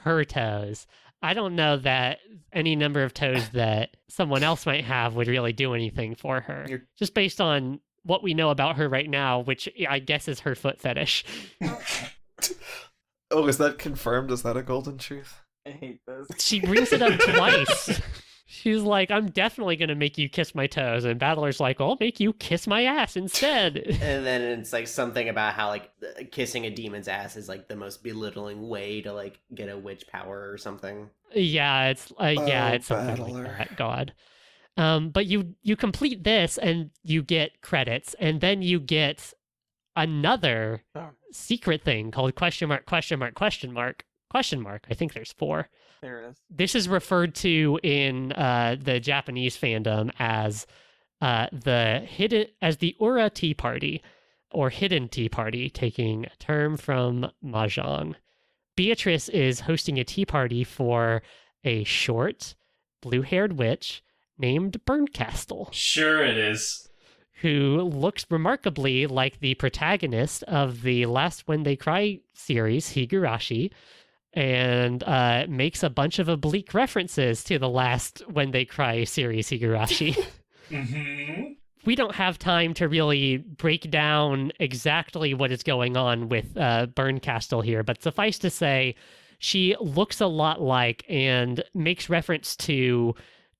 her toes. I don't know that any number of toes that someone else might have would really do anything for her. Just based on what we know about her right now, which I guess is her foot fetish. Oh, is that confirmed? Is that a golden truth? I hate this. She brings it up twice. She's like, I'm definitely going to make you kiss my toes. And Battler's like, I'll make you kiss my ass instead. And then it's like something about how like kissing a demon's ass is like the most belittling way to like get a witch power or something. Yeah, it's it's something Battler. like that. God. But you complete this and you get credits, and then you get another secret thing called question mark. I think there's 4. There it is. This is referred to in the Japanese fandom as the Ura Tea Party, or Hidden Tea Party, taking a term from Mahjong. Beatrice is hosting a tea party for a short, blue-haired witch named Burncastle, sure it is. who looks remarkably like the protagonist of the Last When They Cry series, Higurashi, and makes a bunch of oblique references to the Last When They Cry series, Higurashi. Mm-hmm. We don't have time to really break down exactly what is going on with Burncastle here, but suffice to say, she looks a lot like and makes reference to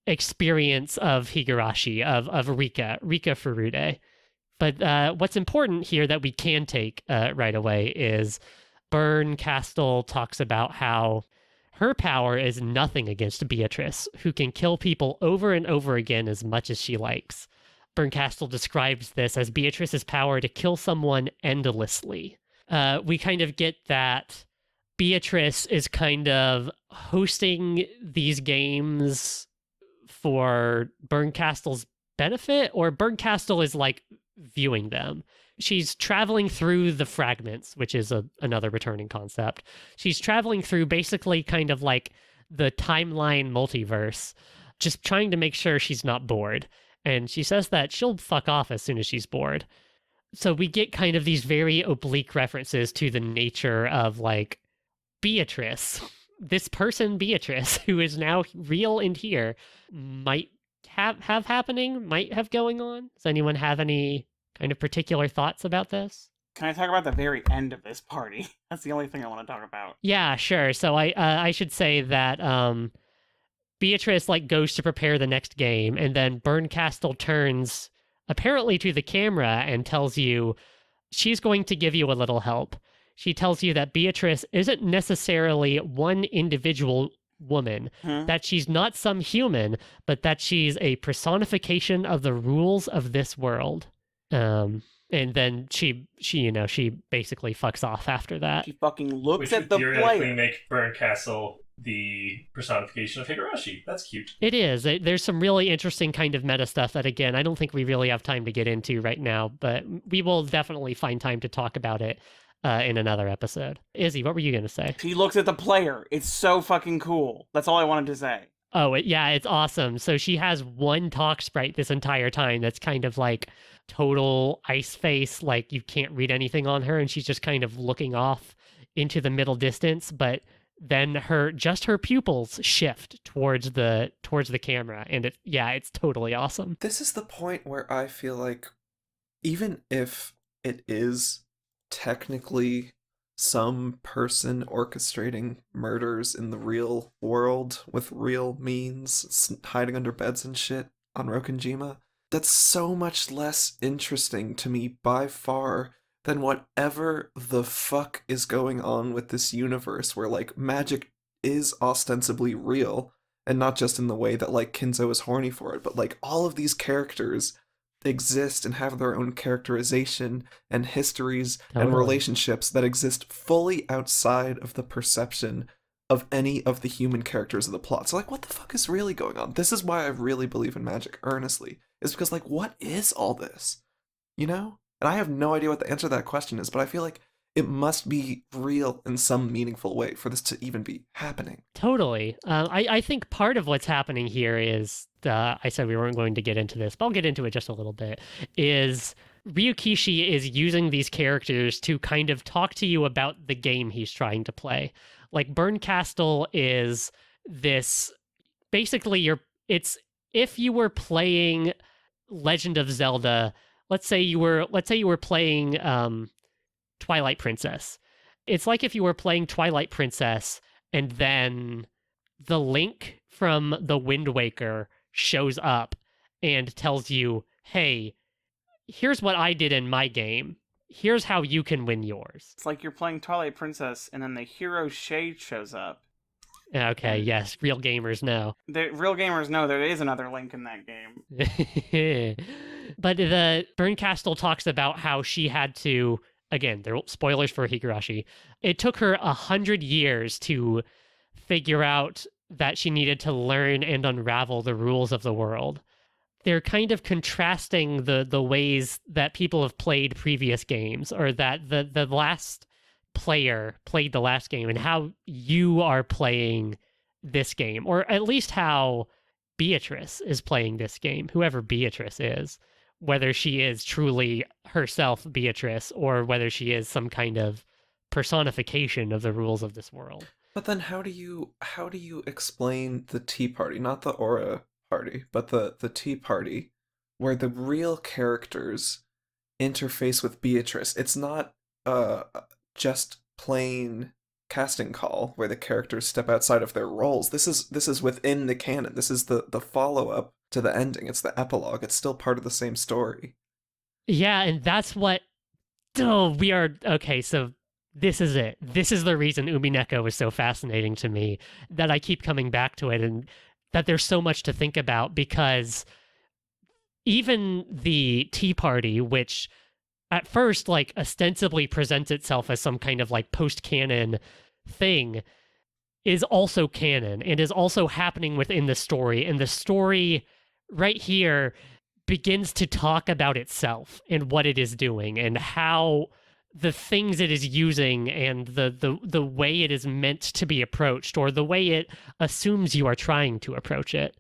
experience of Higurashi, of Rika Furude. But what's important here that we can take right away is Burncastle talks about how her power is nothing against Beatrice, who can kill people over and over again as much as she likes. Burncastle describes this as Beatrice's power to kill someone endlessly. We kind of get that Beatrice is kind of hosting these games for Burncastle's benefit, or Burncastle is like viewing them. She's traveling through the fragments, which is another returning concept. She's traveling through basically kind of like the timeline multiverse, just trying to make sure she's not bored. And she says that she'll fuck off as soon as she's bored. So we get kind of these very oblique references to the nature of like Beatrice. This person, Beatrice, who is now real and here, might have happening, might have going on. Does anyone have any kind of particular thoughts about this? Can I talk about the very end of this party? That's the only thing I want to talk about. Yeah, sure. So I should say that Beatrice like goes to prepare the next game, and then Burncastle turns apparently to the camera and tells you she's going to give you a little help. She tells you that Beatrice isn't necessarily one individual woman, Hmm? that she's not some human, but that she's a personification of the rules of this world. And then she basically fucks off after that. She fucking looks Which at would the theoretically player. make Burn Castle the personification of Higurashi. That's cute. It is. There's some really interesting kind of meta stuff that, again, I don't think we really have time to get into right now, but we will definitely find time to talk about it in another episode. Izzy, what were you going to say? She looks at the player. It's so fucking cool. That's all I wanted to say. Oh, yeah, it's awesome. So she has one talk sprite this entire time that's kind of like total ice face, like you can't read anything on her, and she's just kind of looking off into the middle distance, but then her pupils shift towards the camera, and it's totally awesome. This is the point where I feel like even if it is technically some person orchestrating murders in the real world with real means, hiding under beds and shit on Rokenjima, that's so much less interesting to me by far than whatever the fuck is going on with this universe where, like, magic is ostensibly real, and not just in the way that, like, Kinzo is horny for it, but, like, all of these characters exist and have their own characterization and histories and relationships that exist fully outside of the perception of any of the human characters of the plot. So, like, what the fuck is really going on? This is why I really believe in magic earnestly, is because, like, what is all this? You know? And I have no idea what the answer to that question is, but I feel like it must be real in some meaningful way for this to even be happening. Totally. I think part of what's happening here is, I said we weren't going to get into this, but I'll get into it just a little bit, is Ryukishi is using these characters to kind of talk to you about the game he's trying to play. Like, Burn Castle is this, basically it's if you were playing Legend of Zelda, let's say you were playing Twilight Princess. It's like if you were playing Twilight Princess and then the Link from the Wind Waker shows up and tells you, hey, here's what I did in my game. Here's how you can win yours. It's like you're playing Twilight Princess and then the hero Shade shows up. Okay, yes, real gamers know. The real gamers know there is another Link in that game. But the Burn Castle talks about how she had to, again, there are spoilers for Higurashi. It took her 100 years to figure out that she needed to learn and unravel the rules of the world. They're kind of contrasting the ways that people have played previous games, or that the last player played the last game, and how you are playing this game, or at least how Beatrice is playing this game, whoever Beatrice is, whether she is truly herself Beatrice or whether she is some kind of personification of the rules of this world. But then how do you explain the Tea Party, not the Aura Party, but the Tea Party, where the real characters interface with Beatrice? It's not just plain casting call where the characters step outside of their roles. This is within the canon. This is the follow-up to the ending. It's the epilogue. It's still part of the same story. Yeah, and that's what... Oh, we are... Okay, so this is it. This is the reason Umineko is so fascinating to me, that I keep coming back to it, and that there's so much to think about, because even the Tea Party, which at first, like, ostensibly presents itself as some kind of, like, post-canon thing, is also canon and is also happening within the story. And the story right here begins to talk about itself and what it is doing and how the things it is using and the way it is meant to be approached, or the way it assumes you are trying to approach it.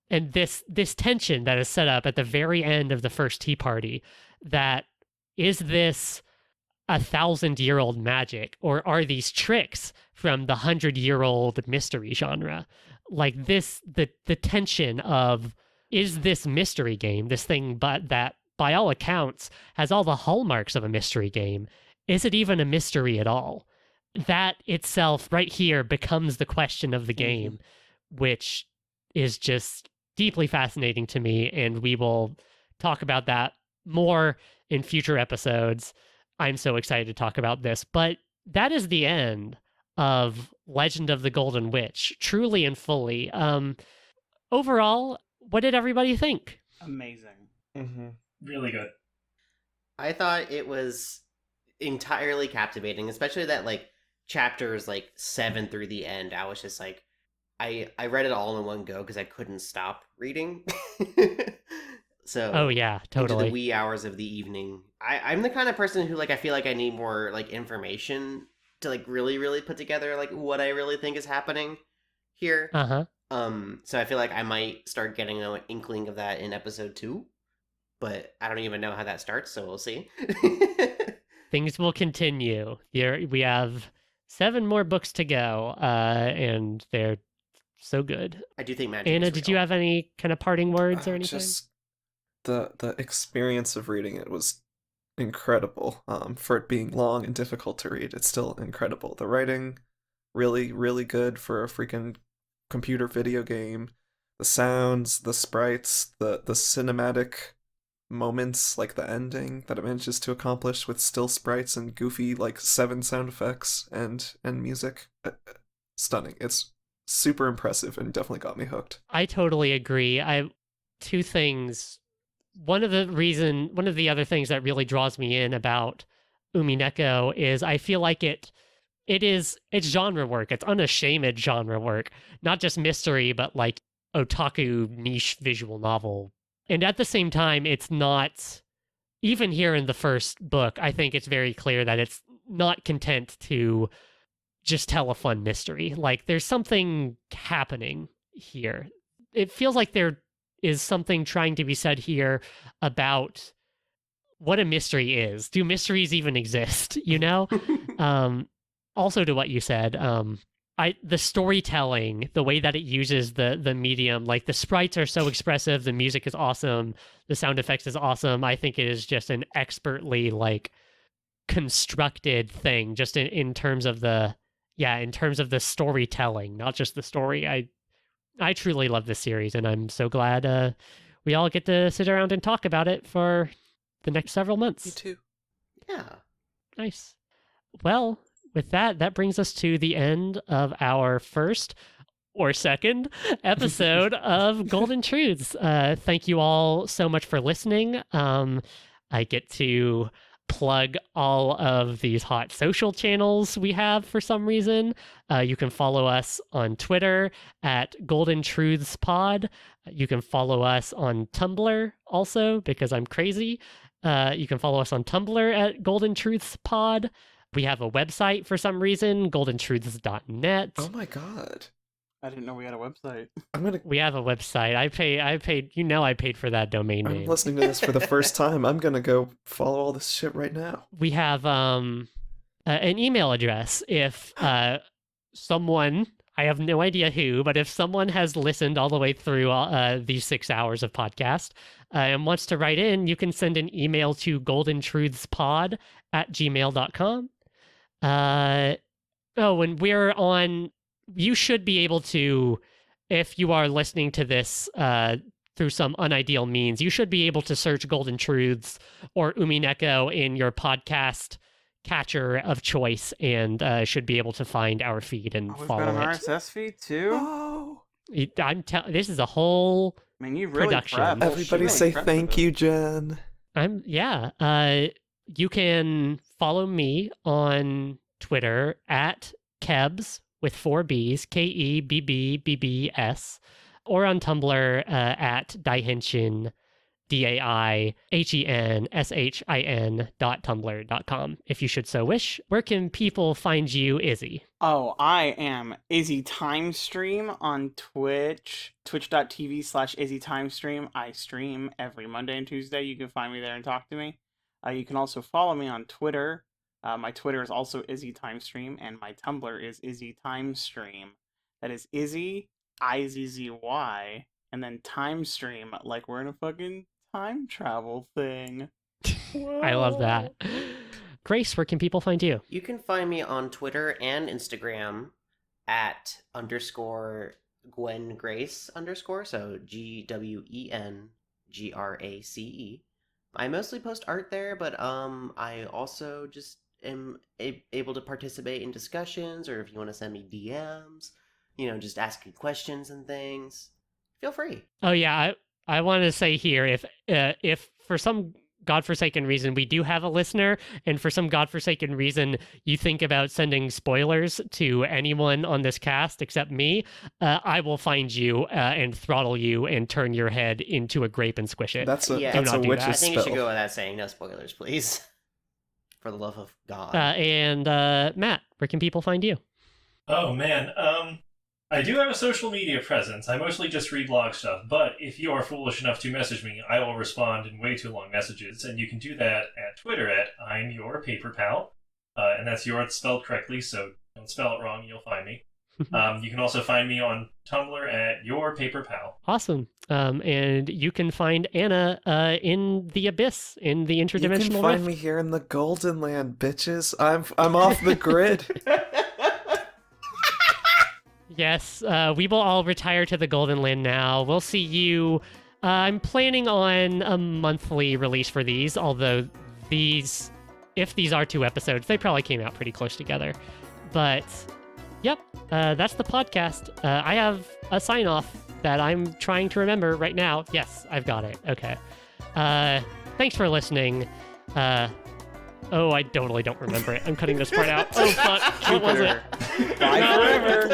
And this tension that is set up at the very end of the first Tea Party, that is this 1,000-year-old magic, or are these tricks from the 100-year-old mystery genre? Like this, the tension of, is this mystery game, this thing but that by all accounts has all the hallmarks of a mystery game, is it even a mystery at all? That itself right here becomes the question of the game, which is just deeply fascinating to me, and we will talk about that more in future episodes. I'm so excited to talk about this, but that is the end of Legend of the Golden Witch, truly and fully. Overall, what did everybody think? Amazing. Mm-hmm. Really good. I thought it was entirely captivating, especially that like chapters like 7 through the end. I was just like, I read it all in one go because I couldn't stop reading. So Oh yeah, into totally. the wee hours of the evening. I'm the kind of person who like I feel like I need more like information to like really put together like what I really think is happening here. Uh-huh. So I feel like I might start getting an inkling of that in episode 2, but I don't even know how that starts, so we'll see. Things will continue. We have 7 more books to go, and they're so good. I do think magic Anna, is did you real. have any kind of parting words or anything? Just the experience of reading it was incredible. For it being long and difficult to read, it's still incredible. The writing, really good for a freaking computer video game. The sounds, the sprites, the cinematic moments, like the ending that it manages to accomplish with still sprites and goofy like 7 sound effects and music. Stunning. It's super impressive and definitely got me hooked. I totally agree. Two things. One of the other things that really draws me in about Umineko is I feel like it's genre work. It's unashamed genre work, not just mystery, but like otaku niche visual novel. And at the same time, it's not, even here in the first book, I think it's very clear that it's not content to just tell a fun mystery. Like there's something happening here. It feels like there is something trying to be said here about what a mystery is. Do mysteries even exist? You know? Also to what you said, the storytelling, the way that it uses the medium, like the sprites are so expressive, the music is awesome, the sound effects is awesome. I think it is just an expertly like constructed thing, just in terms of the storytelling, not just the story. I truly love this series, and I'm so glad we all get to sit around and talk about it for the next several months. Me too. Yeah. Nice. Well, with that brings us to the end of our first or second episode of Golden Truths. Thank you all so much for listening. I get to plug all of these hot social channels we have for some reason. You can follow us on Twitter at Golden Truths Pod. You can follow us on Tumblr also, because I'm crazy. You can follow us on Tumblr at Golden Truths Pod. We have a website for some reason, goldentruths.net. Oh my god. I didn't know we had a website. We have a website. I paid for that domain name. I'm listening to this for the first time. I'm gonna go follow all this shit right now. We have an email address. If someone, I have no idea who, but if someone has listened all the way through these 6 hours of podcast and wants to write in, you can send an email to goldentruthspod@gmail.com. And we're on, you should be able to, if you are listening to this through some unideal means, you should be able to search Golden Truths or Umineko in your podcast catcher of choice and should be able to find our feed and We've follow got an it. RSS feed too. Oh. This is a whole I mean, you really production. prepped. Everybody She say really prepped thank for you, Jen. You can follow me on Twitter at Kebs with 4 B's, KEBBBBS, or on Tumblr at Daihenshin, DAIHENSHIN.tumblr.com, if you should so wish. Where can people find you, Izzy? Oh, I am Izzy Timestream on Twitch, twitch.tv/Izzy Timestream. I stream every Monday and Tuesday. You can find me there and talk to me. You can also follow me on Twitter. My Twitter is also Izzy Timestream, and my Tumblr is Izzy Timestream. That is Izzy, IZZY, and then Timestream, like we're in a fucking time travel thing. I love that. Grace, where can people find you? You can find me on Twitter and Instagram at _ Gwen Grace _ so GWENGRACE. I mostly post art there, but I also just am able to participate in discussions, or if you want to send me DMs, just asking questions and things, feel free. Oh yeah, I want to say here, if for some godforsaken reason we do have a listener, and for some godforsaken reason you think about sending spoilers to anyone on this cast except me, I will find you and throttle you and turn your head into a grape and squish it. That's a Yeah. that's a Do not do witch's that. I think you should spell. go without saying no spoilers, please. For the love of God. And Matt, where can people find you? Oh man, I do have a social media presence. I mostly just read blog stuff, but if you are foolish enough to message me, I will respond in way too long messages, and you can do that at Twitter at I'm Your Paper Pal, and that's your spelled correctly, so don't spell it wrong, you'll find me. You can also find me on Tumblr at Your Paper Pal. Awesome. And you can find Anna in the Abyss, in the interdimensional You can find rift. me here in the Golden Land, bitches. I'm off the grid. Yes, we will all retire to the Golden Land now. We'll see you. I'm planning on a monthly release for these, although if these are 2 episodes, they probably came out pretty close together. But, yep, that's the podcast. I have a sign-off that I'm trying to remember right now. Yes, I've got it. Okay. Thanks for listening. I totally don't remember it. I'm cutting this part out. Oh, fuck. What was it? Bye forever.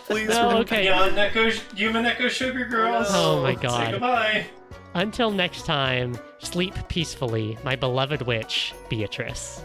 Please No, remember. okay. Umineko Sugar Girls. Oh my God. Say goodbye. Until next time, sleep peacefully, my beloved witch, Beatrice.